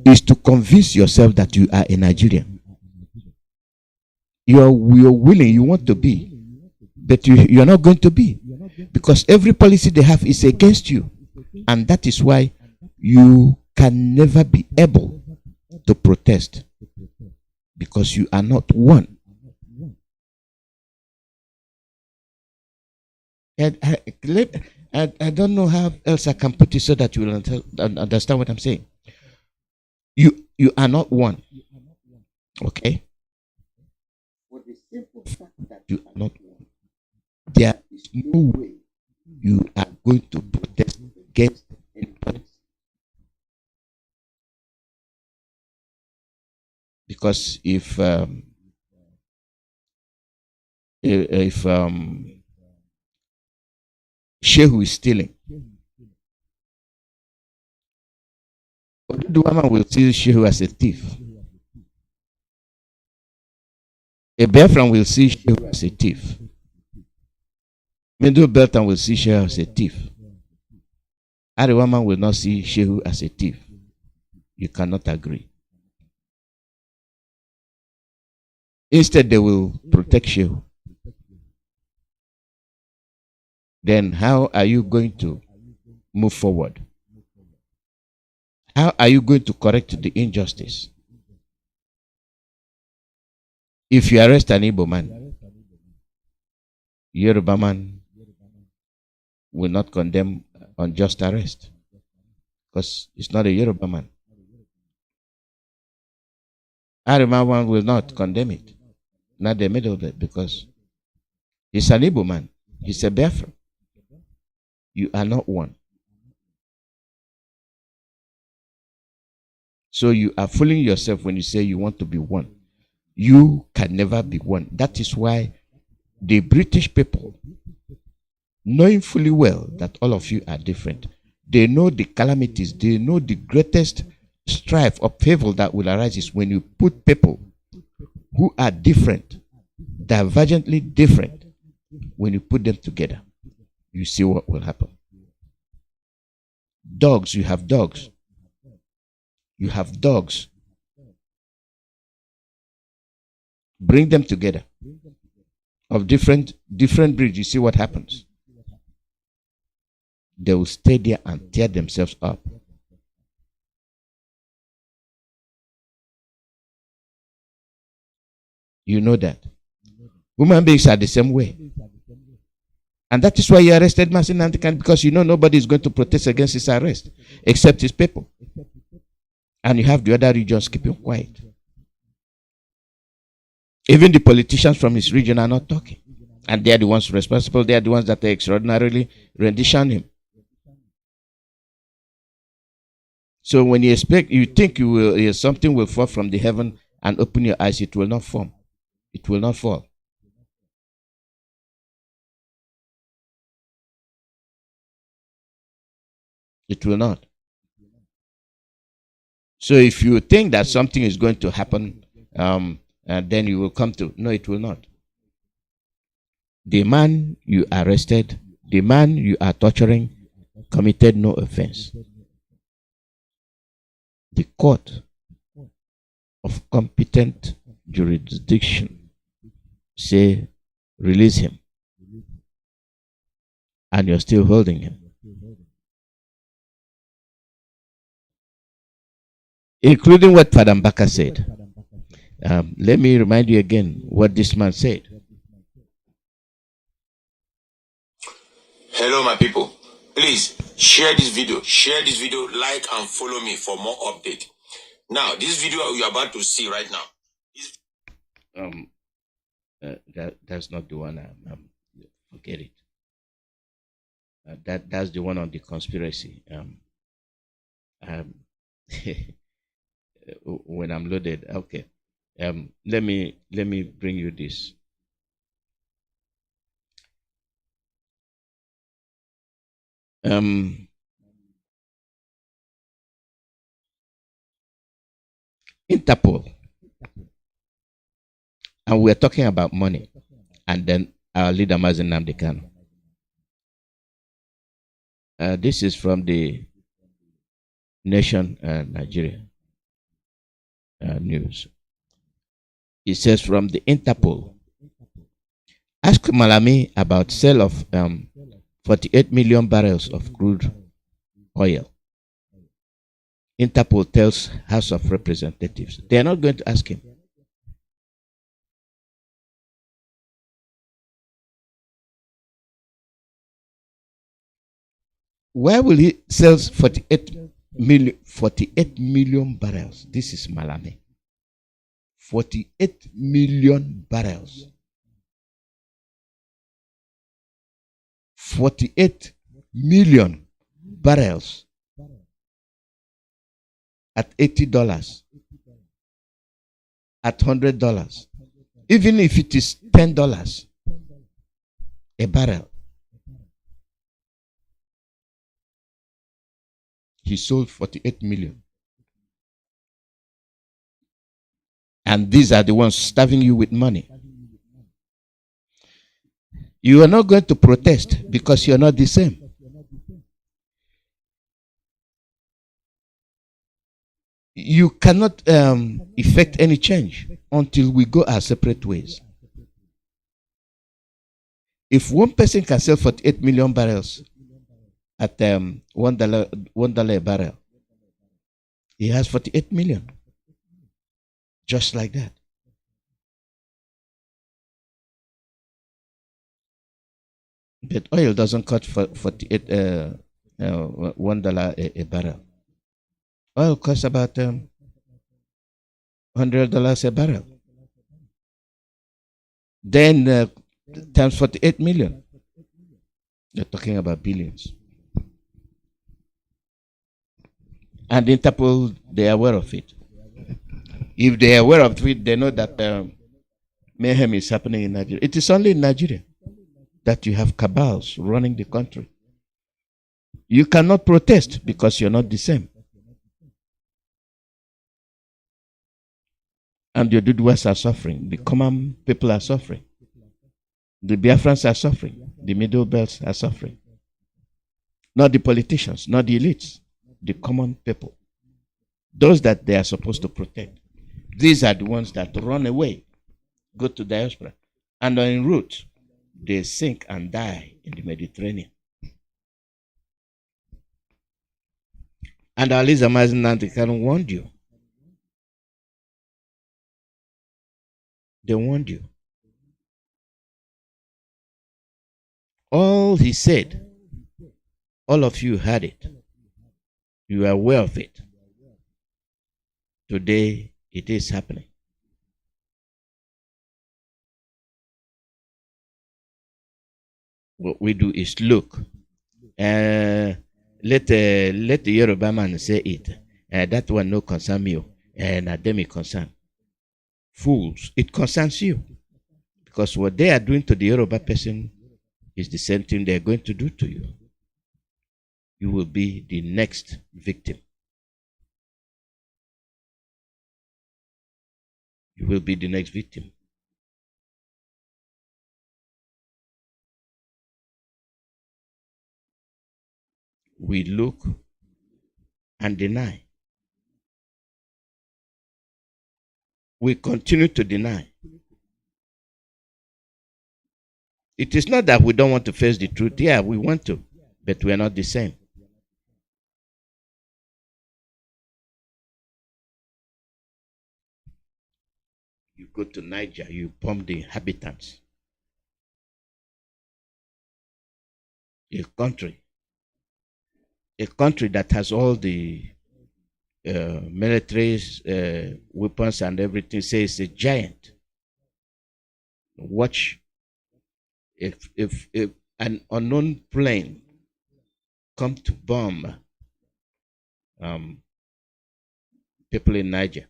is to convince yourself that you are a Nigerian. You're willing, you want to be, but you're not going to be, because every policy they have is against you, and that is why you can never be able to protest, because you are not one. I don't know how else I can put it so that you will understand what I'm saying. You are not one. Okay? For the simple fact that you are not one, there is no way you are going to protest against anybody. Because if Shehu is stealing, the woman will see Shehu as a thief. A Biafran will see Shehu as a thief. Middle Belton will see Shehu as a thief. Other woman will not see Shehu as a thief. You cannot agree. Instead, they will protect Shehu. Then how are you going to move forward? How are you going to correct the injustice? If you arrest an Igbo man, Yoruba man will not condemn unjust arrest, because it's not a Yoruba man. Arima one will not condemn it, not the middle of it, because he's an Igbo man. He's a Biafra. You are not one. So you are fooling yourself when you say you want to be one. You can never be one. That is why the British people, knowing fully well that all of you are different, they know the calamities, they know the greatest strife or favor that will arise is when you put people who are different, divergently different, when you put them together, you see what will happen. Dogs, you have dogs. You have dogs. Bring them together of different breeds. You see what happens. They will stay there and tear themselves up. You know that. Human beings are the same way. And that is why you arrested Mazi Iyke, because you know nobody is going to protest against his arrest except his people. And you have the other regions keeping quiet. Even the politicians from his region are not talking. And they are the ones responsible. They are the ones that are extraordinarily rendition him. So when you expect, you think something will fall from the heaven and open your eyes, it will not form. It will not fall. It will not. So if you think that something is going to happen, then you will come to, no, it will not. The man you arrested, the man you are torturing, committed no offense. The court of competent jurisdiction say, release him. And you're still holding him. Including what Father Mbaka said. Let me remind you again what this man said. Hello, my people. Please share this video, like and follow me for more update. Now, this video you're about to see right now. That's not the one. Forget it. That's the one on the conspiracy. When I'm loaded, okay. Let me bring you this. Interpol. And we're talking about money. And then our leader, Mazi Iyke. This is from the Nation Nigeria news. It says from the Interpol. Ask Malami about sale of 48 million barrels of crude oil. Interpol tells House of Representatives. They are not going to ask him. Why will he sell 48 million barrels? This is Malami. 48 million barrels. 48 million barrels at $80, at $100, even if it is $10 a barrel. He sold 48 million. And these are the ones starving you with money. You are not going to protest because you are not the same. You cannot effect any change until we go our separate ways. If one person can sell 48 million barrels at $1 a barrel, he has 48 million. Just like that. But oil doesn't cost $1 a barrel. Oil costs about $100 a barrel. Then times 48 million. You're talking about billions. And Interpol, they are aware of it. If they are aware of it, they know that mayhem is happening in Nigeria. It is only in Nigeria that you have cabals running the country. You cannot protest because you're not the same. And the Duduas are suffering. The common people are suffering. The Biafrans are suffering. The middle belts are suffering. Not the politicians, not the elites. The common people. Those that they are supposed to protect. These are the ones that run away, go to diaspora, and en route, they sink and die in the Mediterranean. And our leader, Mazi Iyke, warned you. They warned you. All he said, all of you heard it. You are aware of it. Today, it is happening. What we do is look. Let the Yoruba man say it. That one no concern me. And them it concern. Fools, it concerns you. Because what they are doing to the Yoruba person is the same thing they are going to do to you. You will be the next victim. You will be the next victim. We look and deny. We continue to deny. It is not that we don't want to face the truth. Yeah, we want to, but we are not the same. You go to Niger, you bomb the inhabitants. A country that has all the military weapons and everything, says a giant. Watch if an unknown plane come to bomb people in Niger,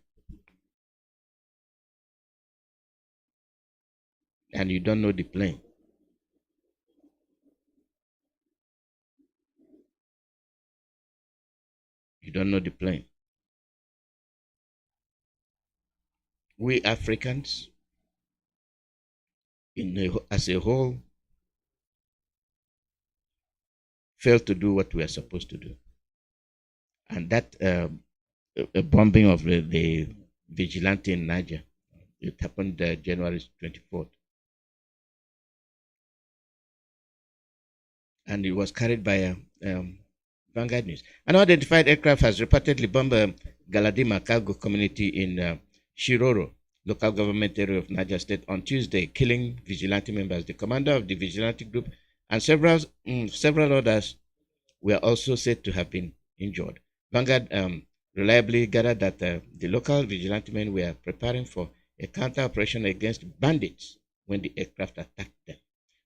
and you don't know the plane. You don't know the plane. we Africans as a whole failed to do what we are supposed to do. And that bombing of the vigilante in Niger, it happened January 24th. And it was carried by Vanguard News. An unidentified aircraft has reportedly bombed Galadima cargo community in Shiroro, local government area of Niger State, on Tuesday, killing vigilante members. The commander of the vigilante group and several others were also said to have been injured. Vanguard reliably gathered that the local vigilante men were preparing for a counter operation against bandits when the aircraft attacked them.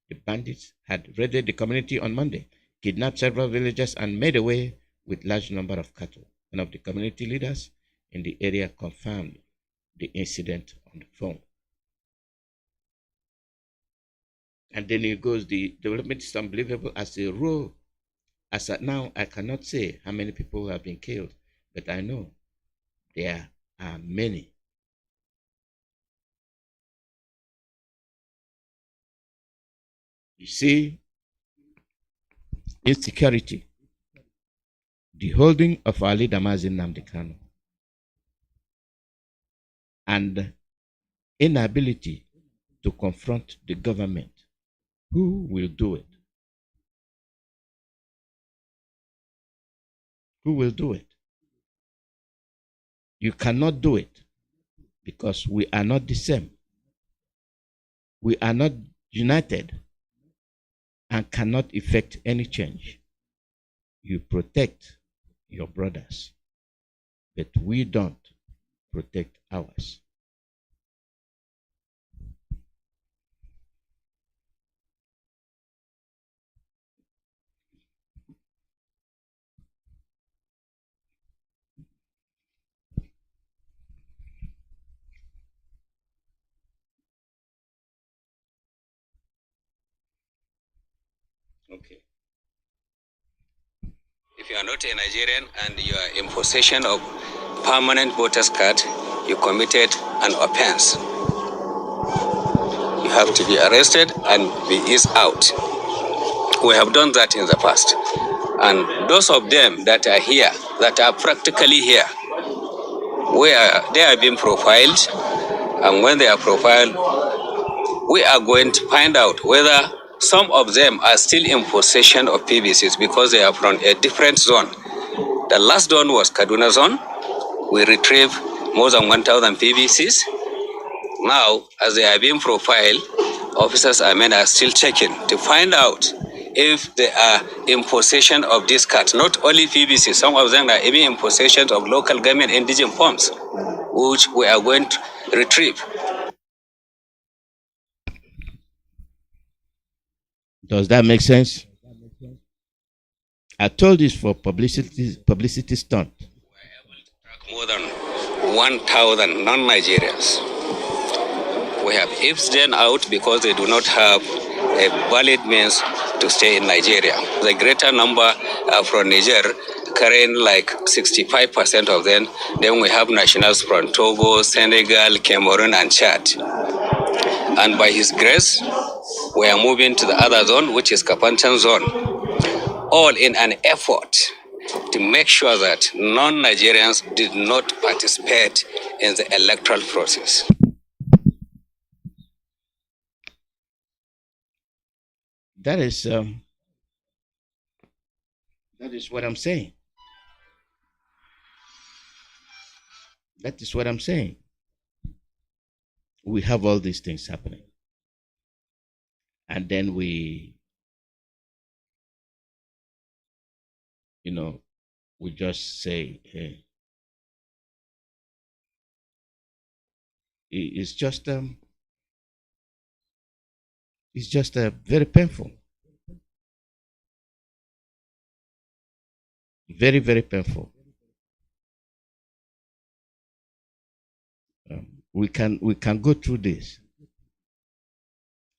The bandits had raided the community on Monday, kidnapped several villagers, and made away with large number of cattle. One of the community leaders in the area confirmed the incident on the phone. And then it goes, the development is unbelievable as a rule. As at now, I cannot say how many people have been killed, but I know there are many. You see, insecurity, the holding of our leader Mazi Nnamdi, and inability to confront the government. Who will do it? Who will do it? You cannot do it because we are not the same. We are not united and cannot effect any change. You protect your brothers, but we don't protect ours. Okay. If you are not a Nigerian and you are in possession of permanent voters card, you committed an offense. You have to be arrested and be eased out. We have done that in the past. And those of them that are here, that are practically here, they are being profiled. And when they are profiled, we are going to find out whether some of them are still in possession of PVCs because they are from a different zone. The last zone was Kaduna zone. We retrieved more than 1,000 PVCs. Now, as they are being profiled, officers are still checking to find out if they are in possession of these cards. Not only PVC, some of them are even in possession of local government indigenous forms, which we are going to retrieve. Does that make sense? I told this for publicity stunt. More than 1,000 non-Nigerians. We have ifs them out because they do not have a valid means to stay in Nigeria. The greater number are from Niger, carrying like 65% of them. Then we have nationals from Togo, Senegal, Cameroon, and Chad. And by His grace, we are moving to the other zone, which is Kapanchan zone, all in an effort to make sure that non-Nigerians did not participate in the electoral process. That is what I'm saying. That is what I'm saying. We have all these things happening. And then we just say, hey, it's just very painful. Very, very painful. We can go through this.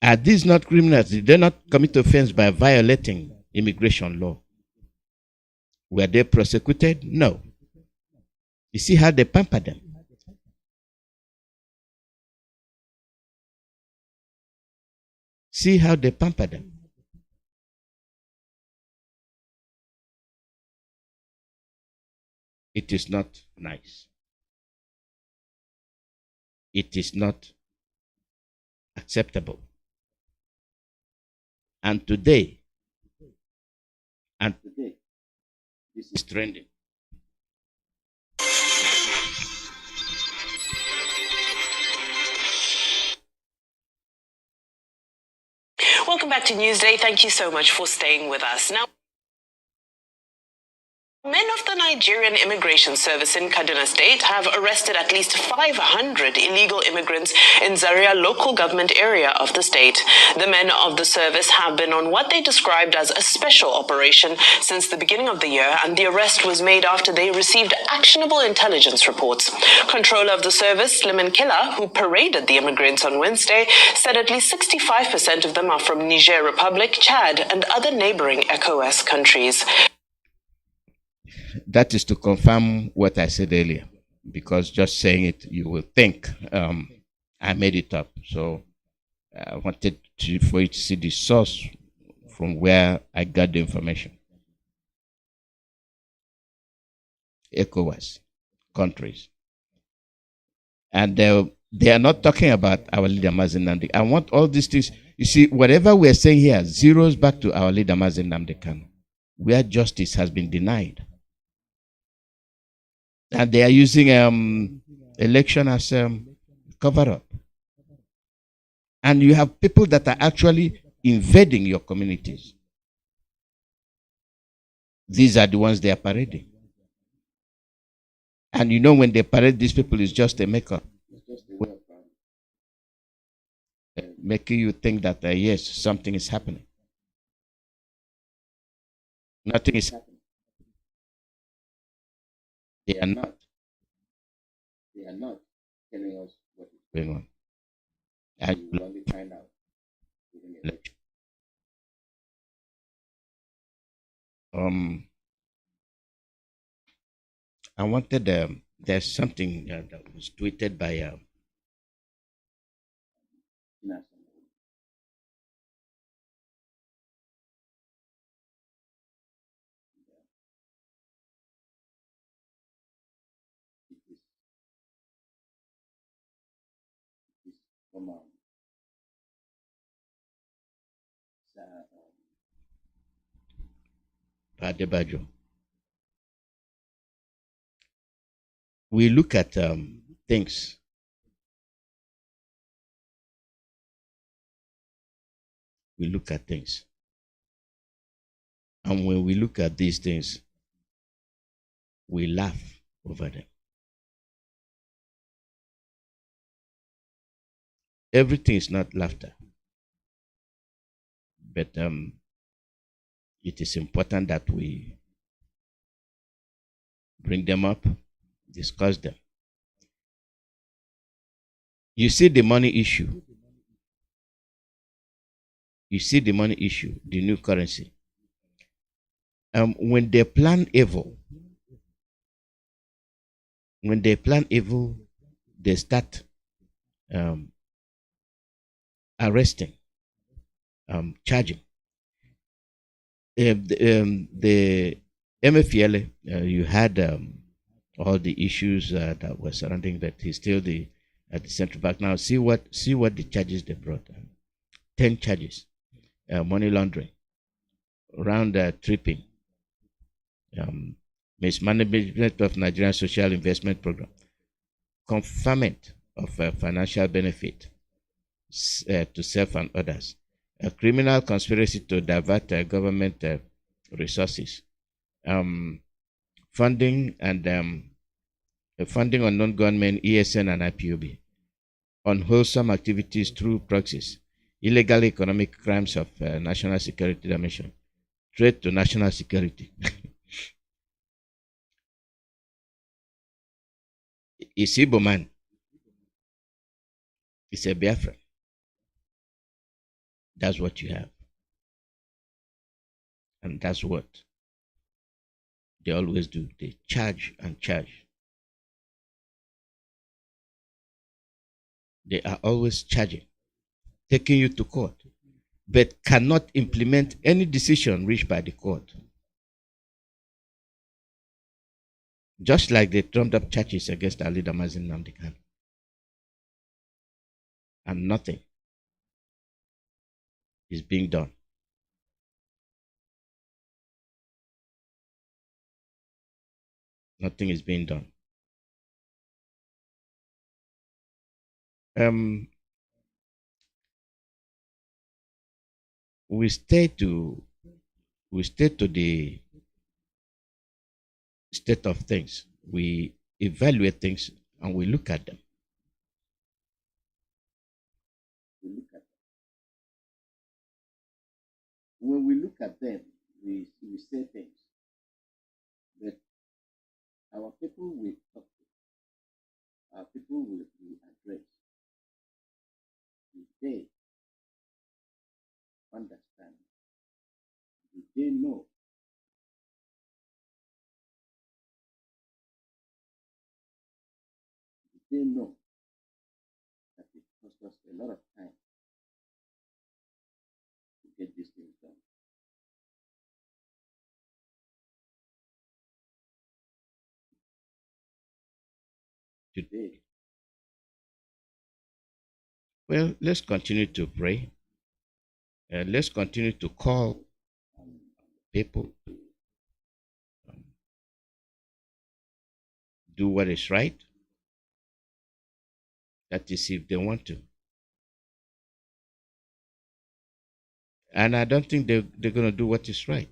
Are these not criminals? Did they not commit offense by violating immigration law? Were they prosecuted? No. You see how they pamper them. See how they pamper them. It is not nice. It is not acceptable. And today, this is trending. Welcome back to Newsday. Thank you so much for staying with us. Now, men of the Nigerian Immigration Service in Kaduna State have arrested at least 500 illegal immigrants in Zaria local government area of the state. The men of the service have been on what they described as a special operation since the beginning of the year, and the arrest was made after they received actionable intelligence reports. Controller of the service, Liman Killa, who paraded the immigrants on Wednesday, said at least 65% of them are from Niger Republic, Chad, and other neighboring ECOWAS countries. That is to confirm what I said earlier, because just saying it, you will think I made it up. So I wanted for you to see the source from where I got the information. ECOWAS countries. And they are not talking about our leader Mazi Nnamdi. I want all these things. You see, whatever we're saying here zeroes back to our leader Mazi Nnamdi Kanu, where justice has been denied. And they are using election as cover-up. And you have people that are actually invading your communities. These are the ones they are parading. And you know, when they parade these people, it's just a makeup. Making you think that, yes, something is happening. Nothing is happening. They are not. They are not telling us what is going on. And you will only find out during the election. I wanted, there's something that was tweeted by Adebajo. We look at things. We look at things. And when we look at these things, we laugh over them. Everything is not laughter. But it is important that we bring them up, discuss them. You see the money issue. You see the money issue, the new currency. When they plan evil, they start arresting, charging. The MFL, you had all the issues that were surrounding that. He's still at the central bank now. See what the charges they brought. 10 charges: money laundering, round tripping, mismanagement of Nigerian social investment program, conferment of financial benefit to self and others, a criminal conspiracy to divert government resources, funding and funding on non-government ESN and IPOB, unwholesome activities through proxies, illegal economic crimes of national security dimension, threat to national security. Is Igbo man? It's a Biafra. That's what you have. And that's what they always do. They charge and charge. They are always charging, taking you to court. but cannot implement any decision reached by the court. Just like they trumped up charges against our leader Mazi Nnamdi. And nothing is being done. Nothing is being done. We stay to the state of things. We evaluate things and we look at them. When we look at them, we say things that our people will talk to, our people will be addressed. If they understand, if they know, that it costs us a lot of time to get these things done. Today, well, let's continue to pray. Let's continue to call people, do what is right. That is, if they want to. And I don't think they're going to do what is right.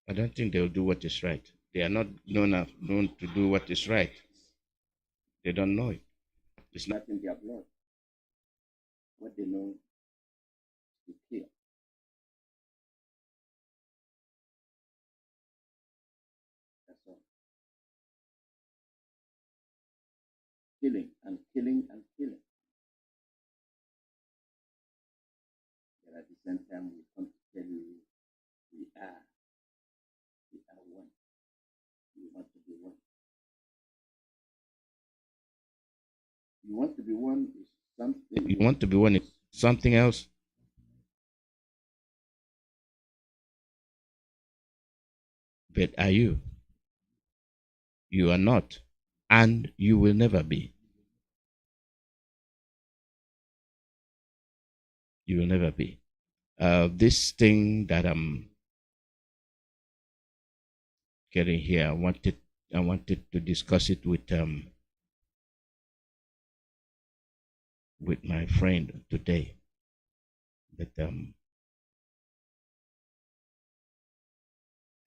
I don't think they'll do what is right. They are not known to do what is right. They don't know it. It's not in their blood. What they know is to kill. That's all. Killing and killing and killing. But at the same time, we come to tell you we are one. We want to be one. You want to be one is something. You want to be one is something else. But are you? You are not, and you will never be. You will never be. This thing that I'm getting here, I wanted to discuss it with my friend today, but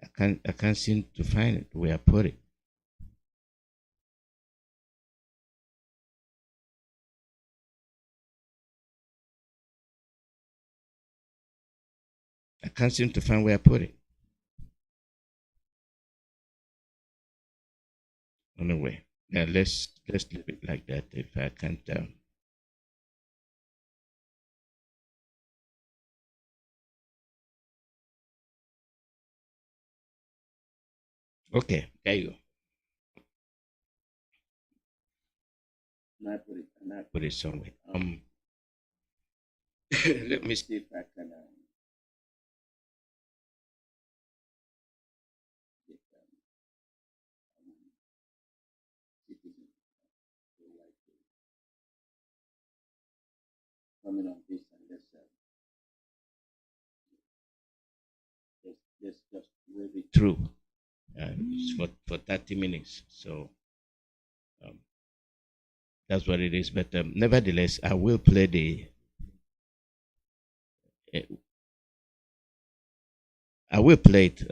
I can't seem to find it where I put it. I can't seem to find where I put it. Anyway, now let's leave it like that. If I can't. Okay, there you go. Now I put it somewhere. Let me see if I can. Coming on this and let's just wave it through. It's for 30 minutes. So that's what it is. But nevertheless, I will play the. I will play it.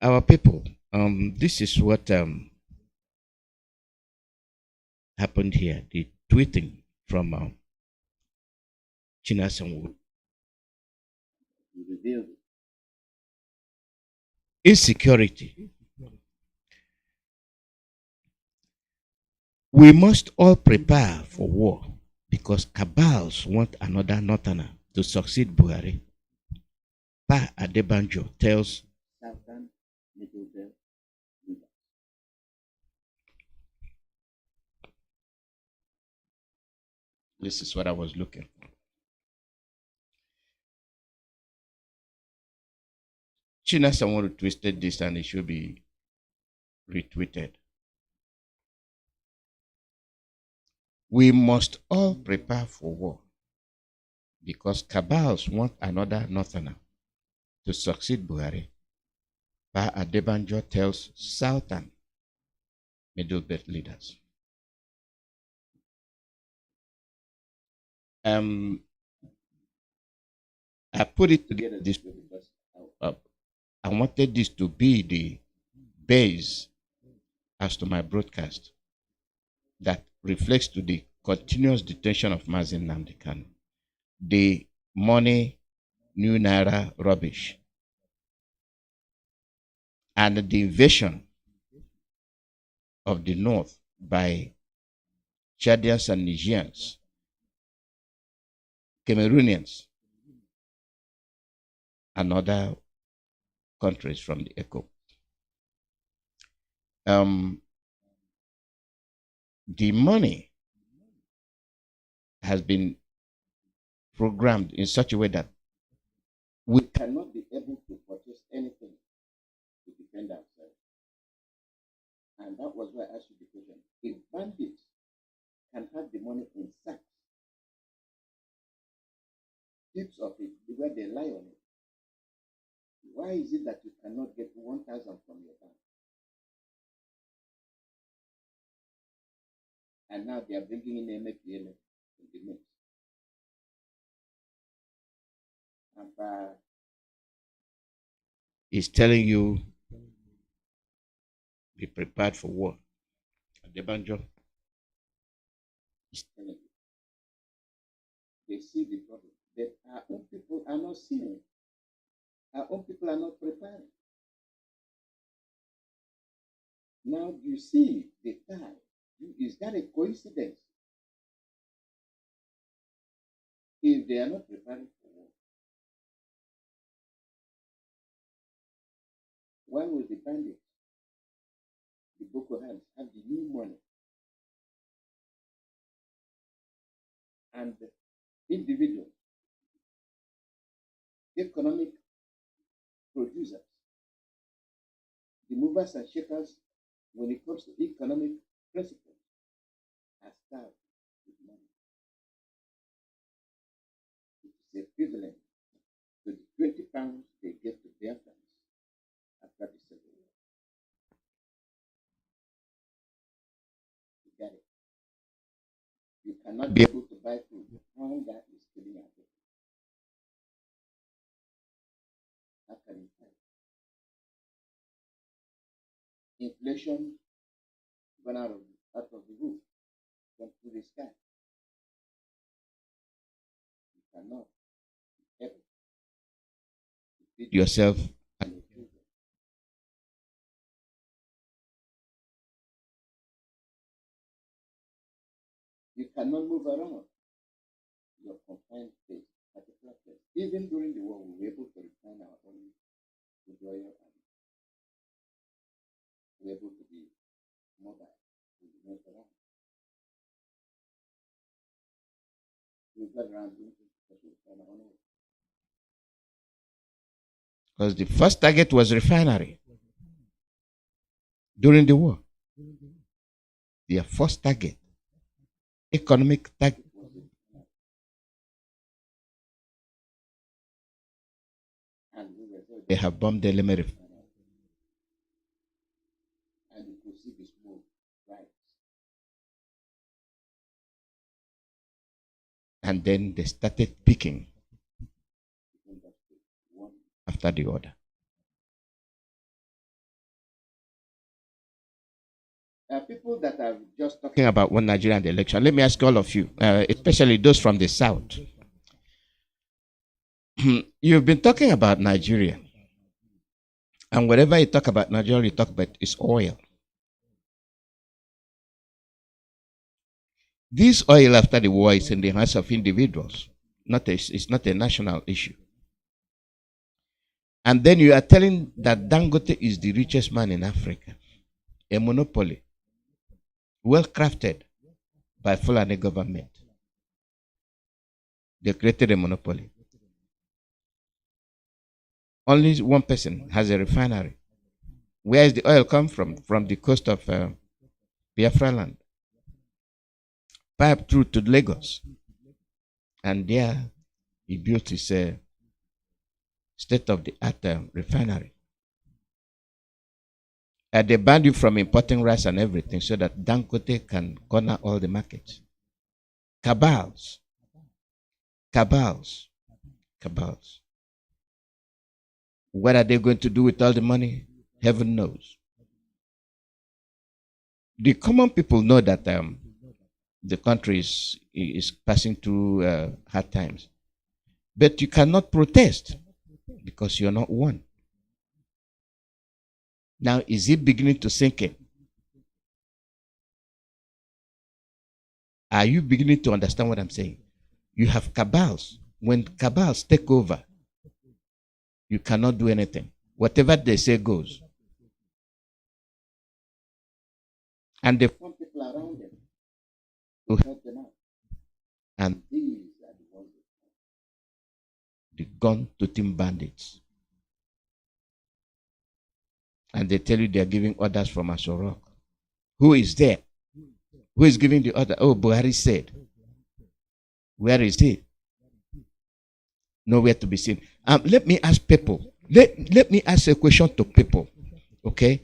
Our people. This is what happened here. The tweeting from Chinasanwu. Insecurity. We must all prepare for war because cabals want another northerner to succeed Buhari. Pa Adebanjo tells Southern Middle Belt This is what I was looking for. China someone twisted this and it should be retweeted. We must all prepare for war because cabals want another northerner to succeed Buhari. Pa Adebanjo tells Southern Middle Belt leaders. I put it together this way because I wanted this to be the base as to my broadcast that reflects to the continuous detention of Mazi Nnamdi Kanu, the money, new naira rubbish, and the invasion of the north by Chadians and Nigerians, Cameroonians, and other countries from the ECO. The money has been programmed in such a way that we cannot be able to purchase anything to defend ourselves. And that was why I asked you the question. If bandits can have the money in sacks, heaps of it, where they lie on it, why is it that you cannot get 1,000 from your bank? And now they are bringing in MPL in the mix. And he's telling you, be prepared for war. Adebanjo is telling you. They see the problem. That our own people are not seeing it. Our own people are not preparing. Now you see the tie. Is that a coincidence? If they are not preparing for war, why will the bandits, the Boko Haram, have the new money and individuals, economic producers, the movers and shakers when it comes to economic principles are starved with money? It is equivalent to the 20 pounds they give to Biafrans after the Civil War. You got it. You cannot be able to buy food. Hunger is killing our people. How can you fight? Inflation gone out of the roof, gone through the sky. You cannot ever feed yourself and your children. You cannot move around. You are confined to a particular place. Even during the war, we were able to refine our own oil and we were able to be mobile. We move around. We got around doing things because we refine our own oil. Because the first target was refinery during the war. Their first target, economic target. And they have bombed the Eleme refinery. And you could see the smoke rise. And then they started picking one after the other. People that are just talking about one Nigeria and the election, let me ask all of you, especially those from the South. You've been talking about Nigeria. And whenever you talk about Nigeria, you talk about its oil. This oil after the war is in the hands of individuals. It's not a national issue. And then you are telling that Dangote is the richest man in Africa. A monopoly. Well crafted by Fulani government. They created a monopoly. Only one person has a refinery. Where does the oil come from? From the coast of Biafra land. Pipe through to Lagos. And there he built his state-of-the-art refinery. They banned you from importing rice and everything so that Dangote can corner all the markets. Cabals. Cabals. Cabals. What are they going to do with all the money? Heaven knows. The common people know that the country is passing through hard times. But you cannot protest because you're not one. Now, is it beginning to sink in? Are you beginning to understand what I'm saying? You have cabals. When cabals take over, you cannot do anything. Whatever they say goes. And they form people around them to help them out. And these are the ones, the gun-toting bandits. And they tell you they are giving orders from Asorok. Who is there? Who is giving the order? Oh, Buhari said. Where is he? Nowhere to be seen. Let me ask people. Let me ask a question to people. Okay?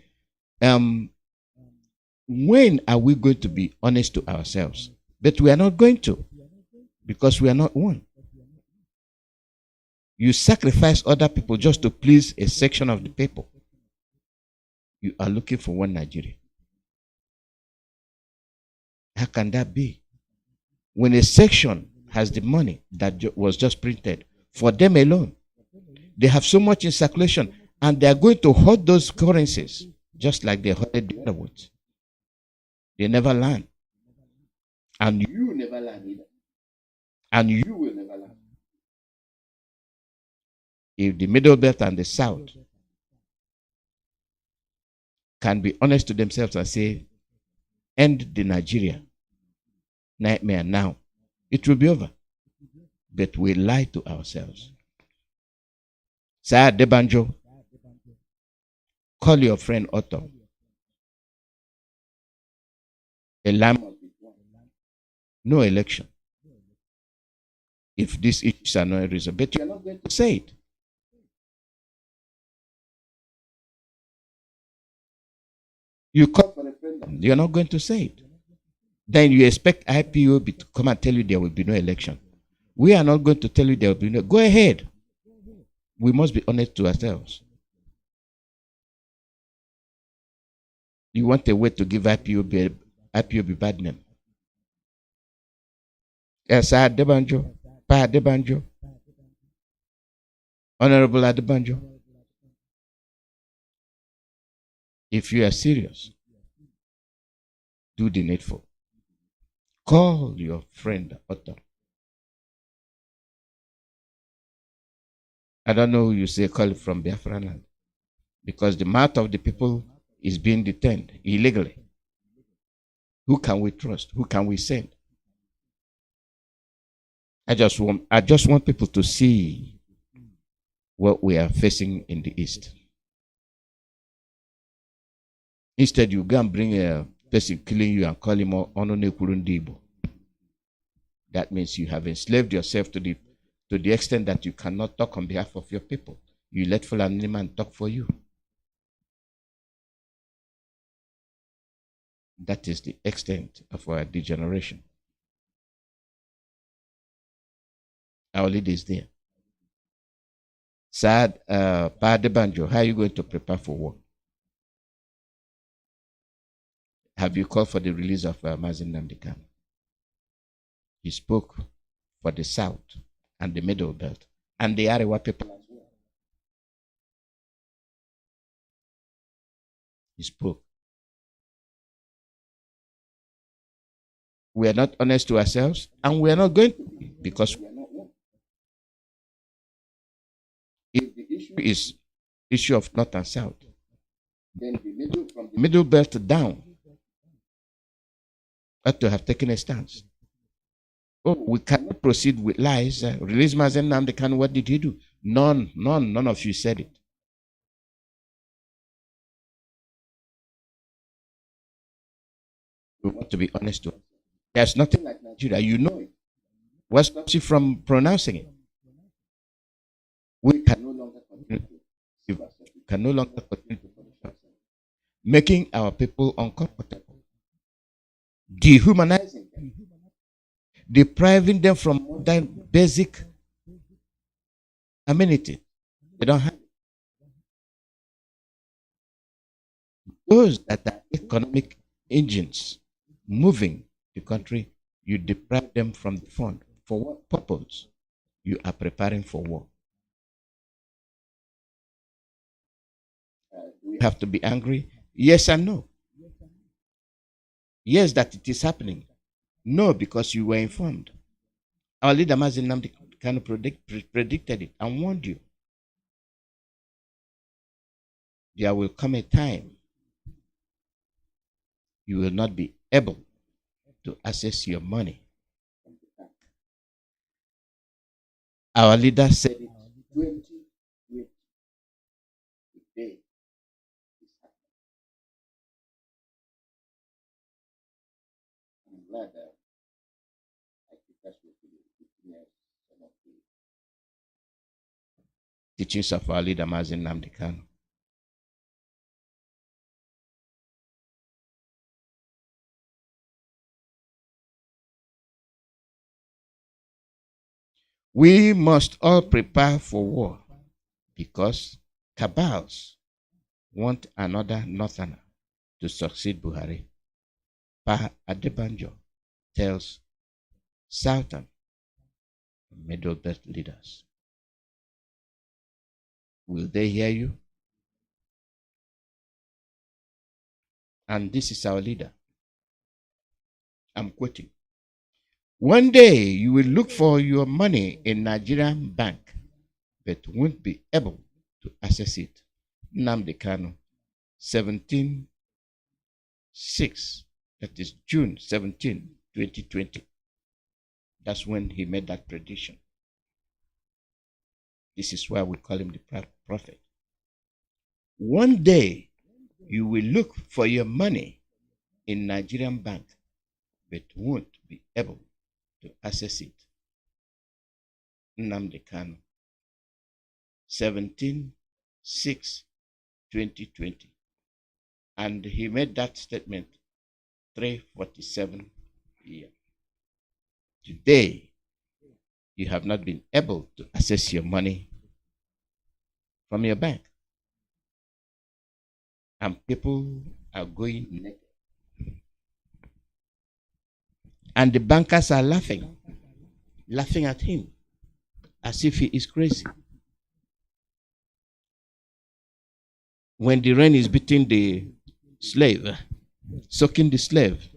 When are we going to be honest to ourselves? But we are not going to. Because we are not one. You sacrifice other people just to please a section of the people. You are looking for one Nigeria. How can that be? When a section has the money that was just printed, for them alone, they have so much in circulation, and they are going to hoard those currencies, just like they hoarded the other ones. They never learn. And you never learn either. And you will never learn. If the Middle Belt and the South can be honest to themselves and say, end the Nigeria nightmare now, it will be over. But we lie to ourselves. Sir Debanjo, call your friend Otto. A lamb, no election. If these issues are not resolved, but you are not going to say it. You call for a referendum, you are not going to say it. Then you expect IPOB to come and tell you there will be no election. We are not going to tell you there will be no. Go ahead. We must be honest to ourselves. You want a way to give IPOB bad name. Yes, Adebanjo, Pa Adebanjo, Honorable Adebanjo. If you are serious, do the needful. Call your friend Otto. I don't know who you say call from Biafra land, because the mouth of the people is being detained illegally. Who can we trust? Who can we send? I just want people to see what we are facing in the East. Instead, you go and bring a person killing you and call him Onone Kurundibo. That means you have enslaved yourself to the extent that you cannot talk on behalf of your people. You let Fulani man talk for you. That is the extent of our degeneration. Our leader is there. Sad Pa Adebanjo, how are you going to prepare for war? Have you called for the release of Mazi Nnamdi? He spoke for the South and the Middle Belt and the Arewa people as well. He spoke. We are not honest to ourselves, and we are not going to be, because we are not one. If the issue is issue of North and South, then from the Middle Belt down ought to have taken a stance. Oh, we cannot proceed with lies. Release Mazi Nnamdi Kanu. What did he do? None of you said it. We want to be honest to us. There's nothing like Nigeria. You know it. What stops you from pronouncing it? We can no longer continue to deceive ourselves. We can no longer continue to punish ourselves, making our people uncomfortable, dehumanizing them, depriving them from modern basic amenities. They don't have it. Those that are economic engines moving the country, you deprive them from the fund. For what purpose? You are preparing for war. We have to be angry. Yes and no. Yes, that it is happening. No, because you were informed. Our leader Mazi Nnamdi Kanu predicted it and warned you. There will come a time you will not be able to access your money. Our leader said it 20 years today. I'm glad that I discussed with you some of the teachings of our leader Mazi Nnamdi Kanu. We must all prepare for war because cabals want another northerner to succeed Buhari. Pa Adebanjo tells Southern and Middle Belt leaders. Will they hear you? And this is our leader. I'm quoting. One day you will look for your money in Nigerian bank, but won't be able to access it. Nnamdi Kanu, 17/6, that is June 17, 2020. That's when he made that prediction. This is why we call him the prophet. One day you will look for your money in Nigerian bank, but won't be able to access it. Nnamdi Kanu, 17/6/2020. And he made that statement 3:47 p.m. Today, you have not been able to access your money from your bank. And people are going naked. And the bankers are laughing at him as if he is crazy. When the rain is beating the slave, soaking the slave,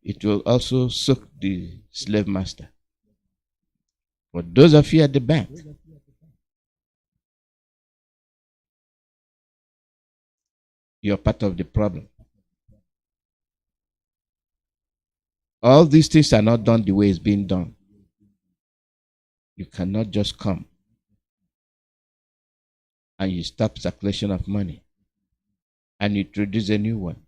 it will also soak the slave master. For those of you at the bank, you're part of the problem. All these things are not done the way it's being done. You cannot just come and you stop circulation of money and you introduce a new one,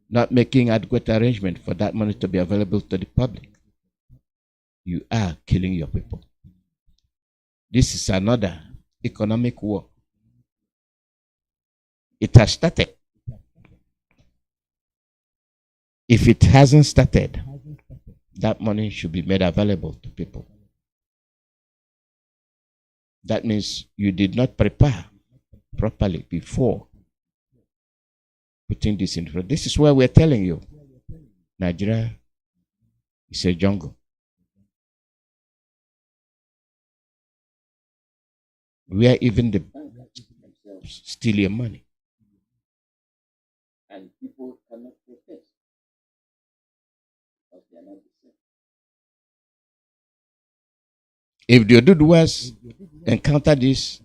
not making adequate arrangement for that money to be available to the public. You are killing your people. This is another economic war. It has started. If it hasn't started, that money should be made available to people. That means you did not prepare properly before putting this in. This is why we're telling you, Nigeria is a jungle. Where even the banks themselves steal your money. And people cannot protest because they are not the same. If the Oduduwas encounter this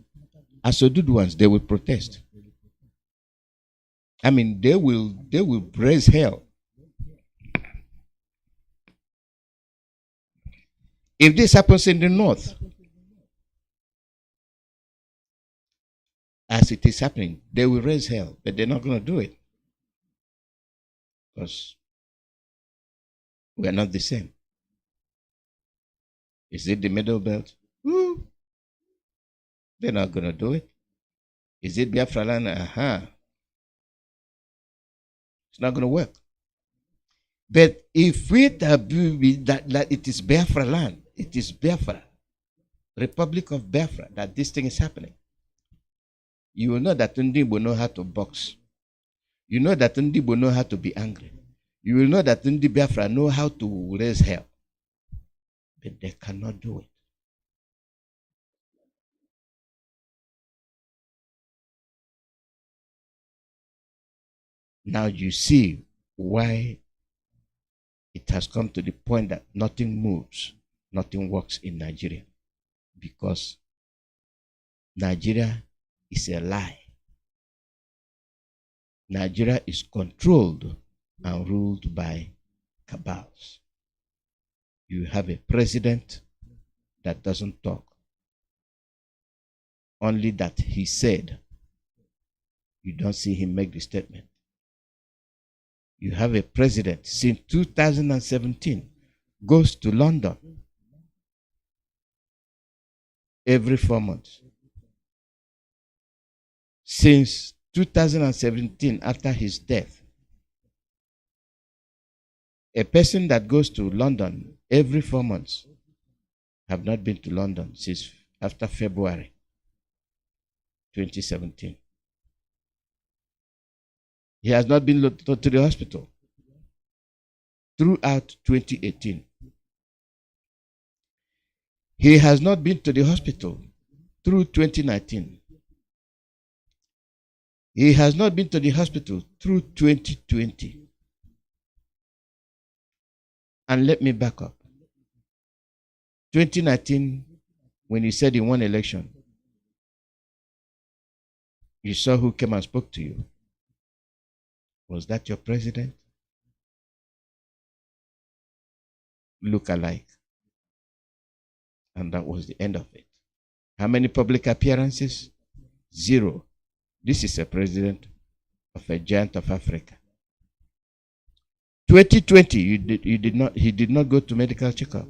as Oduduwans, they will protest. I mean, they will raise hell. If this happens in the north, as it is happening, they will raise hell, but they're not going to do it. Because we are not the same. Is it the middle belt? Woo. They're not going to do it. Is it Biafra land? It's not going to work. But if we that it is Biafra land, it is Biafra, Republic of Biafra, that this thing is happening, you will know that Nnamdi will know how to box. You know that Nnamdi will know how to be angry. You will know that Nnamdi Biafra know how to raise hell. But they cannot do it. Now you see why it has come to the point that nothing moves, nothing works in Nigeria. Because Nigeria is a lie. Nigeria is controlled and ruled by cabals. You have a president that doesn't talk. Only that he said. You don't see him make the statement. You have a president since 2017 goes to London every 4 months. Since 2017, after his death, a person that goes to London every 4 months have not been to London since after February 2017. He has not been to the hospital throughout 2018. He has not been to the hospital through 2019. He has not been to the hospital through 2020. And let me back up. 2019, when he said he won election, you saw who came and spoke to you. Was that your president? Look alike. And that was the end of it. How many public appearances? 0. This is a president of a giant of Africa. 2020, he did not go to medical checkup.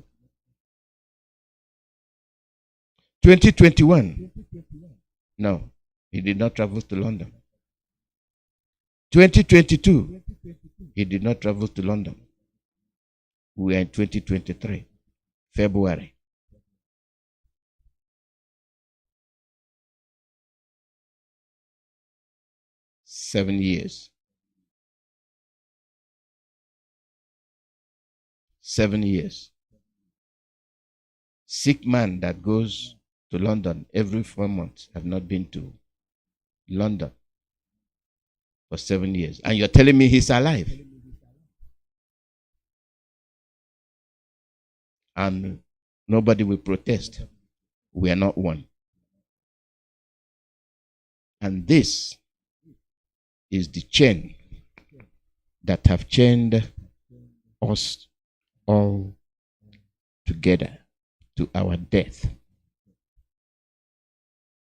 2021, no, he did not travel to London. 2022, he did not travel to London. We are in 2023, February. Seven years. 7 years. Sick man that goes to London every 4 months have not been to London for 7 years. And you're telling me he's alive. And nobody will protest. We are not one. And this is the chain that have chained us all together to our death.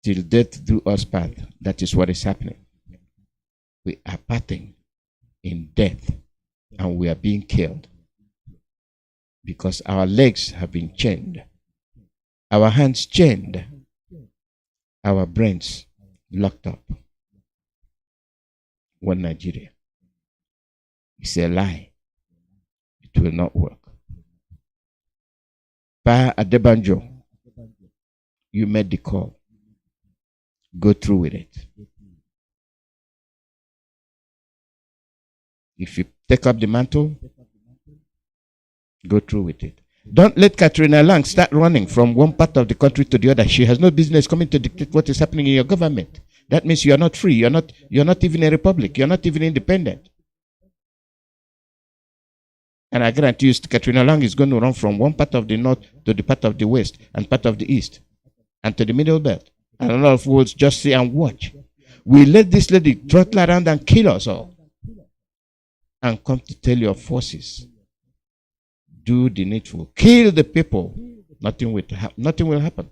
Till death do us part. That is what is happening. We are parting in death and we are being killed because our legs have been chained, our hands chained, our brains locked up. One Nigeria. It's a lie. It will not work. Pa Adebanjo, you made the call. Go through with it. If you take up the mantle, go through with it. Don't let Katrina Lang start running from one part of the country to the other. She has no business coming to dictate what is happening in your government. That means you are not free. You're not even a republic. You're not even independent. And I guarantee you, Katrina Lang is going to run from one part of the north to the part of the west and part of the east and to the middle belt. And a lot of words just say and watch. We let this lady trottle around and kill us all. And come to tell your forces, do the needful. Kill the people Nothing will happen.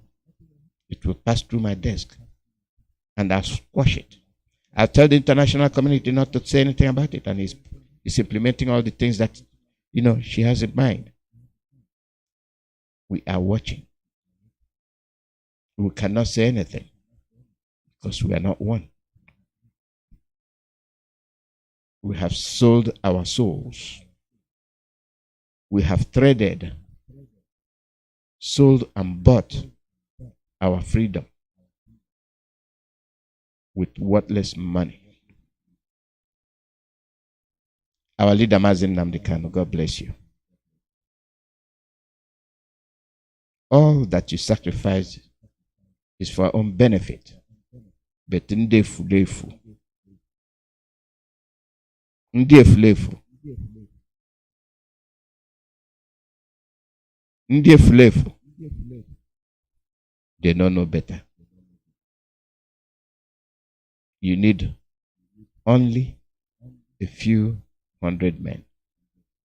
It will pass through my desk, and I'll squash it. I'll tell the international community not to say anything about it, and he's implementing all the things that she has in mind. We are watching. We cannot say anything because we are not one. We have sold our souls. We have traded, sold and bought our freedom with worthless money. Our leader, Mazi Nnamdi, God bless you. All that you sacrifice is for our own benefit. But ndefu. They don't know better. You need only a few hundred men.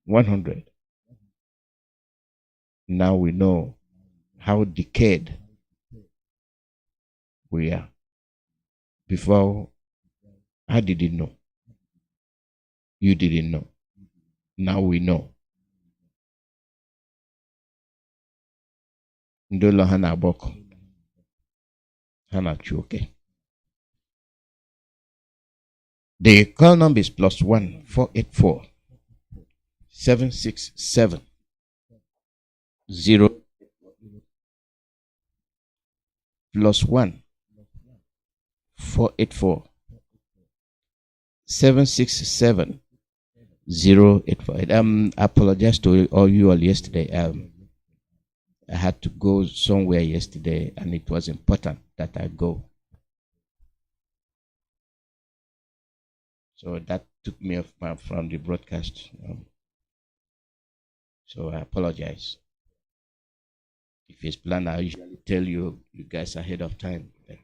100. Now we know how decayed we are. Before, I didn't know. You didn't know. Now we know. Ndolo hana boko. Hana chuke. The call number is +1 484 767 0 +1 484 767 084. I apologize to all you all yesterday. I had to go somewhere yesterday, and it was important that I go. So that took me off from the broadcast. So I apologize. If it's planned, I usually tell you guys ahead of time. But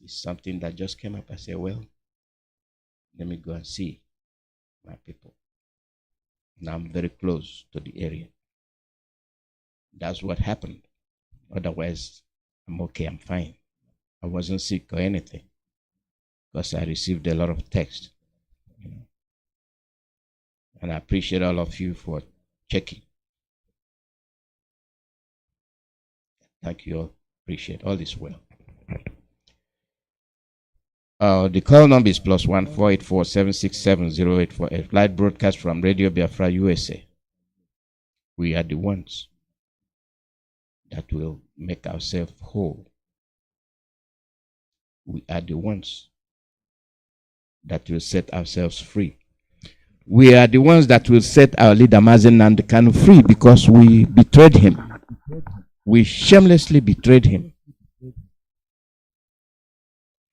it's something that just came up. I said, well, let me go and see my people. Now I'm very close to the area. That's what happened. Otherwise, I'm okay, I'm fine. I wasn't sick or anything because I received a lot of text. And I appreciate all of you for checking. Thank you all. Appreciate all this well. The call number is +1 484 767 0848. Live broadcast from Radio Biafra USA. We are the ones that will make ourselves whole. We are the ones that will set ourselves free. We are the ones that will set our leader Mazi Nnamdi free because we betrayed him. We shamelessly betrayed him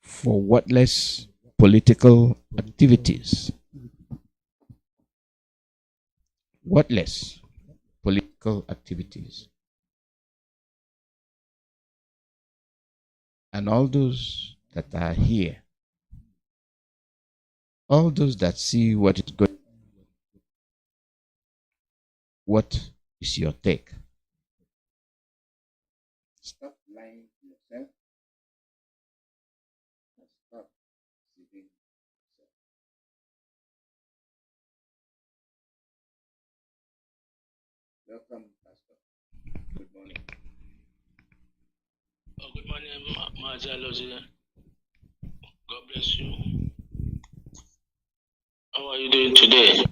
for worthless political activities. Worthless political activities. And all those that are here, all those that see what is going, what is your take? Stop lying to yourself. Stop deceiving yourself. Welcome, Pastor. Good morning. Good morning, Mazi Alozie. God bless you. How are you doing today?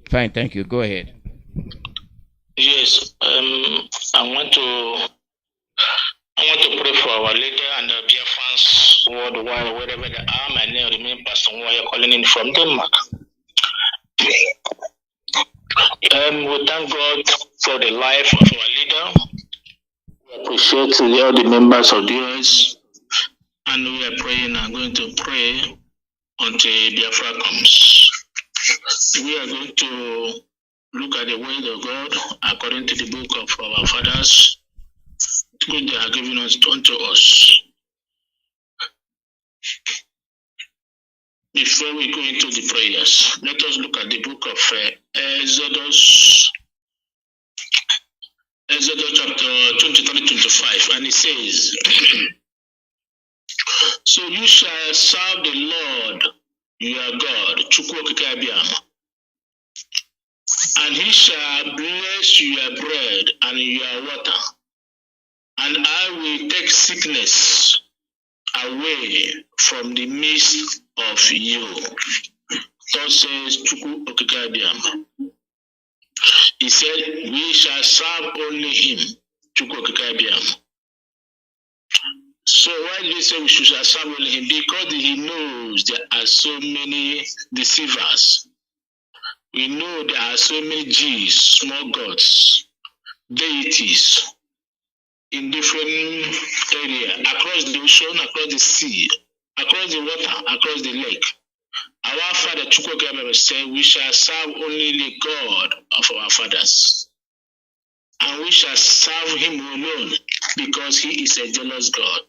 Fine, thank you. Go ahead. Yes, I want to pray for our leader and the Biafrans worldwide, wherever they are. My name remains Pastor Wire calling in from Denmark. We thank God for the life of our leader. We appreciate all the members of the US, and we are praying and going to pray until Biafra comes. We are going to look at the word of God according to the book of our fathers, which they are giving us unto us. Before we go into the prayers, let us look at the book of Exodus, Exodus chapter 23-25, and it says, So you shall serve the Lord your God, Chukwuemeka, and he shall bless your bread and your water, and I will take sickness away from the midst of you. Thus says Chukwuemeka. He said, we shall serve only him, Chukwuemeka. So why do they say we should serve only him? Because he knows there are so many deceivers. We know there are so many G's, small gods, deities in different areas, across the ocean, across the sea, across the water, across the lake. Our father Chukwuemeka said, we shall serve only the God of our fathers. And we shall serve him alone because he is a jealous God.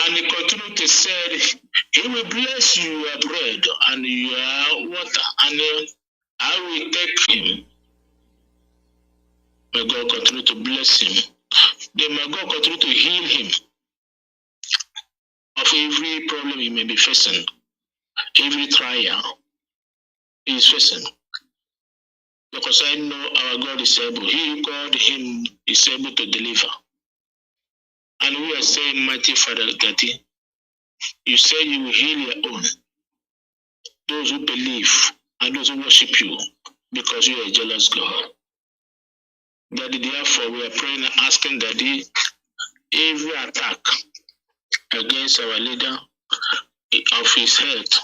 And he continued to say, he will bless you your bread and your water, and I will take him. May God continue to bless him. Then may God continue to heal him of every problem he may be facing, every trial he is facing. Because I know our God is able. He who called him is able to deliver. And we are saying, mighty Father, Daddy, you say you will heal your own. Those who believe and those who worship you, because you are a jealous God. Daddy, therefore, we are praying and asking, Daddy, every attack against our leader of his health,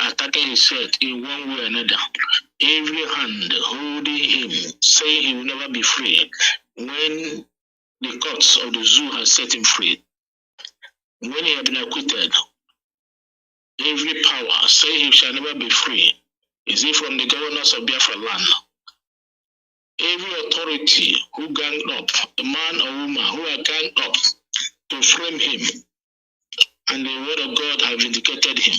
attacking his health in one way or another, every hand holding him, saying he will never be free, when the courts of the zoo has set him free, when he has been acquitted, every power saying he shall never be free, is it from the governors of Biafra land? Every authority who ganged up, a man or woman who are ganged up to frame him, and the word of God have vindicated him.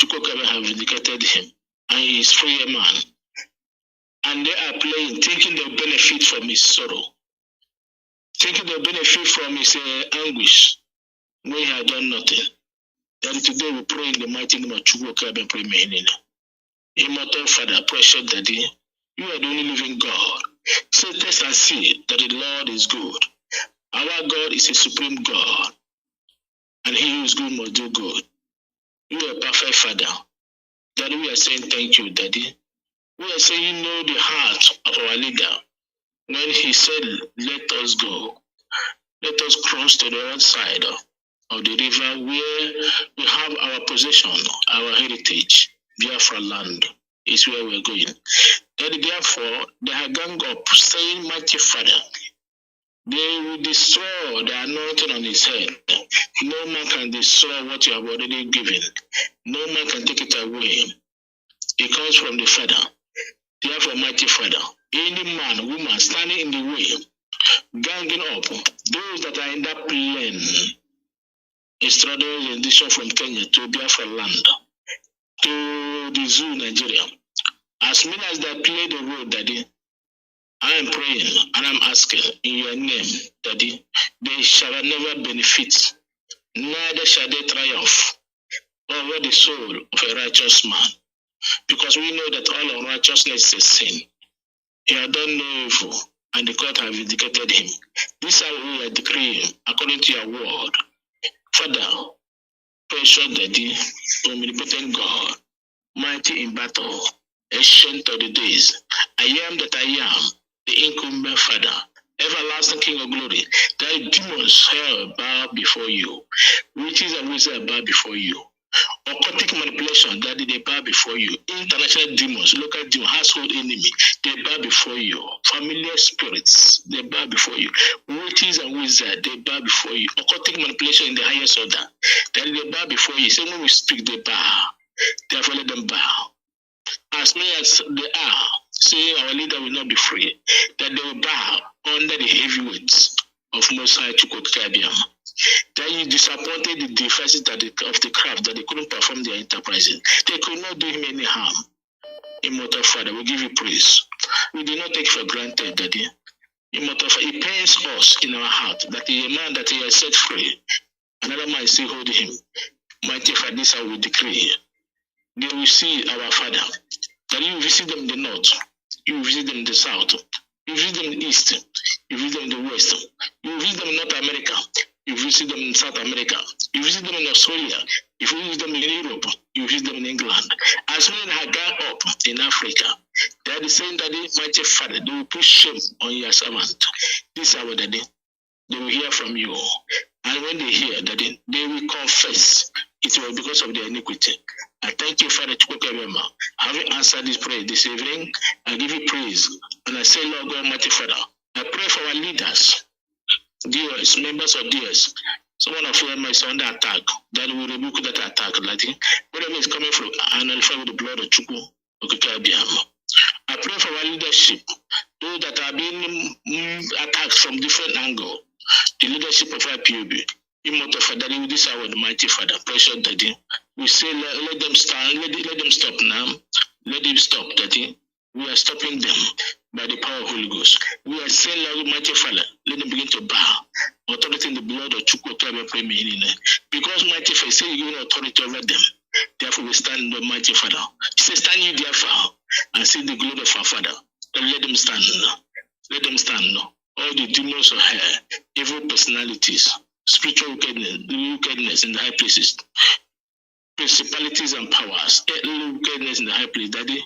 Chukwuemeka have vindicated him, and he is free a man. And they are playing, thinking they'll benefit from his sorrow, thinking they'll benefit from his anguish, when he had done nothing. That today we pray in the mighty name of Chukwuemeka, pray me. Immortal Father, precious Daddy, you are the only living God. So test and see that the Lord is good. Our God is a supreme God, and he who is good must do good. You are a perfect Father. Daddy, we are saying thank you, Daddy. We are saying you know the heart of our leader. When he said, let us go, let us cross to the other side of the river where we have our possession, our heritage, Biafra land is where we're going. Daddy, therefore, they have ganged up, saying, mighty Father, they will destroy the anointing on his head. No man can destroy what you have already given. No man can take it away. It comes from the Father. Therefore, mighty Father, any man, woman standing in the way, ganging up, those that are in that plane, extraordinary rendition from Kenya to Biafra land, to the zoo, Nigeria, as many as they play the road, Daddy, I am praying and I'm asking in your name, Daddy, they shall never benefit, neither shall they triumph over the soul of a righteous man. Because we know that all unrighteousness is sin. He had done no evil, and the court have vindicated him. This is how we are decreeing, according to your word. Father, precious Daddy, omnipotent God, mighty in battle, ancient of the days, I am that I am, the incumbent Father, everlasting King of glory, thy demons hell bow before you, witches and wizards bow before you, occultic manipulation, Daddy, they bow before you, international demons, local demons, household enemy, they bow before you, familiar spirits, they bow before you, witches and wizards, they bow before you, occultic manipulation in the highest order, Daddy, they bow before you. So when we speak, they bow, therefore let them bow. As many as they are, saying our leader will not be free, that they will bow under the heavyweights of Most High Chukwuemeka. That you disappointed the defenses of the craft, that they couldn't perform their enterprises. They could not do him any harm. Immortal Father, we give you praise. we do not take for granted, Daddy. It pains us in our heart that a man that he has set free, another man still holding him. Mighty Father, this I will decree. They will see our Father. That you visit them in the north, you visit them in the south, you visit them in the east, you visit them in the west, you visit them in North America, you visit them in South America, you visit them in Australia, you visit them in Europe, you visit them in England. As many have gone up in Africa, they are the same Daddy, Mighty Father, they will put shame on your servant. This is our Daddy. They will hear from you. And when they hear, Daddy, they will confess it was because of their iniquity. I thank you, Father Chukwuemeka, having answered this prayer this evening. I give you praise. And I say, Lord God, Mighty Father, I pray for our leaders, DS, members of DS. Someone of them is under attack. That will rebuke that attack. Daddy. Whatever is coming from, I nullify with the blood of Chukwuemeka. I pray for our leadership, those that are being attacked from different angles. The leadership of IPOB, immortal Father, this hour, the mighty Father, precious Daddy. We say, let them stand, let them stop now. Let them stop, Daddy. We are stopping them by the power of Holy Ghost. We are saying, Lord, mighty Father, let them begin to bow. Authority in the blood of Chukwuemeka. Because mighty Father, say you give authority over them. Therefore, we stand in the mighty Father. He says, stand you therefore and see the glory of our Father. And let them stand. Let them stand. All the demons of hell, evil personalities, spiritual wickedness in the high places, principalities and powers, wickedness in the high place, Daddy,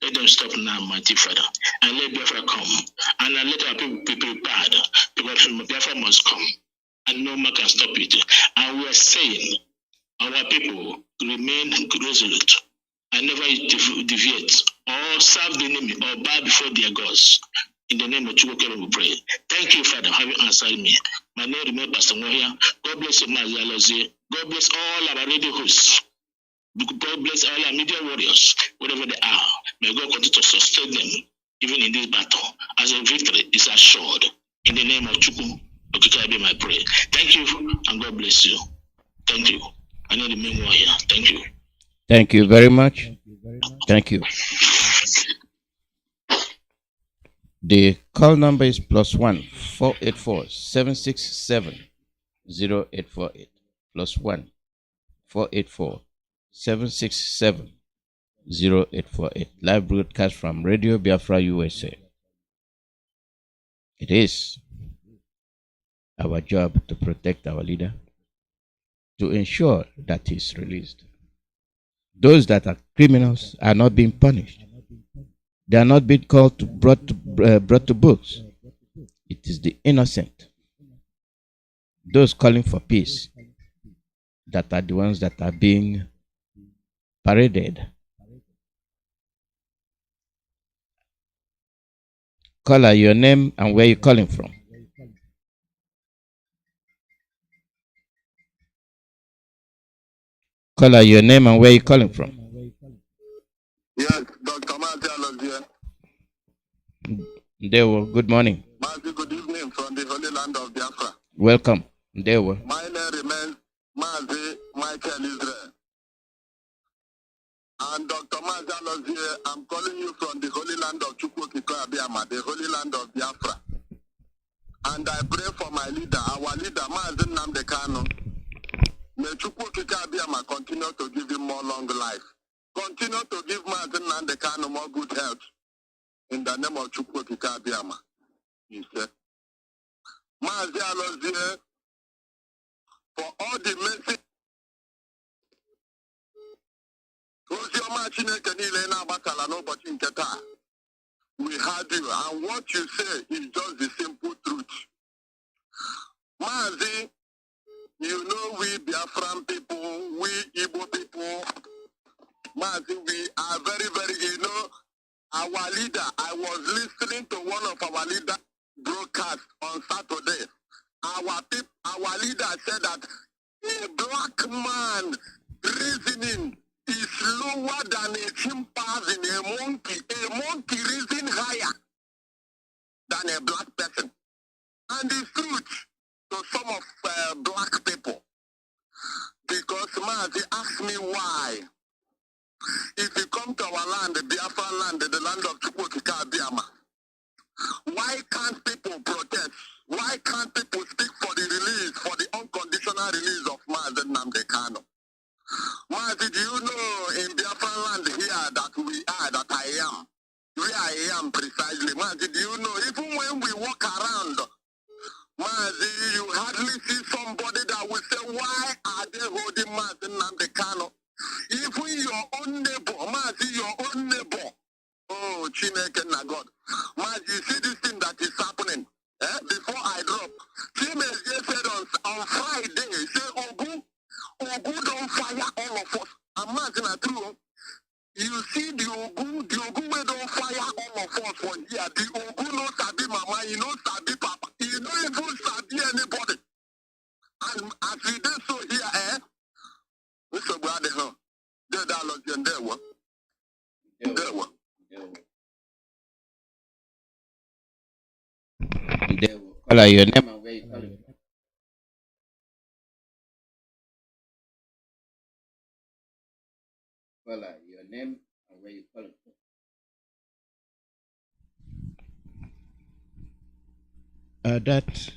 let them stop now, mighty Father, and let Biafra come, and let our people be prepared, because Biafra must come, and no man can stop it. And we are saying, our people remain resolute, and never deviate, or serve the enemy, or bow before their gods. In the name of Chukwuemeka, we pray. Thank you, Father, having answered me. My name remains Pastor Moya. God bless you, Mazi Alozie. God bless all our radio hosts. God bless all our media warriors, wherever they are. May God continue to sustain them, even in this battle, as a victory is assured. In the name of Chukwuemeka, my prayer. Thank you, and God bless you. Thank you. I need to remain more here. Thank you. Thank you very much. Thank you. The call number is +1 484 767 0848 +1 484 767 0848. Live broadcast from Radio Biafra USA. It is our job to protect our leader, to ensure that he is released. Those that are criminals are not being punished. They are not being called to brought to books. It is the innocent, those calling for peace, that are the ones that are being paraded. Caller, your name and where you're calling from. Caller, your name and where you're calling from. Yes, Dr. Mazi Alozie. Ndewo, good morning. Mazi, good evening from the Holy Land of Biafra. Welcome. Ndewo. My name remains Mazi Michael Israel. And Dr. Mazi Alozie, I'm calling you from the Holy Land of Chukwuemeka, the Holy Land of Biafra. And I pray for my leader, our leader, Mazi Nnamdi Kanu. May Chukwuemeka continue to give him more long life. Continue to give Mazi Nnamdi Kanu more good health. In the name of Chukwuemeka, he said. Mazi Alozie, for all the message. We heard you, and what you say is just the simple truth. Mazi, you know we Biafran people, we Igbo people, Mazi, we are very, very, you know, our leader, I was listening to one of our leader broadcast on Saturday. Our leader said that a black man reasoning is lower than a chimpanzee, a monkey reasoning higher than a black person. And it's truth to some of black people. Because Mazi asked me why. If you come to our land, the Biafra land, the land of Chukwuemeka, Why can't people protest? Why can't people speak for the release, for the unconditional release of Mazi Nnamdi Kanu? Mazi, do you know in Biafra land here that we are, that I am? Where I am precisely. Mazi, do you know, even when we walk around, Mazi, you hardly see somebody that will say, why are they holding Mazi Nnamdi Kanu? Even your own neighbor, Mazi, your own neighbor. Oh, Chineke na God. Mazi, you see this thing that is happening? Before I drop, Females just said on Friday, say, Ogu don't fire all of us. I'm not gonna true. You see the Ogu we don't fire all of us for here. The Ogu no sabi mama, he no sabi papa, he no even sabi anybody. And as we did so here, Mr. Brother, there Alozie and there one. There one. Caller, your name and where you calling from? Caller, your name and where you calling from? That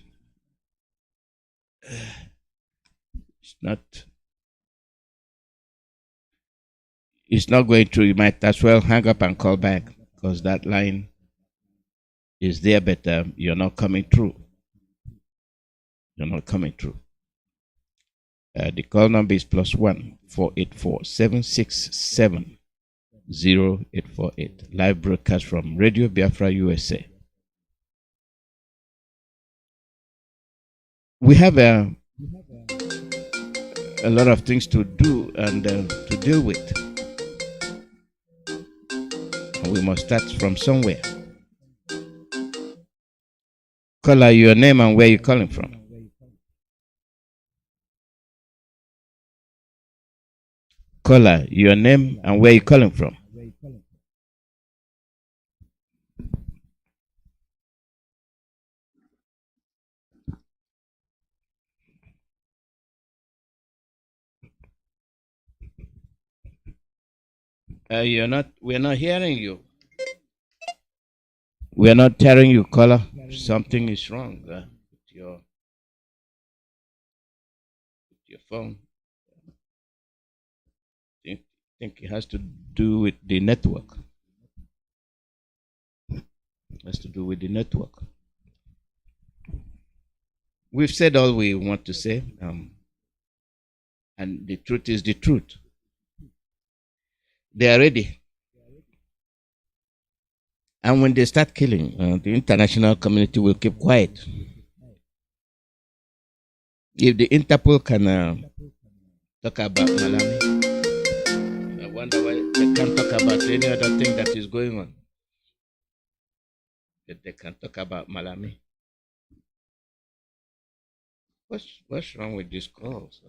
it's not going through. You might as well hang up and call back because that line is there, but you're not coming through. You're not coming through. The call number is +1 484 767 0848. Live broadcast from Radio Biafra USA. We have a lot of things to do and to deal with. And we must start from somewhere. Caller, your name and where you calling from? Caller, your name and where you calling from? We're not hearing you. We're not hearing you, caller. Something is wrong with your phone. I think it has to do with the network. It has to do with the network. We've said all we want to say, and the truth is the truth. They are ready. And when they start killing, the international community will keep quiet. If the Interpol can talk about Malami, I wonder why they can't talk about any other thing that is going on. That they can talk about Malami. What's wrong with these calls?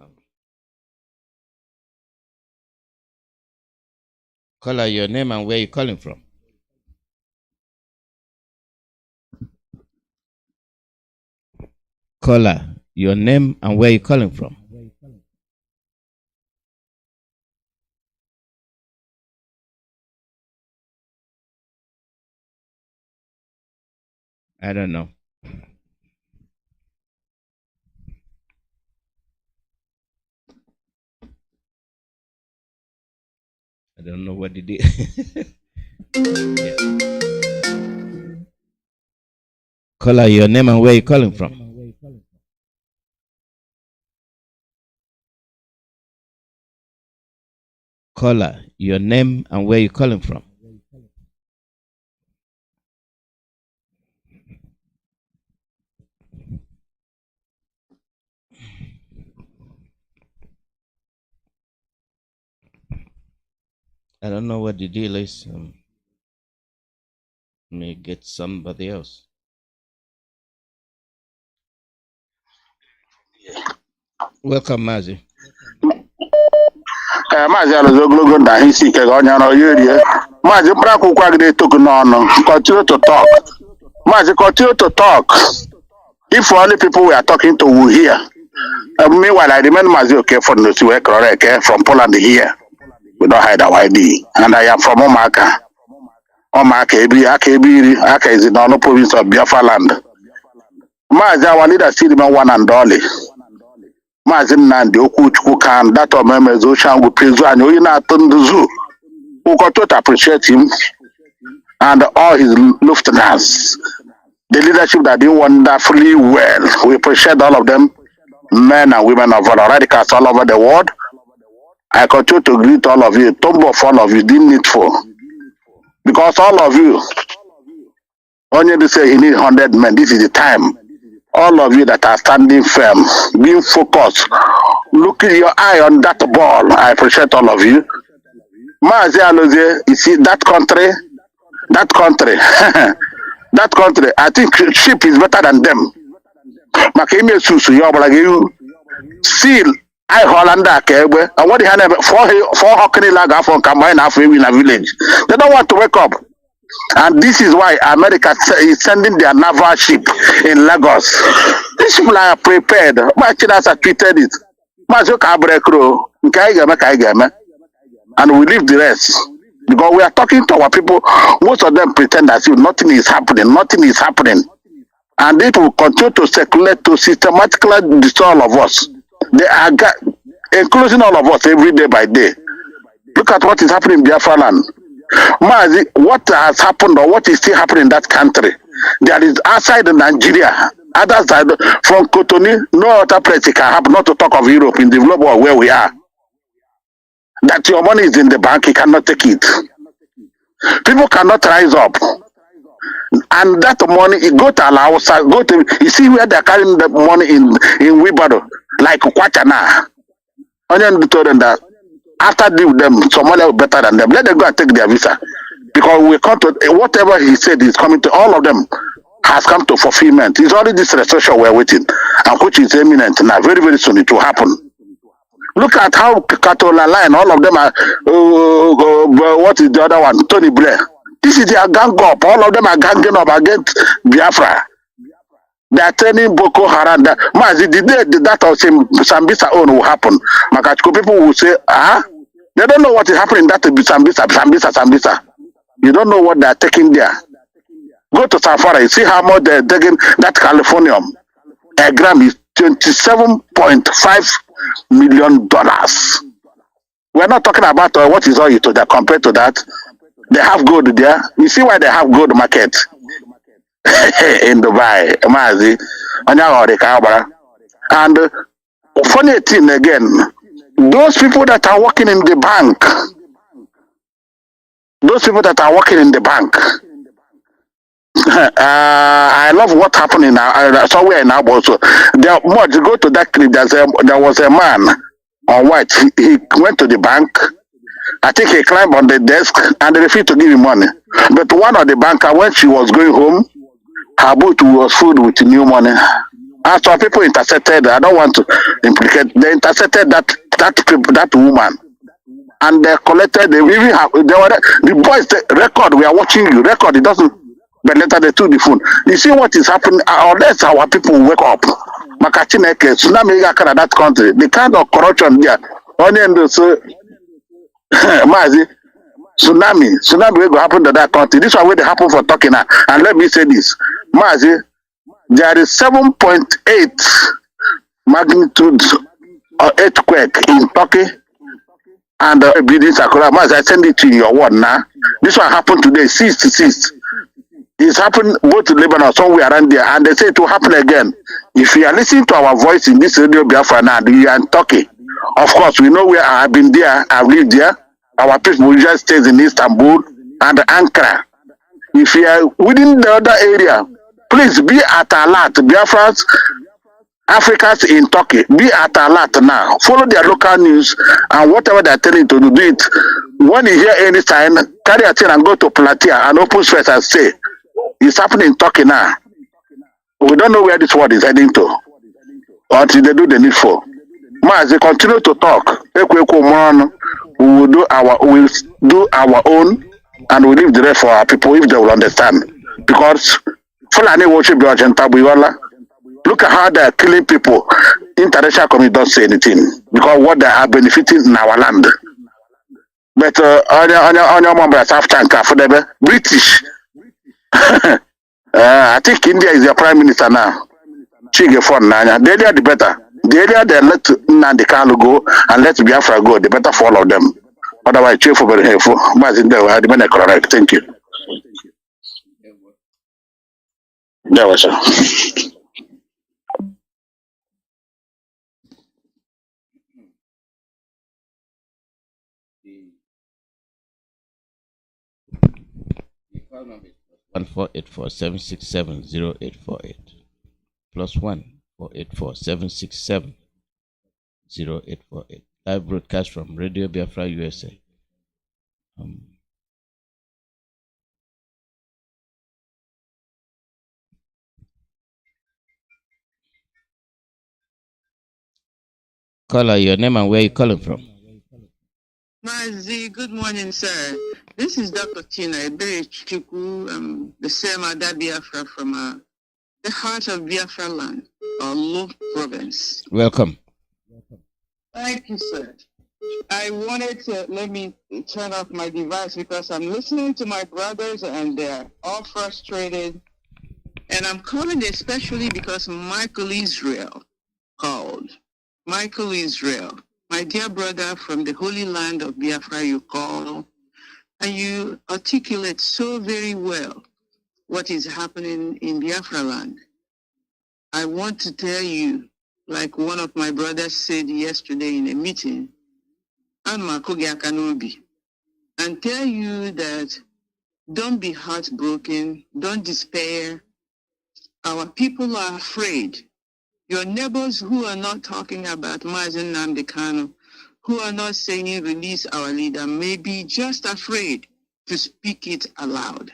Caller, your name and where you calling from? Caller, your name and where you calling from? I don't know. I don't know what they did. Yeah. Caller, your name and where you calling from? Caller, your name and where you calling from? I don't know what the deal is. May get somebody else. Welcome, Mazi. Mazi Alozie ogologo na isi ike ga onye ọrụ ya erie. Mazi mkpụrụ akwụkwọ agịdị etoku n'ọnụ. Continue to talk. Mazi, continue to talk. If only people we are talking to will hear. Meanwhile, I remain Mazi Iyke from the from Poland here. We don't hide our ID. And I am from Omaka. Aka is in the province of Biafra land. Mazi, our leader, still remain one and only. Mazi Nnamdi, Chukwuemeka, that of members, Ocean, who praise and you not who got to appreciate him and all his lieutenants. The leadership that did wonderfully well. We appreciate all of them, men and women of our radicals all over the world. I continue to greet all of you, tomb of all of you, didn't need for. Because all of you, only to say he need 100 men, this is the time. All of you that are standing firm, being focused, looking your eye on that ball, I appreciate all of you. Mazi Alozie, you see that country, that country, I think sheep is better than them. Makeme susu yo you seal I Hollanda kebe and what they have four hockey lag from combine halfway in a village. They don't want to wake up. And this is why America is sending their naval ship in Lagos. These people are prepared. My Chinas have tweeted it. And we leave the rest. Because we are talking to our people, most of them pretend as if nothing is happening. And it will continue to circulate to systematically destroy all of us. They are including all of us every day by day. Look at what is happening in Biafra land. Mazi, what has happened or what is still happening in that country? There is outside Nigeria, other side from Cotonou, no other place it can happen, not to talk of Europe in the developed world where we are. That your money is in the bank, you cannot take it. People cannot rise up. And that money, it go to Laos, go to, you see where they're carrying the money in Wibado, like Kwachana. Onion told them that after deal with them, Somalia is better than them. Let them go and take their visa. Because we come to, whatever he said is coming to, all of them has come to fulfillment. It's only this recession we're waiting, and which is imminent now. Very, very soon it will happen. Look at how Katola line, all of them are, what is the other one? Tony Blair. This is their gang up. All of them are ganging up against Biafra. They are turning Boko Haram. Mazi, the day that of Sambisa own will happen, Makachiko people will say, they don't know what is happening in that Sambisa. You don't know what they are taking there. Go to Safari, see how much they're taking that Californium. A gram is $27.5 million. We're not talking about what is all you to that compared to that. They have gold there. You see why they have gold market in Dubai, Mazi, and funny thing again, those people that are working in the bank, I love what happened in somewhere in Abo. So there, go to that clip. There was a man on white. He went to the bank. I think he climbed on the desk and they refused to give him money. But one of the banker, when she was going home, her boot was filled with new money. And some people intercepted. I don't want to implicate. They intercepted that woman, and they collected. They even have. The boys record. We are watching you. Record. It doesn't. But later they took the phone. You see what is happening? Unless our people wake up, Makachineke, tsunami in that country. The kind of corruption there. Only in the Mazi, tsunami will happen to that country. This one will happen for Turkey now. And let me say this, Mazi, there is 7.8 magnitude earthquake in Turkey and buildings are collapsed. Mazi, I send it to your word now. This one happened today, 6. It's happened both in Lebanon, somewhere around there, and they say it will happen again. If you are listening to our voice in this radio Biafra now, you are in Turkey. Of course, we know where I have been there, I've lived there. Our people just stays in Istanbul and Ankara. If you are within the other area, please be at alert. Biafrans, Africans in Turkey, be at alert now. Follow their local news and whatever they are telling you to do it. When you hear any sign, carry a chain and go to Platia and open space and say, it's happening in Turkey now. We don't know where this world is heading to until they do the needful. As they continue to talk, we will do our own and we leave the rest for our people if they will understand. Because Fulani worship the Argentine Buyola. Look at how they are killing people. International community don't say anything because what they are benefiting in our land. But on your members after and British. I think India is their prime minister now. Chige for Nanya. The earlier the better. The earlier they let Nnamdi Kanu go and let Biafra go, the better for all of them. Otherwise, chief for very helpful. But in there, I demand correct. Thank you. There was The call number is 1-484-767-0848 +1-484-767-0848. Live broadcast from Radio Biafra USA. Caller, your name and where you calling from? Mazi, good morning, sir. This is Dr. Tina Chukwuemeka, the same Biafra from the heart of Biafra land, or Lo province. Welcome. Thank you, sir. I wanted to let me turn off my device because I'm listening to my brothers and they're all frustrated. And I'm calling especially because Michael Israel called. Michael Israel, my dear brother from the Holy Land of Biafra, you call, and you articulate so very well what is happening in Biafra land. I want to tell you, like one of my brothers said yesterday in a meeting, and tell you that don't be heartbroken, don't despair. Our people are afraid. Your neighbors who are not talking about Mazi Nnamdi Kanu, who are not saying release our leader, may be just afraid to speak it aloud.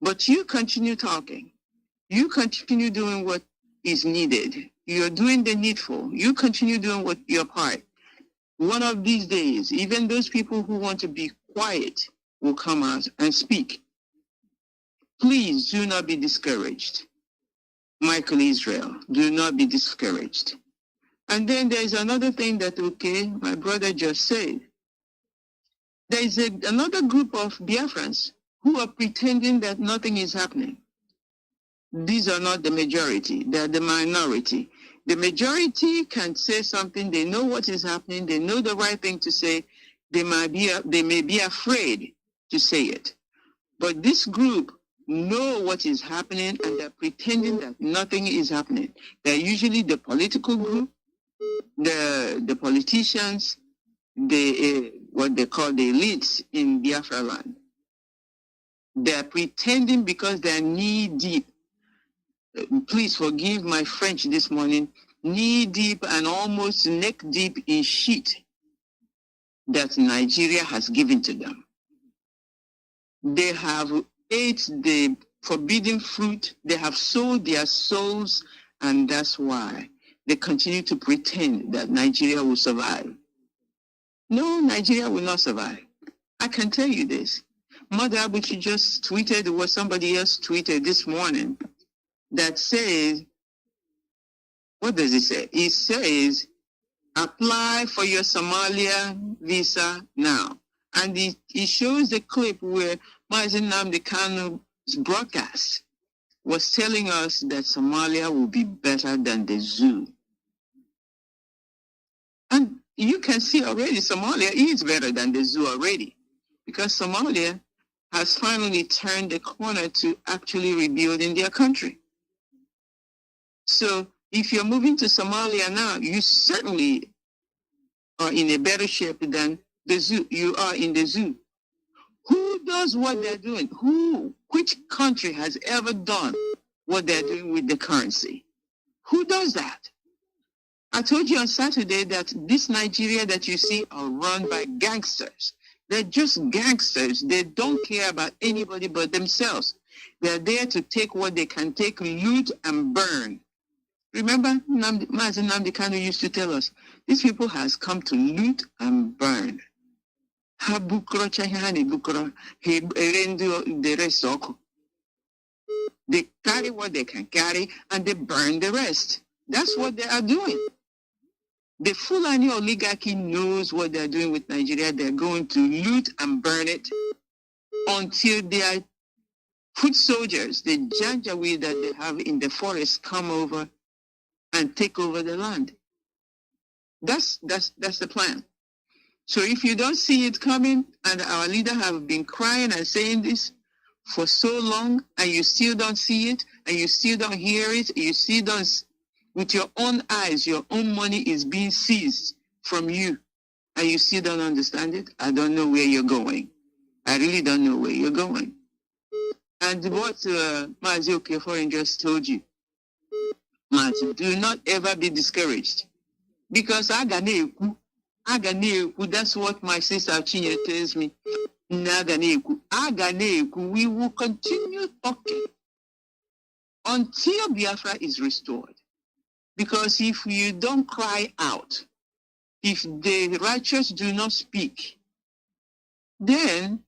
But you continue talking. You continue doing what is needed. You're doing the needful. You continue doing what your part. One of these days, even those people who want to be quiet will come out and speak. Please do not be discouraged. Michael Israel, do not be discouraged. And then there's another thing that, my brother just said. There's another group of Biafrans who are pretending that nothing is happening. These are not the majority, they're the minority. The majority can say something, they know what is happening, they know the right thing to say, they may be afraid to say it. But this group know what is happening and they're pretending that nothing is happening. They're usually the political group, the politicians, what they call the elites in Biafra land. They're pretending because they're knee deep. Please forgive my French this morning, knee deep and almost neck deep in shit that Nigeria has given to them. They have ate the forbidden fruit, they have sold their souls, and that's why they continue to pretend that Nigeria will survive. No, Nigeria will not survive. I can tell you this. Mother Abuchi just tweeted what somebody else tweeted this morning that says, what does it say? It says, apply for your Somalia visa now. And it shows the clip where Mazi Nnamdi Kanu's broadcast was telling us that Somalia will be better than the zoo. And you can see already Somalia is better than the zoo already, because Somalia has finally turned the corner to actually rebuilding their country. So if you're moving to Somalia now, you certainly are in a better shape than the zoo. You are in the zoo. Who does what they're doing? Which country has ever done what they're doing with the currency? Who does that? I told you on Saturday that this Nigeria that you see are run by gangsters. They're just gangsters. They don't care about anybody but themselves. They're there to take what they can take, loot and burn. Remember, Mazi Nnamdi Kanu used to tell us, these people has come to loot and burn. They carry what they can carry and they burn the rest. That's what they are doing. The Fulani oligarchy knows what they're doing with Nigeria. They're going to loot and burn it until their foot soldiers, the Janjaweed that they have in the forest, come over and take over the land. That's the plan. So if you don't see it coming, and our leader have been crying and saying this for so long, and you still don't see it, and you still don't hear it, you still don't, with your own eyes, your own money is being seized from you, and you still don't understand it, I don't know where you're going. I really don't know where you're going. And what Mazi Iyke just told you, Mazi, do not ever be discouraged. Because Aganeku, that's what my sister Chinya tells me. Aganeku, we will continue talking until Biafra is restored. Because if you don't cry out, if the righteous do not speak, then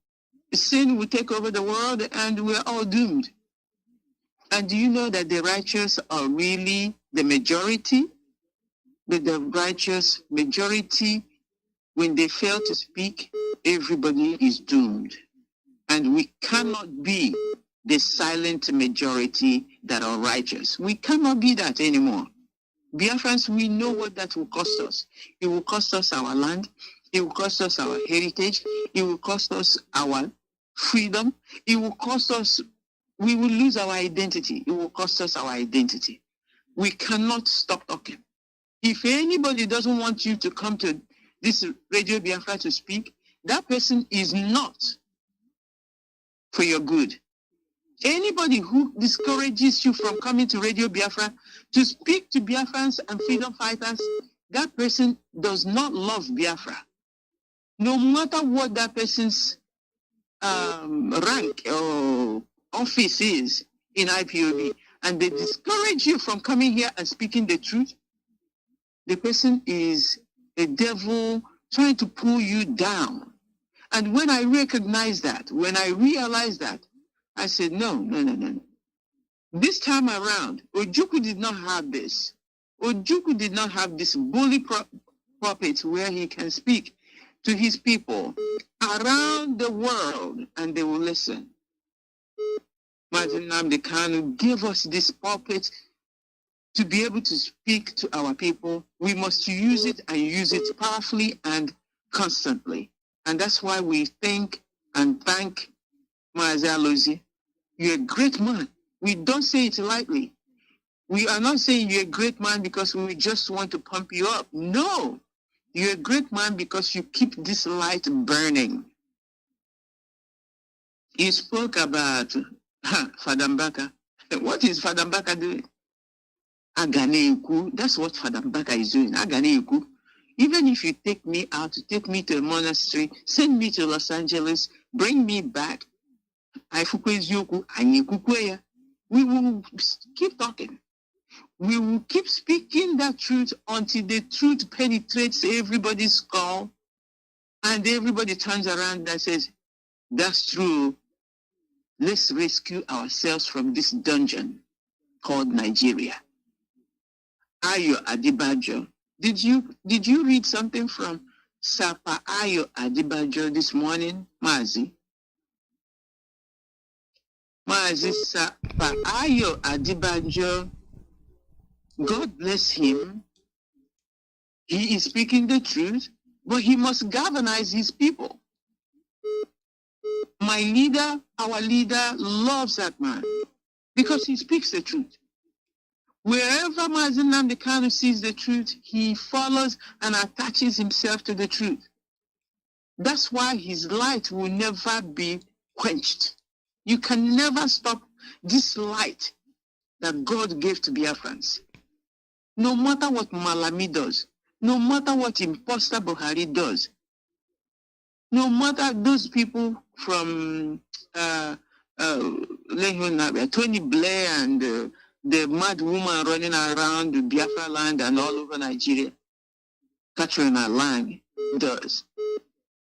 sin will take over the world and we're all doomed. And do you know that the righteous are really the majority? But the righteous majority, when they fail to speak, everybody is doomed. And we cannot be the silent majority that are righteous. We cannot be that anymore. Biafrans, we know what that will cost us. It will cost us our land. It will cost us our heritage. It will cost us our freedom. It will cost us, we will lose our identity. It will cost us our identity. We cannot stop talking. If anybody doesn't want you to come to this Radio Biafra to speak, that person is not for your good. Anybody who discourages you from coming to Radio Biafra to speak to Biafrans and freedom fighters, that person does not love Biafra. No matter what that person's rank or office is in IPOB, and they discourage you from coming here and speaking the truth, the person is a devil trying to pull you down. And when I recognize that, when I realize that, I said, no. This time around, Ojukwu did not have this. Ojukwu did not have this bully puppet where he can speak to his people around the world and they will listen. Mazi Nnamdi Kanu gave us this puppet to be able to speak to our people. We must use it and use it powerfully and constantly. And that's why we thank Mazi Alozie. You're a great man. We don't say it lightly. We are not saying you're a great man because we just want to pump you up. No, you're a great man because you keep this light burning. You spoke about Fadambaka. What is Fadambaka doing? Aganeku. That's what Fadambaka is doing. Aganeku. Even if you take me out, take me to a monastery, send me to Los Angeles, bring me back, we will keep talking. We will keep speaking that truth until the truth penetrates everybody's skull and everybody turns around and says, that's true. Let's rescue ourselves from this dungeon called Nigeria. Ayo Adibajo. Did you read something from Sapa Ayo Adibajo this morning, Mazi? Mazi Sapa Ayo Adibajo, God bless him. He is speaking the truth, but he must galvanize his people. My leader, our leader, loves that man because he speaks the truth. Wherever Mazi Nnamdi Kanu sees the truth, he follows and attaches himself to the truth. That's why his light will never be quenched. You can never stop this light that God gave to Biafrans. No matter what Malami does, no matter what imposter Buhari does, no matter those people from Tony Blair and the mad woman running around the Biafra land and all over Nigeria, Katrina Lang does.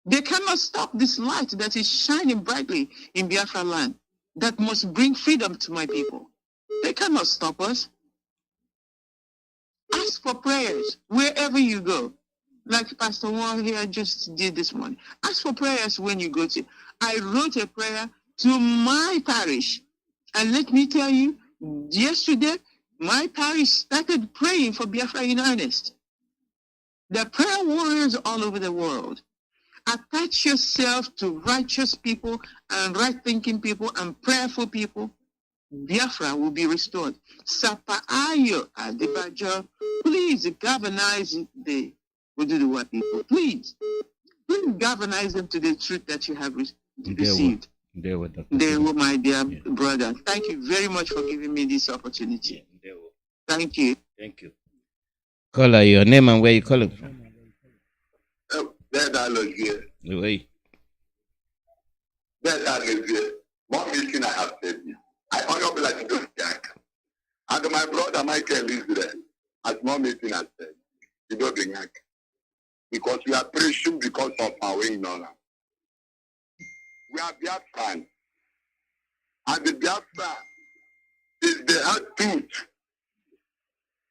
They cannot stop this light that is shining brightly in Biafra land that must bring freedom to my people. They cannot stop us. Ask for prayers. Wherever wherever you go. Like Pastor Wall here just did this morning. Ask for prayers when you go to. I wrote a prayer to my parish. And let me tell you, yesterday, my parish started praying for Biafra in earnest. The prayer warriors all over the world. Attach yourself to righteous people and right-thinking people and prayerful people. Biafra will be restored. Sapa Ayo Adebajo, please galvanize the Oduduwa people. Please galvanize them to the truth that you have received. They were my dear brother. Thank you very much for giving me this opportunity. Thank you. Thank you. Caller, your name and where you calling from? That's Alozie. Wait. That's Alozie. One meeting I have said you. I honor like to do Jack. And my brother Michael Israel, at one meeting I said, you don't bring Jack. Because we are preaching because of our ignorance. We are Biafrans. And the Biafra is the hard truth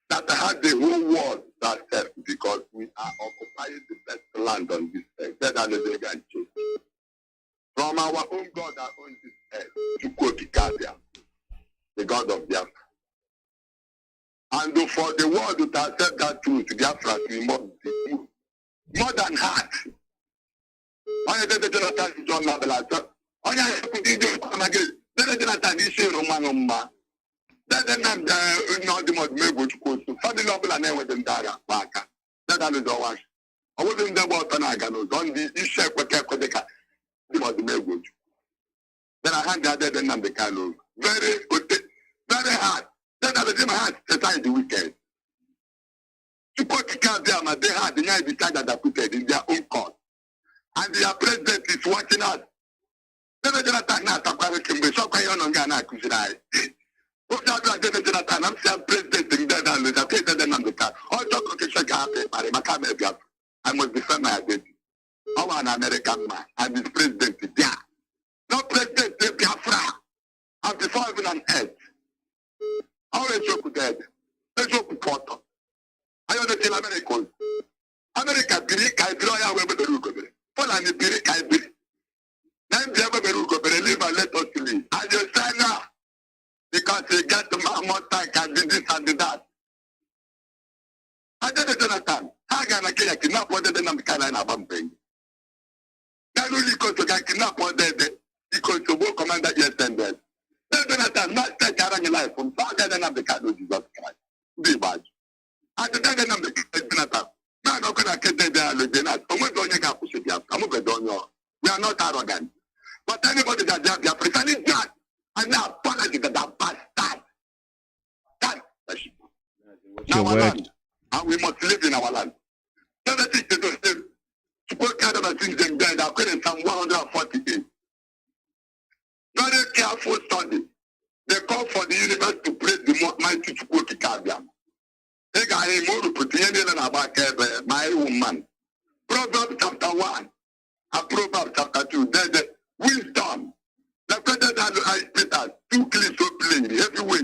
that has the whole world ourselves because we are occupying the best land on this earth. That are the from our own God that owns this earth, Chukwuemeka, the God of Biafra. And for the world to accept that truth, Biafra, we must be more than heart. Onye dede Jonathan John Nabelata. Onye akuti jo amage. Dede Jonathan isi romano mma. Dede na no di mod mego chukoso. Fadi lobela na enwe ndara baka. Dede no do wash. Owo bi ndebo na aga no don di isi ekweke kodeka. Di mod mego. Then I hand that dede Nnamdi Kanu. Very hard. Then I be my heart set the weekend. Chukwuemeka they had the night decided that put in their own court. And their president is watching us. I'm saying president in I must defend my identity. I'm an American man. I'm his president there. No president in Biafra. I'm before even on earth. I always joke dead. Let's joke with Porto. I want to tell Americans. America, Poland biri kai biri. Nigeria beru go bere live and let us live. I just say now because they got more time can do this and do that. I did Jonathan. How can I get kidnap one day and Carolina bumping? That really goes to get kidnap one day because the war commander yesterday. Jonathan, not take your life from father than the Kanu Jesus Christ. Be bad. I did not know the Jonathan. We are not arrogant. But anybody that they are pretending that and now apology that are bastard. Now our land. And we must live in our land. The other thing to do is to put kind of things in there that are in Psalm 148. Very careful study. They call for the universe to praise the mighty Chukwuemeka. My woman. Proverbs chapter 1 and Proverbs chapter 2. There's the wisdom. The better than I Peter, too clean, so plain, every way.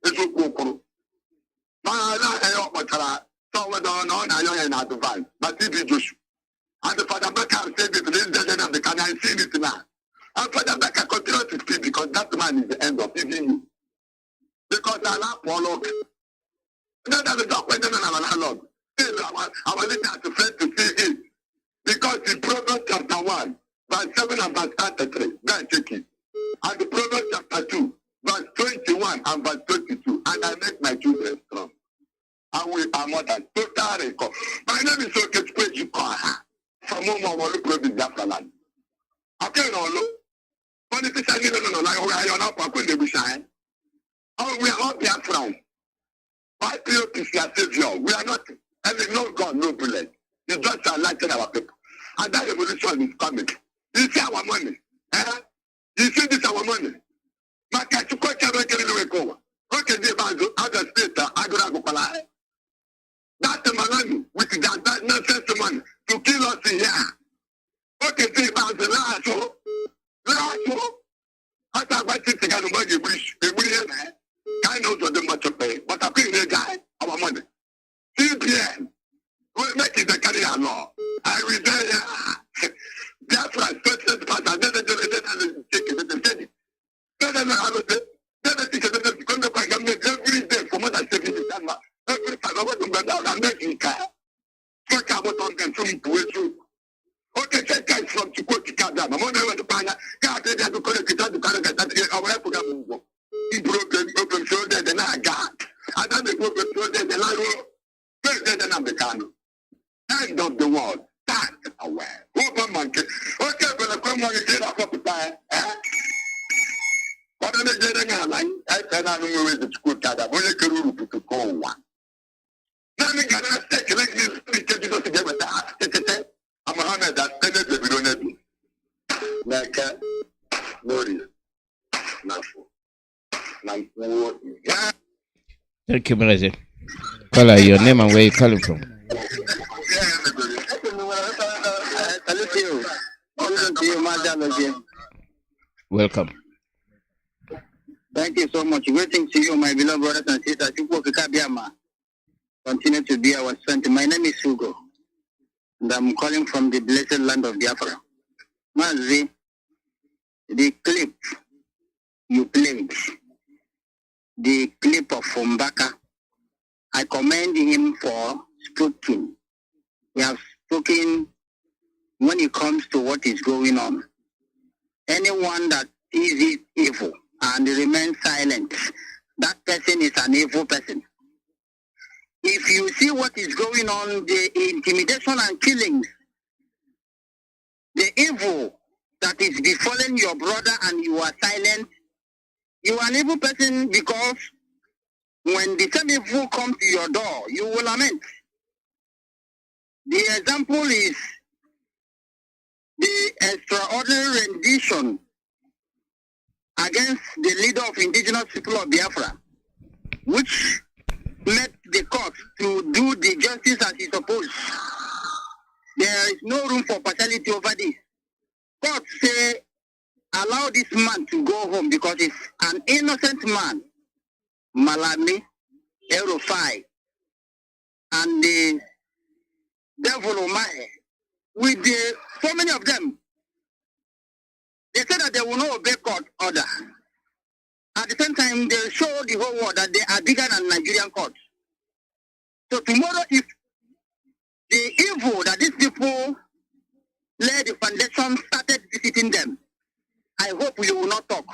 It's so cool. But if Joshua. And the Father Becca said it, this doesn't the can I see it now. And Father Becca continues to speak because that man is the end of even because I love Pollock. No, that is not when I'm analog. I was listening to friend to see it. Because in Proverbs chapter 1, verse 7 and verse 33, go and check it. And the Proverbs chapter 2, verse 21 and verse 22, and I make my children strong. And we are more than total record. My name is Okechukwu you call her. From Momo province Biafra land. Okay, no, look. Politicians, no, like we are not going to be shy. Oh, we are all Biafrans. Why POP is your savior? We are not, having no God, no bullet. It's just enlighten our people. And that revolution is coming. You see our money. You see this our money. That's money with that nonsense money to kill us in here. Okay, see about the last one. I thought I think they got a money bridge. Kind of the much of pay. But I think they got our money. CPN. We make it a career law. I will tell you. Biafra, special part, I never do it. Every day for more than 7 years. Every time I want to go down, I'm making car. Fuck, I want to from you. Okay, take guys from Chukwuemeka. I'm on the way to Panya. God, they have to collect it. I will have to go. He broke the open shoulder, then I got. I don't make open shoulder, then I will. President Nnamdi Kanu. End of the world. Stand away. Open monkey. Okay, but I come on and get off of the time. But I'm not getting a line. I cannot know where the school cat. I'm only going to go one. Nothing can I take like this. Because together with that. I'm a hundred that spend it. We don't have it. Like, Gloria. Thank you, Mazi. Call your name and where you calling from. Welcome. Thank you so much. Waiting to you, my beloved brothers and sisters. Chukwuemeka continue to be our strength. My name is Hugo, and I'm calling from the blessed land of Biafra. Mazi, the clip you played, the clip of Mbaka, I commend him for speaking. He has spoken when it comes to what is going on. Anyone that sees it evil and remains silent, that person is an evil person. If you see what is going on, the intimidation and killings, the evil that is befalling your brother and you are silent, you are an evil person, because when the same evil comes to your door, you will lament. The example is the extraordinary rendition against the leader of indigenous people of Biafra, which led the court to do the justice as is supposed. There is no room for partiality over this. Court say, allow this man to go home because he's an innocent man. Malami, Erofai, and the devil Omahe, with so many of them, they said that they will not obey court order. At the same time, they show the whole world that they are bigger than Nigerian courts. So tomorrow, if the evil that these people laid the foundation started visiting them, I hope you will not talk.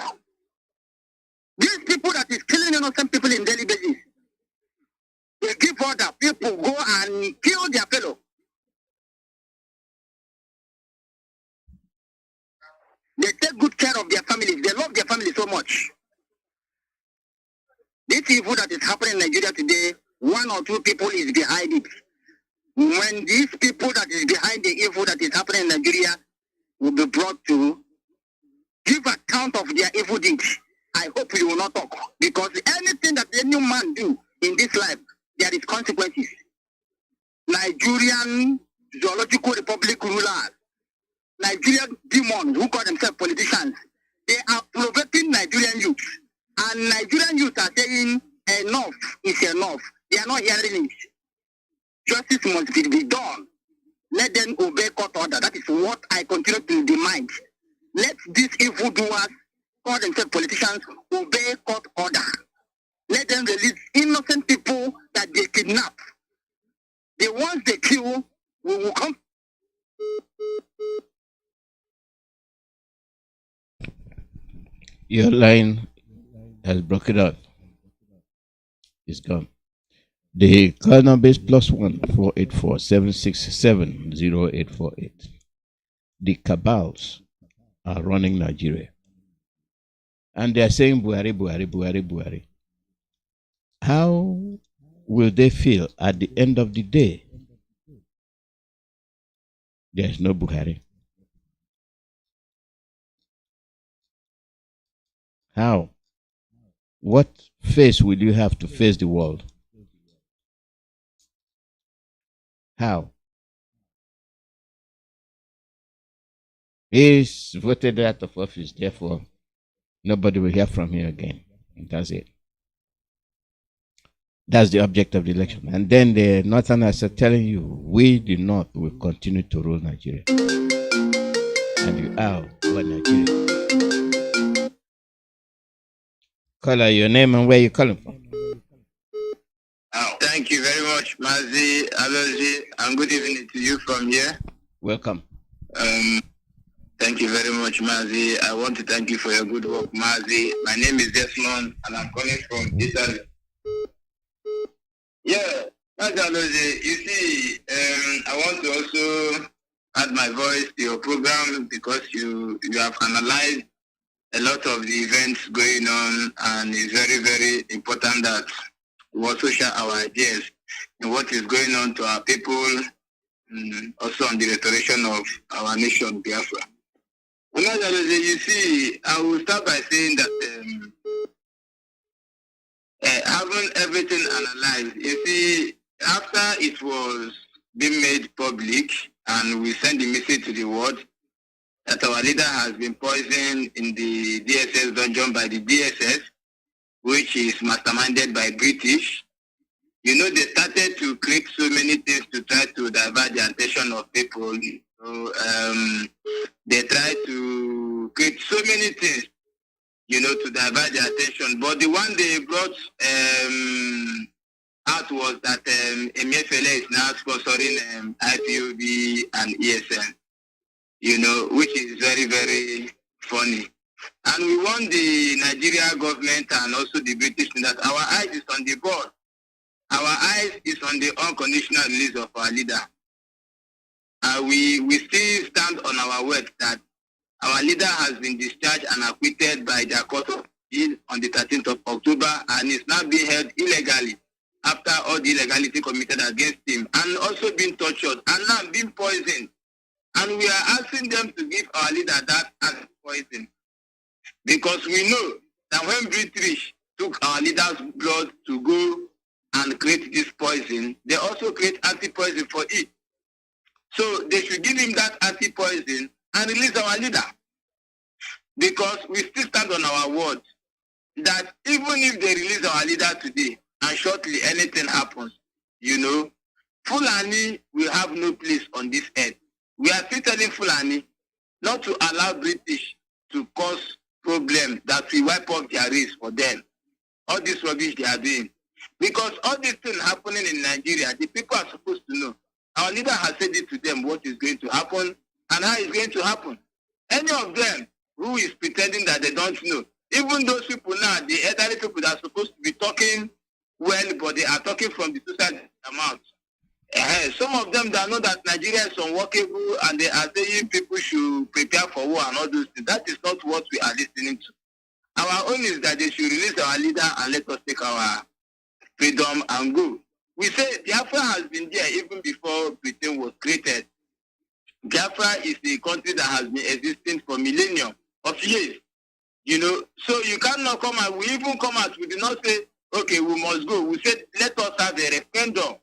These people that is killing innocent people in daily basis, they give order, people go and kill their fellow. They take good care of their families. They love their families so much. This evil that is happening in Nigeria today, one or two people is behind it. When these people that is behind the evil that is happening in Nigeria will be brought to give account of their evil deeds, I hope you will not talk. Because anything that any man do in this life, there is consequences. Nigerian Zoological Republic rulers, Nigerian demons who call themselves politicians, they are provoking Nigerian youth. And Nigerian youth are saying enough is enough. They are not hearing it. Justice must be done. Let them obey court order. That is what I continue to demand. Let these evildoers, call themselves politicians, obey court order. Let them release innocent people that they kidnap. The ones they kill will come. Your line has broken out. It's gone. The Kanu base +1 484 767 0848. The cabals are running Nigeria. And they are saying Buhari, Buhari, Buhari, Buhari. How will they feel at the end of the day? There is no Buhari. How? What face will you have to face the world? How? He's voted out of office, therefore nobody will hear from him again. And that's it. That's the object of the election. And then the Northerners are telling you, we, the North, will continue to rule Nigeria. And you are over Nigeria. Caller, your name and where you calling from? Thank you very much, Mazi, Alozie, and good evening to you from here. Welcome. Thank you very much, Mazi. I want to thank you for your good work, Mazi. My name is Desmond, and I'm calling from Italy. Yeah, Mazi Alozie, you see, I want to also add my voice to your program because you have analyzed a lot of the events going on, and it's very, very important that we also share our ideas in what is going on to our people, also on the restoration of our nation, Biafra. You see, I will start by saying that having everything analyzed, you see, after it was being made public and we send the message to the world that our leader has been poisoned in the DSS dungeon by the DSS, which is masterminded by British. You know, they started to create so many things to try to divert the attention of people. So, they tried to create so many things, you know, to divert the attention. But the one they brought out was that MFLA is now sponsoring IPOB and ESN, you know, which is very, very funny. And we want the Nigeria government and also the British that our eyes is on the board. Our eyes is on the unconditional release of our leader. We still stand on our word that our leader has been discharged and acquitted by the court of appeal on the 13th of October and is now being held illegally after all the illegality committed against him and also being tortured and now being poisoned. And we are asking them to give our leader that as poison. Because we know that when British took our leader's blood to go and create this poison, they also create anti-poison for it. So they should give him that anti-poison and release our leader. Because we still stand on our word that even if they release our leader today and shortly anything happens, you know, Fulani will have no place on this earth. We are still telling Fulani not to allow British to cause problems that will wipe off their race for them. All this rubbish they are doing. Because all these things happening in Nigeria, the people are supposed to know. Our leader has said it to them what is going to happen and how it's going to happen. Any of them who is pretending that they don't know, even those people now, the elderly people that are supposed to be talking well, but they are talking from the suicide amount. Some of them that know that Nigeria is unworkable and they are saying people should prepare for war and all those things. That is not what we are listening to. Our own is that they should release our leader and let us take our freedom and go. We say Biafra has been there even before Britain was created. Biafra is a country that has been existing for millennium of years. You know, so you cannot come out. We even come out. We did not say, okay, we must go. We said, let us have a referendum,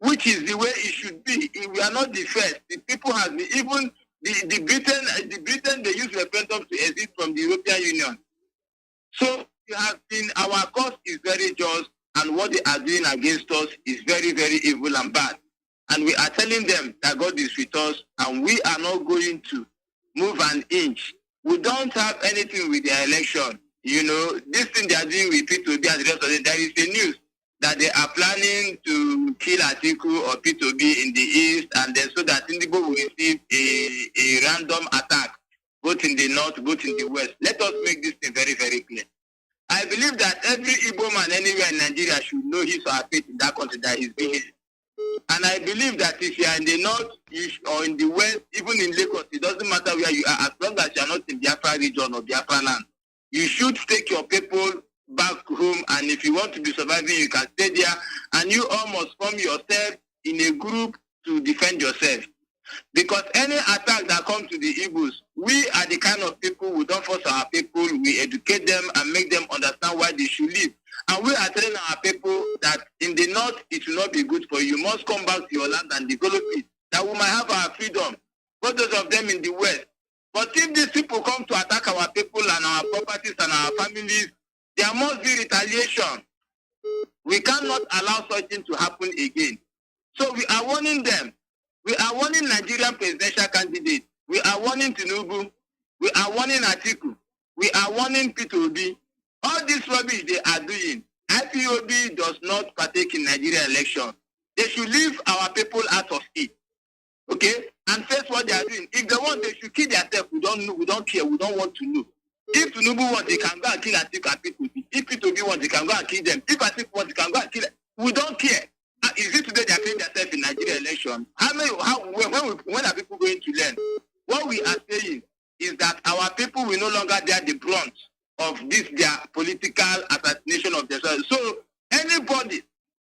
which is the way it should be. We are not the first. The people have been, even the Britain, they use referendum to exit from the European Union. So you have been, our cause is very just, and what they are doing against us is very, very evil and bad. And we are telling them that God is with us, and we are not going to move an inch. We don't have anything with their election. You know, this thing they are doing with P2B and the rest of it, there is a news that they are planning to kill Atiku or P2B in the east, and then so that Indigo will receive a random attack, both in the north, both in the west. Let us make this thing very, very clear. I believe that every Igbo man anywhere in Nigeria should know his or her fate in that country that he's being. And I believe that if you are in the north or in the west, even in Lagos, it doesn't matter where you are, as long as you are not in Biafra region or Biafra land, you should take your people back home. And if you want to be surviving, you can stay there. And you all must form yourself in a group to defend yourself. Because any attack that comes to the Igbos, we are the kind of people who don't force our people, we educate them and make them understand why they should live. And we are telling our people that in the north, it will not be good for you. You must come back to your land and develop it, that we might have our freedom. But those of them in the west. But if these people come to attack our people and our properties and our families, there must be retaliation. We cannot allow such thing to happen again. So we are warning them. We are warning Nigerian presidential candidates. We are warning Tinubu. We are warning Atiku. We are warning P2B. All this rubbish they are doing, IPOB does not partake in Nigeria election. They should leave our people out of it. Okay? And face what they are doing. If they want, they should kill themselves. We don't know. We don't care. We don't want to know. If Tinubu wants, they can go and kill Atiku and P2B. If P2B wants, they can go and kill them. If Atiku wants, they can go and kill them. We don't care. Is it today they are playing themselves in Nigeria election? When are people going to learn? What we are saying is that our people will no longer bear the brunt of this their political assassination of themselves. So anybody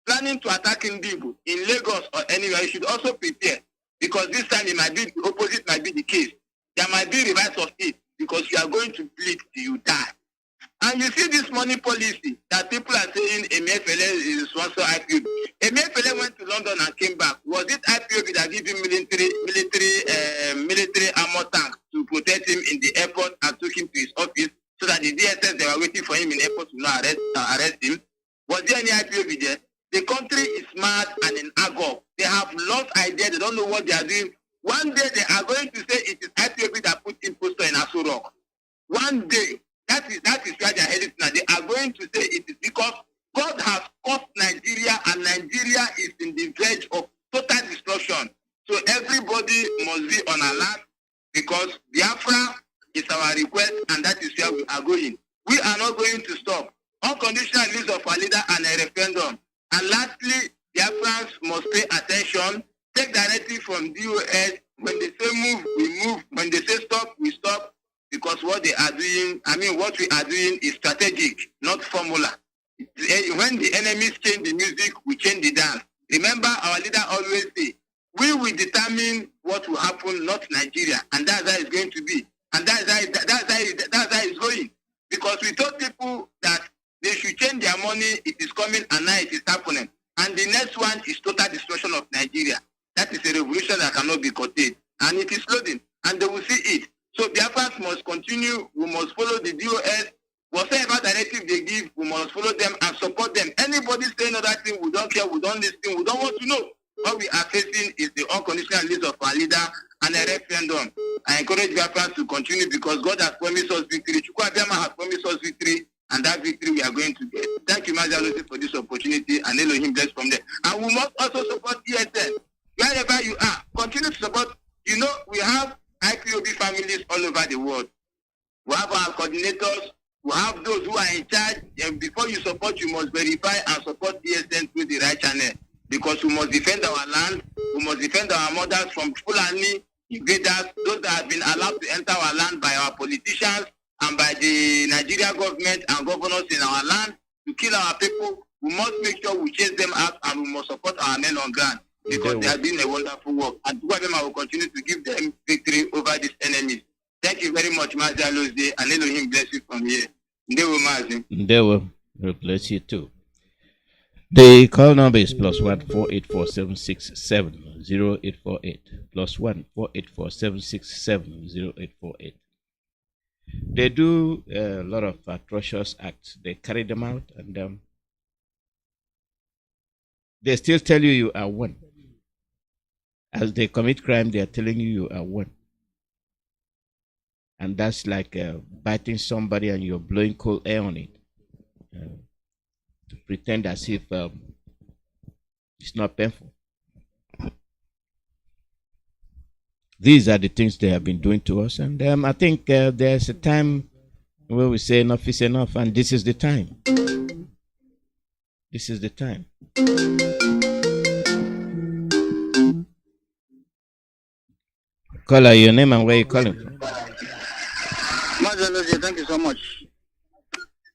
planning to attack Ndibu in Lagos or anywhere, you should also prepare, because this time it might be the opposite, might be the case. There might be reverse of it, because you are going to bleed till you die. And you see this money policy that people are saying Emefiele is sponsor IPOB. Emefiele went to London and came back. Was it IPOB that gave him military armor tank to protect him in the airport and took him to his office so that the DSS they were waiting for him in airport to not arrest him? Was there any IPOB there? The country is mad and in agog. They have lost idea. They don't know what they are doing. One day they are going to say it is IPOB that put imposter in Aso Rock. One day. That is where they are headed now. They are going to say it is because God has caused Nigeria, and Nigeria is in the verge of total destruction. So everybody must be on alert, because Biafra is our request, and that is where we are going. We are not going to stop. Unconditional release of our leader and a referendum. And lastly, Biafrans must pay attention. Take directive from DOS. When they say move, we move. When they say stop, we stop. Because what they are doing, what we are doing is strategic, not formula. When the enemies change the music, we change the dance. Remember, our leader always say, we will determine what will happen, not Nigeria. And that's how it's going to be. And that's how it's going. Because we told people that they should change their money, it is coming, and now it is happening. And the next one is total destruction of Nigeria. That is a revolution that cannot be contained. And it is loading. And they will see it. So Biafrans must continue. We must follow the DOS. Whatever directive they give, we must follow them and support them. Anybody saying other thing, we don't care, we don't listen, we don't want to know. What we are facing is the unconditional release of our leader and a referendum. I encourage Biafrans to continue, because God has promised us victory. Chukwuemeka has promised us victory, and that victory we are going to get. Thank you, Mazi Iyke, for this opportunity, and Elohim bless from there. And we must also support ESN. Wherever you are, continue to support. You know, we have IPOB families all over the world. We have our coordinators. We have those who are in charge. And before you support, you must verify and support ESN through the right channel. Because we must defend our land. We must defend our mothers from Fulani invaders, those that have been allowed to enter our land by our politicians and by the Nigeria government and governors in our land to kill our people. We must make sure we chase them out, and we must support our men on ground, because they are doing a wonderful work. And Chukwuemeka will continue to give them victory over these enemies. Thank you very much, Mazi Alozie, and Elohim bless you from here. Ndewo Mazi. Ndewo, will bless you too. The call number is +1 484 0848 +1 484 0848. They do a lot of atrocious acts. They carry them out, and they still tell you are one. As they commit crime, they are telling you are one. And that's like biting somebody and you're blowing cold air on it. To pretend as if it's not painful. These are the things they have been doing to us. And I think there's a time where we say enough is enough, and this is the time. This is the time. Caller, your name and where you calling from? Thank you so much.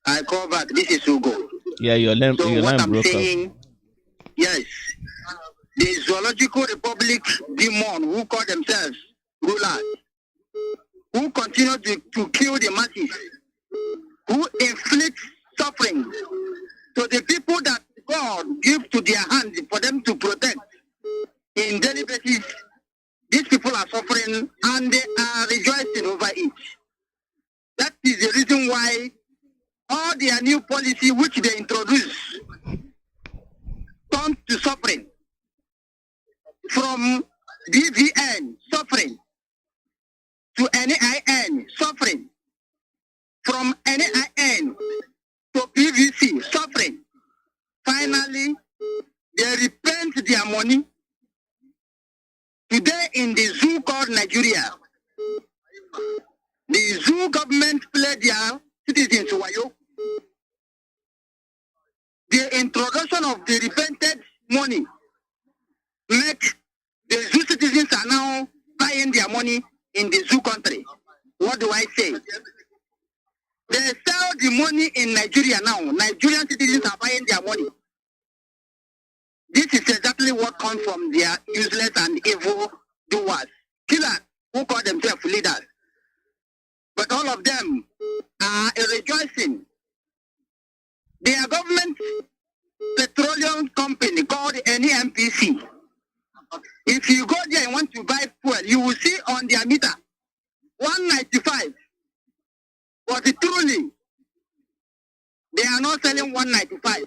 I call back. This is Ugo. Yeah, your line broke saying, up. Yes, the Zoological Republic demon who call themselves rulers, who continue to kill the masses, who inflict suffering to the people that God gives to their hands for them to protect in daily basis. These people are suffering and they are rejoicing over it. That is the reason why all their new policy which they introduce on to suffering. From DVN, suffering. To NIN, suffering. From NIN to PVC, suffering. Finally, they repent their money. Today in the zoo called Nigeria, the zoo government played their citizens wayo. The introduction of the repented money make the zoo citizens are now buying their money in the zoo country. What do I say? They sell the money in Nigeria now. Nigerian citizens are buying their money. This is exactly what comes from their useless and evil doers, killers who call themselves leaders. But all of them are rejoicing. Their government petroleum company called NEMPC. If you go there and want to buy fuel, you will see on their meter 195. But truly, they are not selling 195.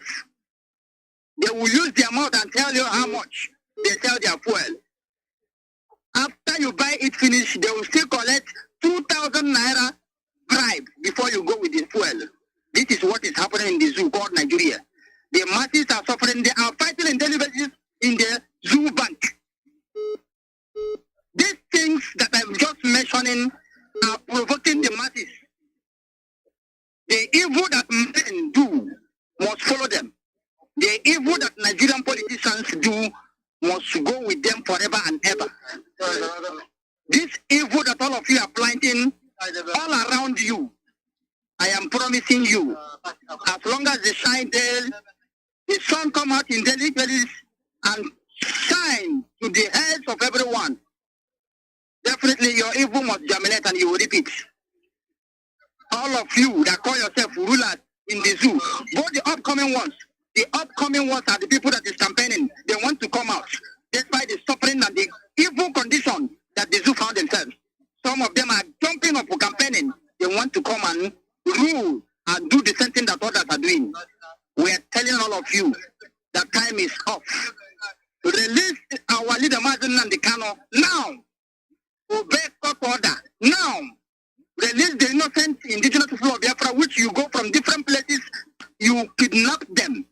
They will use their mouth and tell you how much they sell their fuel. After you buy it finished, they will still collect 2,000 naira bribe before you go with the fuel. This is what is happening in the zoo called Nigeria. The masses are suffering. They are fighting in daily basis in the zoo bank. These things that I'm just mentioning are provoking the masses. The evil that men do must follow them. The evil that Nigerian politicians do must go with them forever and ever. This evil that all of you are planting all around you, I am promising you, as long as they shine there, the sun come out in daily basis and shine to the heads of everyone, definitely your evil must germinate and you will repeat. All of you that call yourself rulers in the zoo, both the upcoming ones are the people that is campaigning. They want to come out despite the suffering and the evil condition that the zoo found themselves. Some of them are jumping up for campaigning. They want to come and rule and do the same thing that others are doing. We are telling all of you that time is off. Release our leader Mazi Iyke now. Obey court order now. Release the innocent indigenous people of Biafra, which you go from different places, you kidnap them.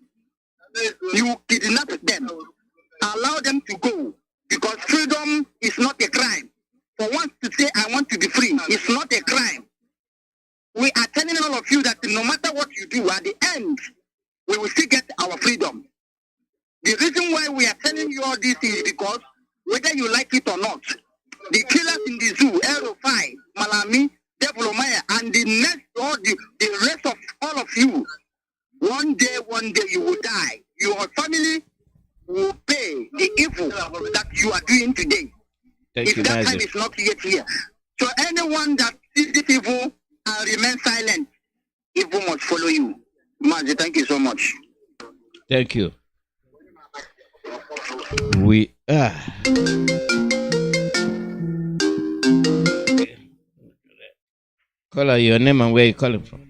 You kidnap them. Allow them to go. Because freedom is not a crime. For once to say, I want to be free, it's not a crime. We are telling all of you that no matter what you do, at the end, we will still get our freedom. The reason why we are telling you all this is because, whether you like it or not, the killers in the zoo, Erofai, Malami, Devolomaya, and the next, or the rest of all of you, one day you will die. Your family will pay the evil that you are doing today. Thank you, that Mazi. time is not yet here. So anyone that sees this evil and remain silent, evil must follow you. Mazi, thank you so much. Thank you. We are. Caller, your name and where you calling from?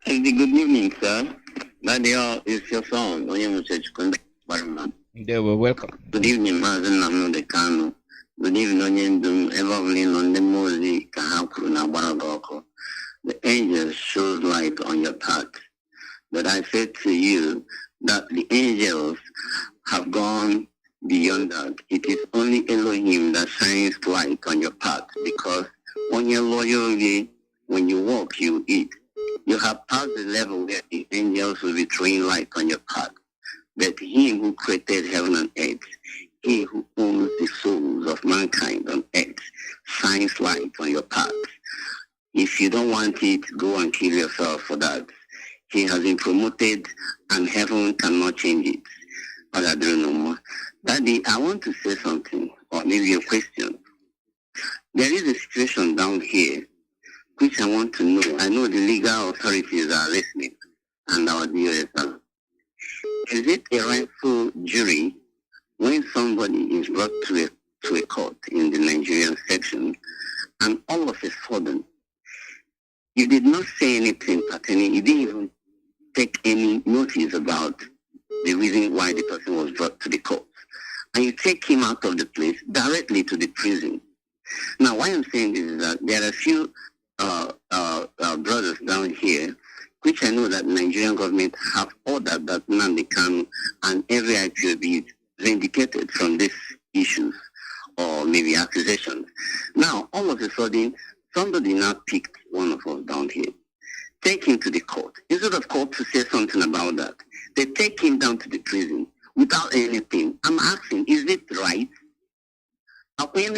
Good evening, sir. That is your son. They were welcome. Good evening, Mazi Kanu. Good evening, Evelyn on the Mazi Iyke. The angels shows light on your path. But I said to you that the angels have gone beyond that. It is only Elohim that shines light on your path, because on your loyalty, when you walk, you eat. You have passed the level where the angels will be throwing light on your path. But he who created heaven and earth, he who owns the souls of mankind on earth, shines light on your path. If you don't want it, go and kill yourself for that. He has been promoted and heaven cannot change it. But I don't know more. Daddy, I want to say something, or maybe a question. There is a situation down here which I want to know. I know the legal authorities are listening and our DOS are. Is it a rightful jury when somebody is brought to a court in the Nigerian section and all of a sudden you did not say anything pertaining, you didn't even take any notice about the reason why the person was brought to the court. And you take him out of the place directly to the prison. Now, why I'm saying this is that there are a few brothers down here, which I know that Nigerian government have ordered that Nnamdi Kanu and every IPOB is vindicated from these issues or maybe accusations. Now, all of a sudden, somebody now picked one of us down here, take him to the court. Instead of court to say something about that, they take him down to the prison without anything. I'm asking, is it right? He's a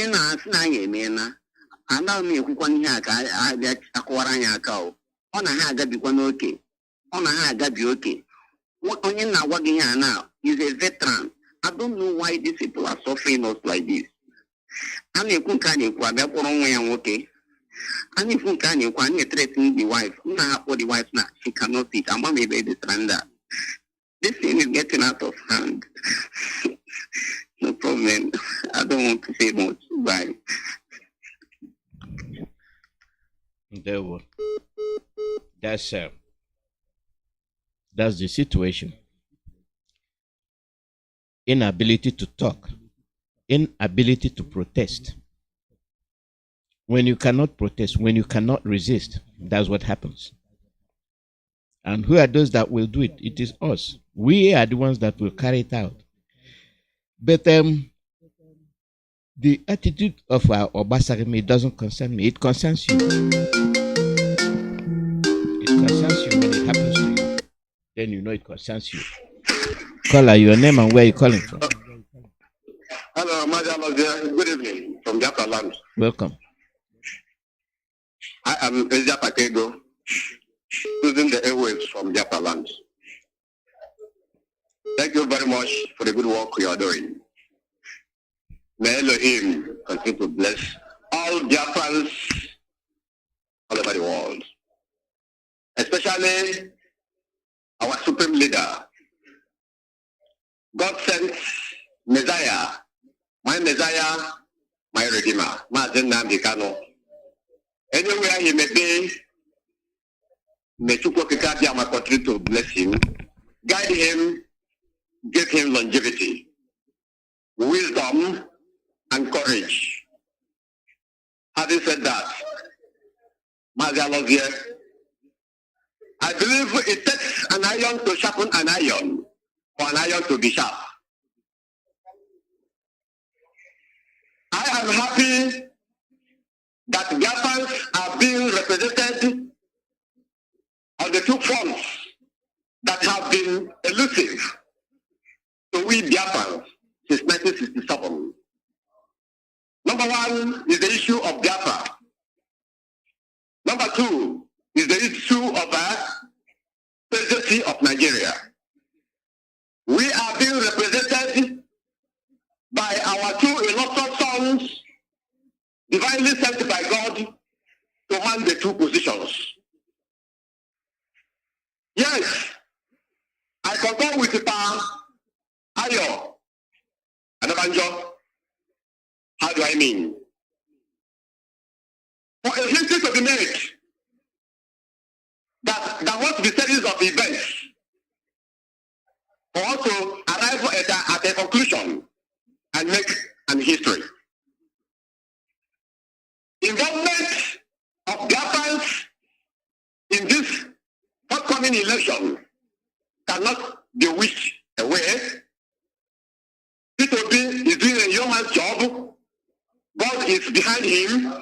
veteran. I don't know why these people are suffering us like this. And if you can't threaten the wife, the wife now, she cannot teach. I'm not able to stand that. This thing is getting out of hand. No problem. I don't want to say much. Bye. There was. That's the situation. Inability to talk, inability to protest. When you cannot protest, when you cannot resist, that's what happens. And who are those that will do it? It is us. We are the ones that will carry it out. But the attitude of our Obasagame doesn't concern me. It concerns you. It concerns you when it happens to you. Then you know it concerns you. Caller, your name and where you calling from? Hello, Mazi Alozie. Good evening from Biafra land. Welcome. I am Ezia Pakego, using the airwaves from Biafra land. Thank you very much for the good work you are doing. May Elohim continue to bless all Biafrans all over the world, especially our supreme leader. God sent Messiah, my Redeemer, Mazi Nnamdi Kanu. Anywhere he may be, may Chukwuemeka continue to bless him, guide him, give him longevity, wisdom, and courage. Having said that, Mazi Alozie, I believe it takes an iron to sharpen an iron, for an iron to be sharp. I am happy that Biafrans are being represented on the two fronts that have been elusive to we Biafrans since 1967. Number one is the issue of Biafra. Number two is the issue of the presidency of Nigeria. We are being represented by our two illustrious sons, divinely sent by God to man the two positions. Yes, I concur with Ayo and Abanjo. How do I mean? For a history to be made, that must be series of events for us to arrive at a conclusion and make an history. Involvement of Biafrans in this forthcoming election cannot be wished away. P2B is doing a yeoman's job. God is behind him,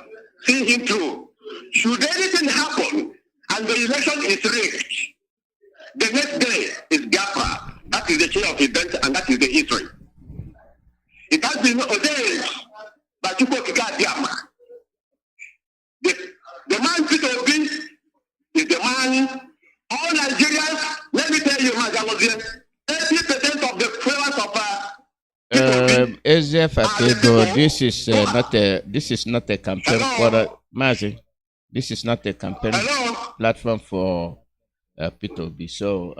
seeing him through. Should anything happen and the election is rigged, the next day is Biafra. That is the chain of events and that is the history. It has been ordained by Chukwuemeka. The man P2B is the man. All Nigerians, let me tell you, Mazi Alozie, 80% of the followers of this is not a campaign for Mazi. This is not a campaign platform for P2B. So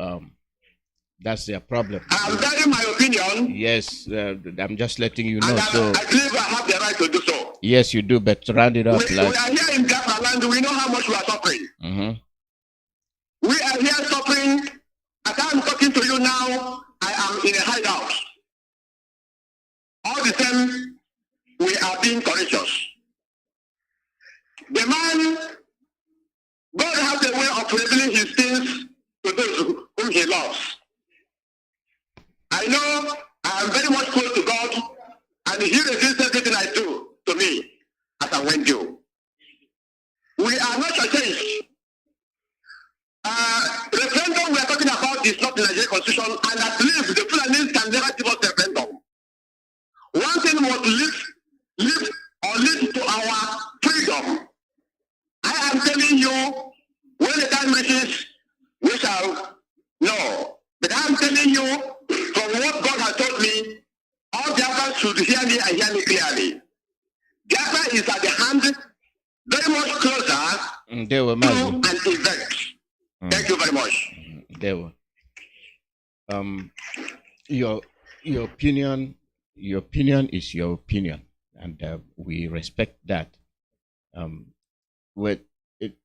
that's their problem. I'm telling my opinion. Yes, I'm just letting you know. So I believe I have the right to do so. Yes, you do, but round it up. We are here in Biafra land. We know how much we are suffering. Mm-hmm. We are here suffering. As I'm talking to you now, I am in a hideout. All the same, we are being courageous. The man, God has a way of revealing his things to those whom he loves. I know I am very much close to God, and he reveals everything I do to me as I went through. We are not changed. Referendum we are talking about is not the Nigerian constitution, and I believe the Fulanis can never give us a referendum. One thing must lead to our freedom. I am telling you, when the time reaches, we shall know. But I am telling you, from what God has told me, all Biafrans should hear me and hear me clearly. Biafra is at the hand, very much closer to an event. Thank you very much. There were. Your opinion is your opinion, and we respect that.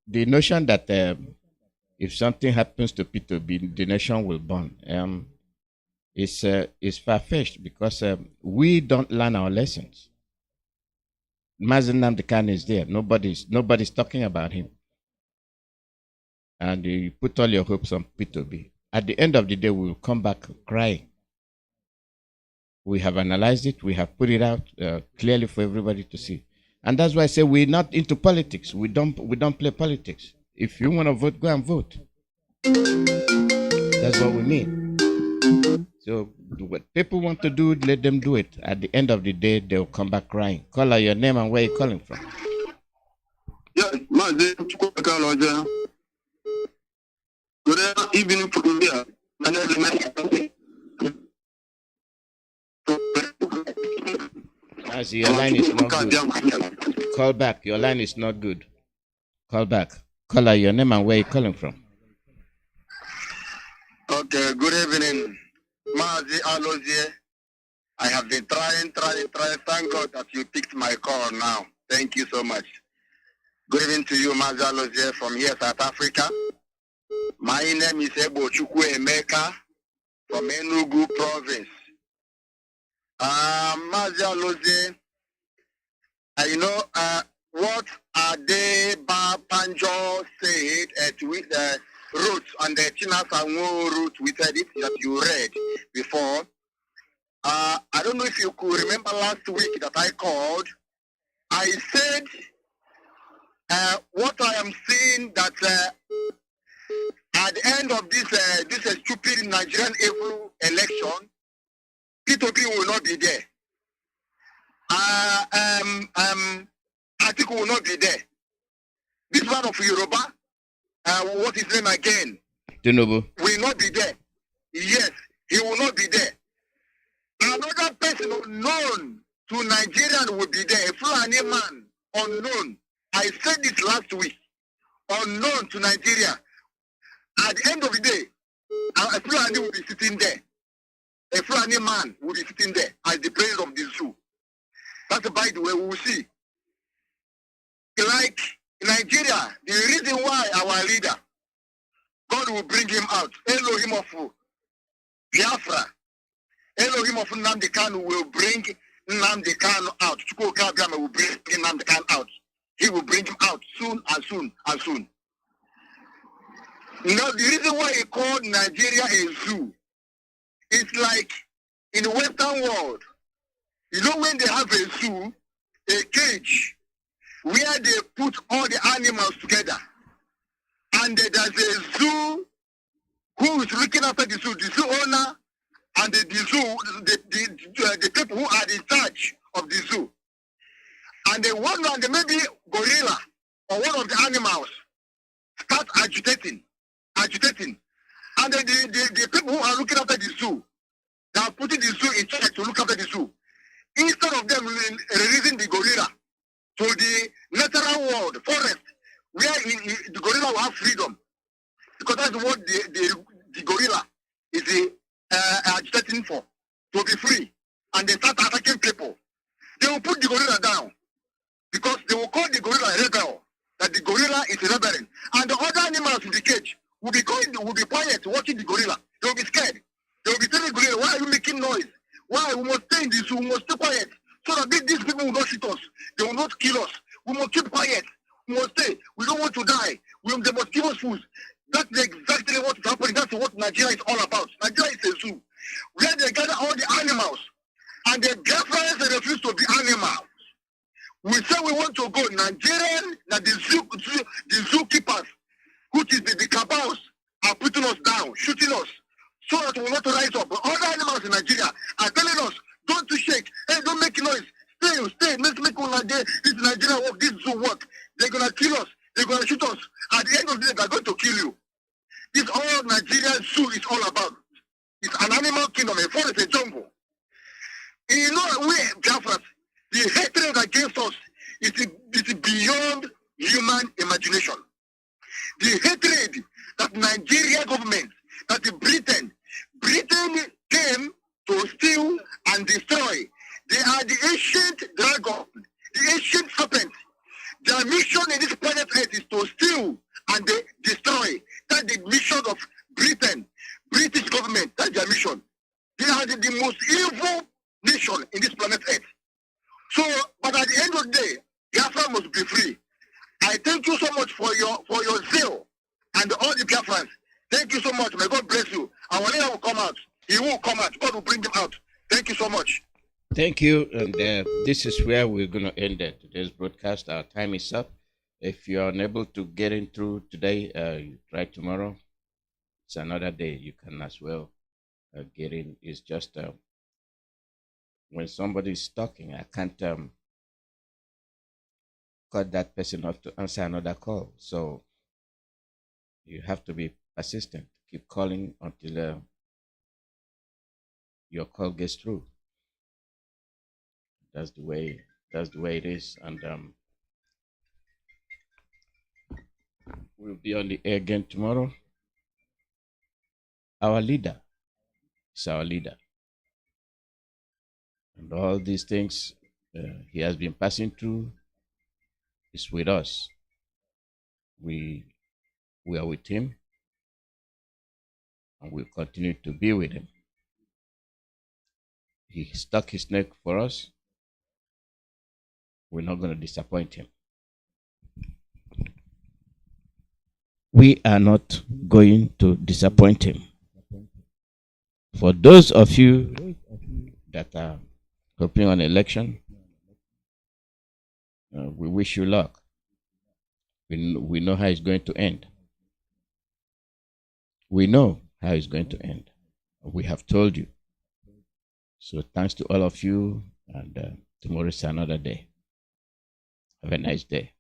The notion that if something happens to P2B, the nation will burn is far-fetched, because we don't learn our lessons. Mazi Iyke is there. Nobody's talking about him. And you put all your hopes on P2B. At the end of the day, we will come back crying. We have analyzed it. We have put it out clearly for everybody to see. And that's why I say we're not into politics. We don't play politics. If you want to vote, go and vote. That's what we mean. So what people want to do, let them do it. At the end of the day, they'll come back crying. Call out your name and where you're calling from. Yes, Mazi Iyke. Good evening from here. Mazi, your line is not good. Call back. Your line is not good. Call back. Call out your name and where you're calling from. Okay, good evening. Mazi Alozie. I have been trying. Thank God that you picked my call now. Thank you so much. Good evening to you, Mazi Alozie, from here, South Africa. My name is Chukwuemeka from Enugu province. Mazi Alozie, I know what Adeba Panjo said wrote on the Chinasanwo route with it that you read before. I don't know if you could remember last week that I called. I said what I am seeing that at the end of this stupid Nigerian evil election, P2P will not be there. Atiku will not be there. This one of Yoruba, what is his name again? Tinubu will not be there. Yes, he will not be there. Another person unknown to Nigerian will be there. A Fulani man, unknown. I said this last week. Unknown to Nigeria. At the end of the day, a Fulani will be sitting there. A Fulani man will be sitting there as the president of the zoo. That's by the way we will see. Like in Nigeria, the reason why our leader, God will bring him out. Elohim of Biafra, Elohim of Nnamdi Kanu will bring Nnamdi Kanu out. Chukwuemeka will bring Nnamdi Kanu out. He will bring him out soon and soon and soon. Now, the reason why he called Nigeria a zoo is like in the Western world, you know, when they have a zoo, a cage, where they put all the animals together, and there's a zoo who is looking after the zoo owner, and the people who are in charge of the zoo. And the one, and maybe gorilla or one of the animals start agitating. And the people who are looking after the zoo, they are putting the zoo in charge to look after the zoo. Instead of them releasing the gorilla to the natural world, forest, where the gorilla will have freedom. Because that's what the gorilla is agitating for, to be free. And they start attacking people. They will put the gorilla down. Because they will call the gorilla a rebel. That the gorilla is rebelling. And the other animals in the cage will be quiet watching the gorilla. They will be scared. They will be telling Why are you making noise? Why? We must stay in this room, we must stay quiet. So that these people will not shoot us. They will not kill us. We must keep quiet. We must stay. We don't want to die. They must give us food. That's exactly what is happening. That's what Nigeria is all about. Nigeria is a zoo where they gather all the animals. And the Biafrans refuse to be animals. We say we want to go. Nigerian, that the zookeepers, which is the cabals, are putting us down, shooting us, so that we will not rise up. But other animals in Nigeria are telling us, don't you shake, hey, don't make noise, stay, let's make this Nigeria work, this zoo work. They're going to kill us, they're going to shoot us. At the end of the day, they're going to kill you. This all Nigerian zoo is all about. It's an animal kingdom, a forest, a jungle. You know, we Biafrans, the hatred against us is beyond human imagination. The hatred that Nigeria government, that Britain came to steal and destroy. They are the ancient dragon, the ancient serpent. Their mission in this planet Earth is to steal and destroy. That's the mission of Britain, British government. That's their mission. They are the most evil nation in this planet Earth. So, but at the end of the day, Biafra must be free. I thank you so much for your zeal and all the Biafrans. Thank you so much. May God bless you. And when he will come out, he will come out. God will bring him out. Thank you so much. Thank you. And this is where we're going to end today's broadcast. Our time is up. If you're unable to get in through today, you try tomorrow. It's another day. You can as well get in. It's just when somebody is talking, I can't cut that person off to answer another call. So you have to be persistent. Keep calling until your call gets through. That's the way it is. And we'll be on the air again tomorrow. Our leader is our leader. And all these things he has been passing through is with us. We are with him, and we'll continue to be with him. He stuck his neck for us. We're not going to disappoint him. We are not going to disappoint him. For those of you that are hoping on election, we wish you luck. We know how it's going to end. We know how it's going to end. We have told you. So thanks to all of you, and tomorrow is another day. Have a nice day.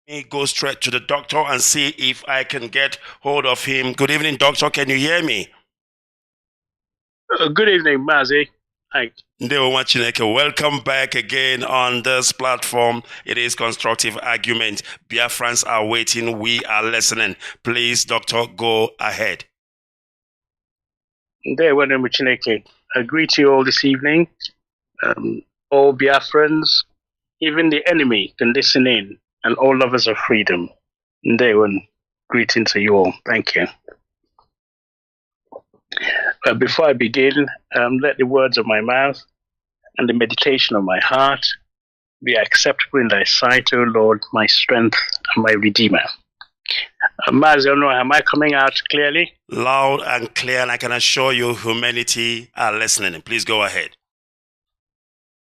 Me go straight to the doctor and see if I can get hold of him. Good evening, doctor. Can you hear me? Good evening, Mazi. Hi. Welcome back again on this platform. It is Constructive Argument. Biafrans are waiting. We are listening. Please, doctor, go ahead. I greet you all this evening. All Biafrans, even the enemy can listen in, and all lovers of freedom. Greeting to you all. Thank you. Before I begin, let the words of my mouth and the meditation of my heart be acceptable in thy sight, O Lord, my strength and my redeemer. Mazi, am I coming out clearly? Loud and clear, and I can assure you humanity are listening. Please go ahead.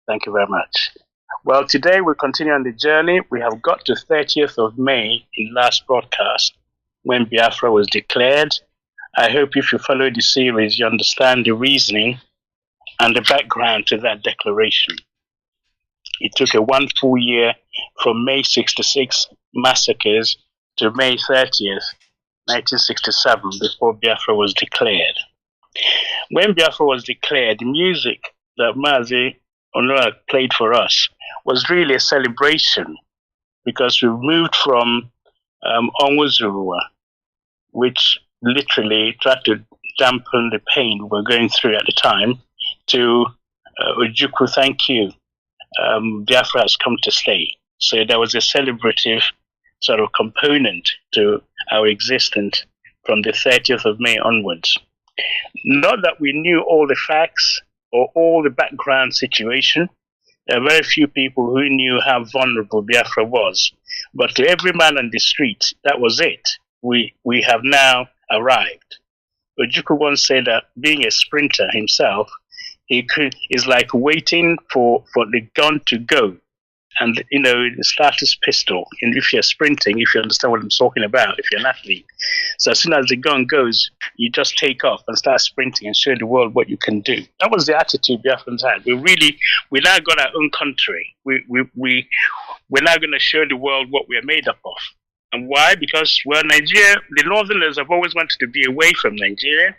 Thank you very much. Well, today we'll continue on the journey. We have got to 30th of May in last broadcast when Biafra was declared. I hope if you follow the series, you understand the reasoning and the background to that declaration. It took a 1 full year from May 66 massacres to May 30th, 1967, before Biafra was declared. When Biafra was declared, the music that Mazi played for us was really a celebration, because we moved from Onwuzurua, which literally tried to dampen the pain we were going through at the time, to Ojukwu, thank you. Biafra has come to stay. So there was a celebrative sort of component to our existence from the 30th of May onwards. Not that we knew all the facts or all the background situation. There are very few people who knew how vulnerable Biafra was. But to every man on the street, that was it. We have now arrived. Ojukwu once said that being a sprinter himself, is like waiting for the gun to go. And, the status pistol, and if you're sprinting, if you understand what I'm talking about, if you're an athlete. So as soon as the gun goes, you just take off and start sprinting and show the world what you can do. That was the attitude Biafrans had. We now got our own country. We're now going to show the world what we're made up of. And why? Because, Nigeria, the Northerners have always wanted to be away from Nigeria.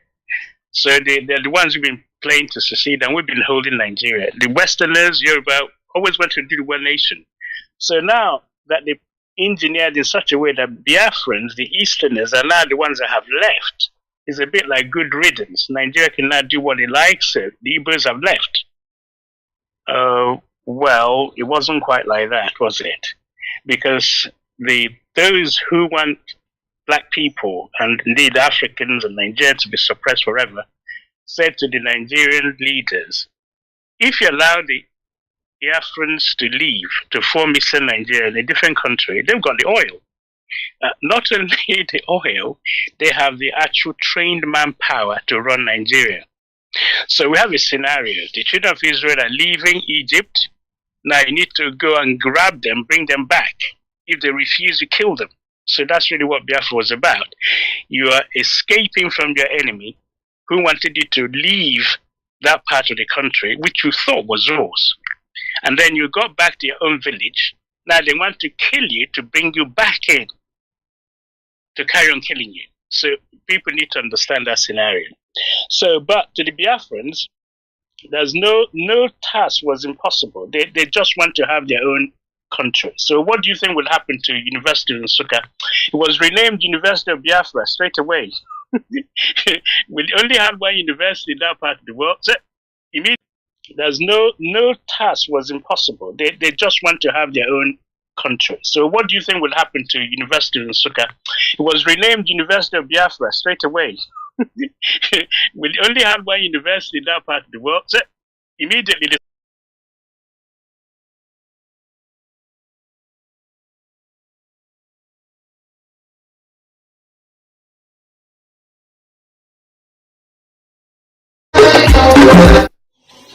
So they're the ones who've been playing to secede, and we've been holding Nigeria. The Westerners, Yoruba, always want to do the one nation. So now that they've engineered in such a way that Biafrans, the Easterners, are now the ones that have left, it's a bit like good riddance. Nigeria can now do what it likes, so the Igbos have left. Well, it wasn't quite like that, was it? Because those who want black people, and indeed Africans and Nigerians, to be suppressed forever, said to the Nigerian leaders, if you allow the Biafrans to leave to form Eastern Nigeria in a different country, they've got the oil. Not only the oil, they have the actual trained manpower to run Nigeria. So we have a scenario. The children of Israel are leaving Egypt. Now you need to go and grab them, bring them back. If they refuse, you kill them. So that's really what Biafra was about. You are escaping from your enemy who wanted you to leave that part of the country, which you thought was yours. And then you got back to your own village. Now they want to kill you to bring you back in, to carry on killing you. So people need to understand that scenario. So, but to the Biafrans, there's no task was impossible. They just want to have their own country. So what do you think will happen to University of Nsukka? It was renamed University of Biafra straight away. We only had one university in that part of the world. So immediately, there's no task was impossible. They just want to have their own country. So what do you think will happen to University of Nsukka? It was renamed University of Biafra straight away. We only had one university in that part of the world. So immediately,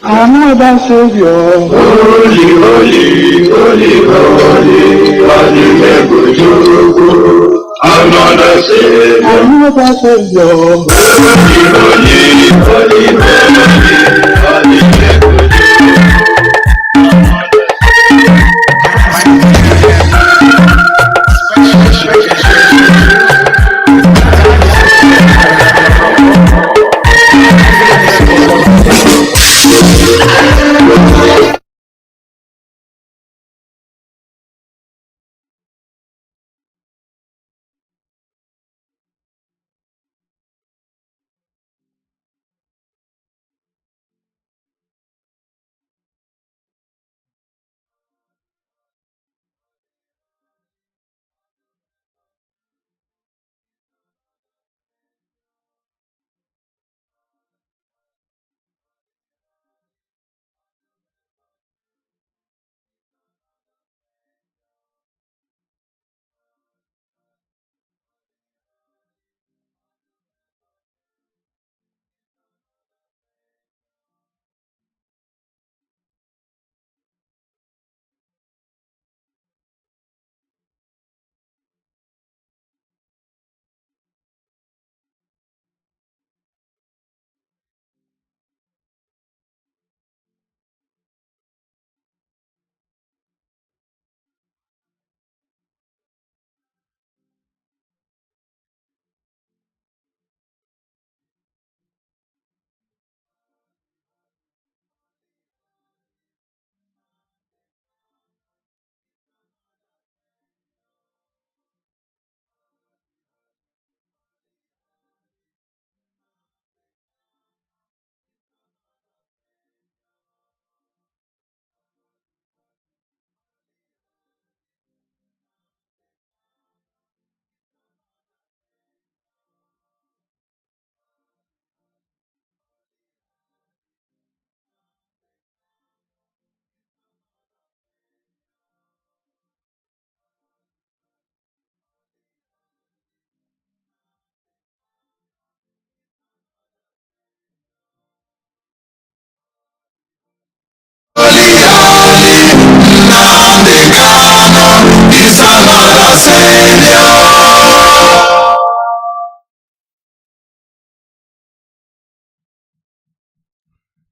Another Savior, holy, holy, holy, holy, holy, another Savior, another Savior, holy, holy, holy, holy,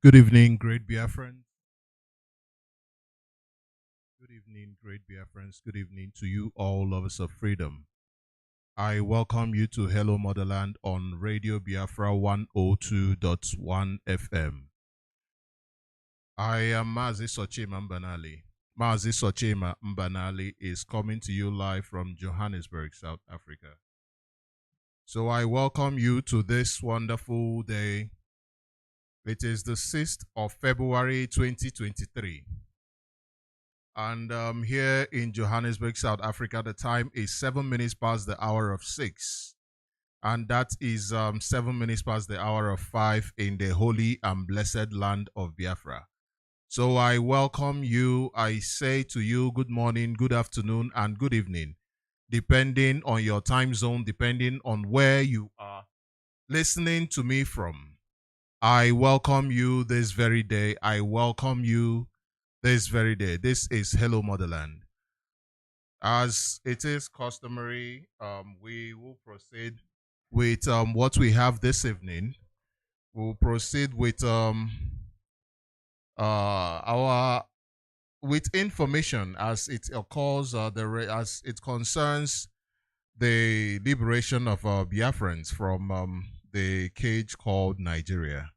Good evening, great Biafrans. Good evening, great Biafrans. Good evening to you all lovers of freedom. I welcome you to Hello Motherland on Radio Biafra 102.1 FM. I am Mazi Mbanali. Mazi Mbanali is coming to you live from Johannesburg, South Africa. So I welcome you to this wonderful day. It is the 6th of February 2023. And here in Johannesburg, South Africa, the time is 7 minutes past the hour of 6. And that is 7 minutes past the hour of 5 in the holy and blessed land of Biafra. So I welcome you. I say to you good morning, good afternoon, and good evening, depending on your time zone, depending on where you are listening to me from. I welcome you this very day. I welcome you this very day. This is Hello Motherland. As it is customary, we will proceed with what we have this evening. We'll proceed with with information as it occurs, as it concerns the liberation of Biafrans from the cage called Nigeria.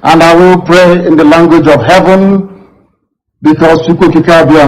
And I will pray in the language of heaven because Chukwuemeka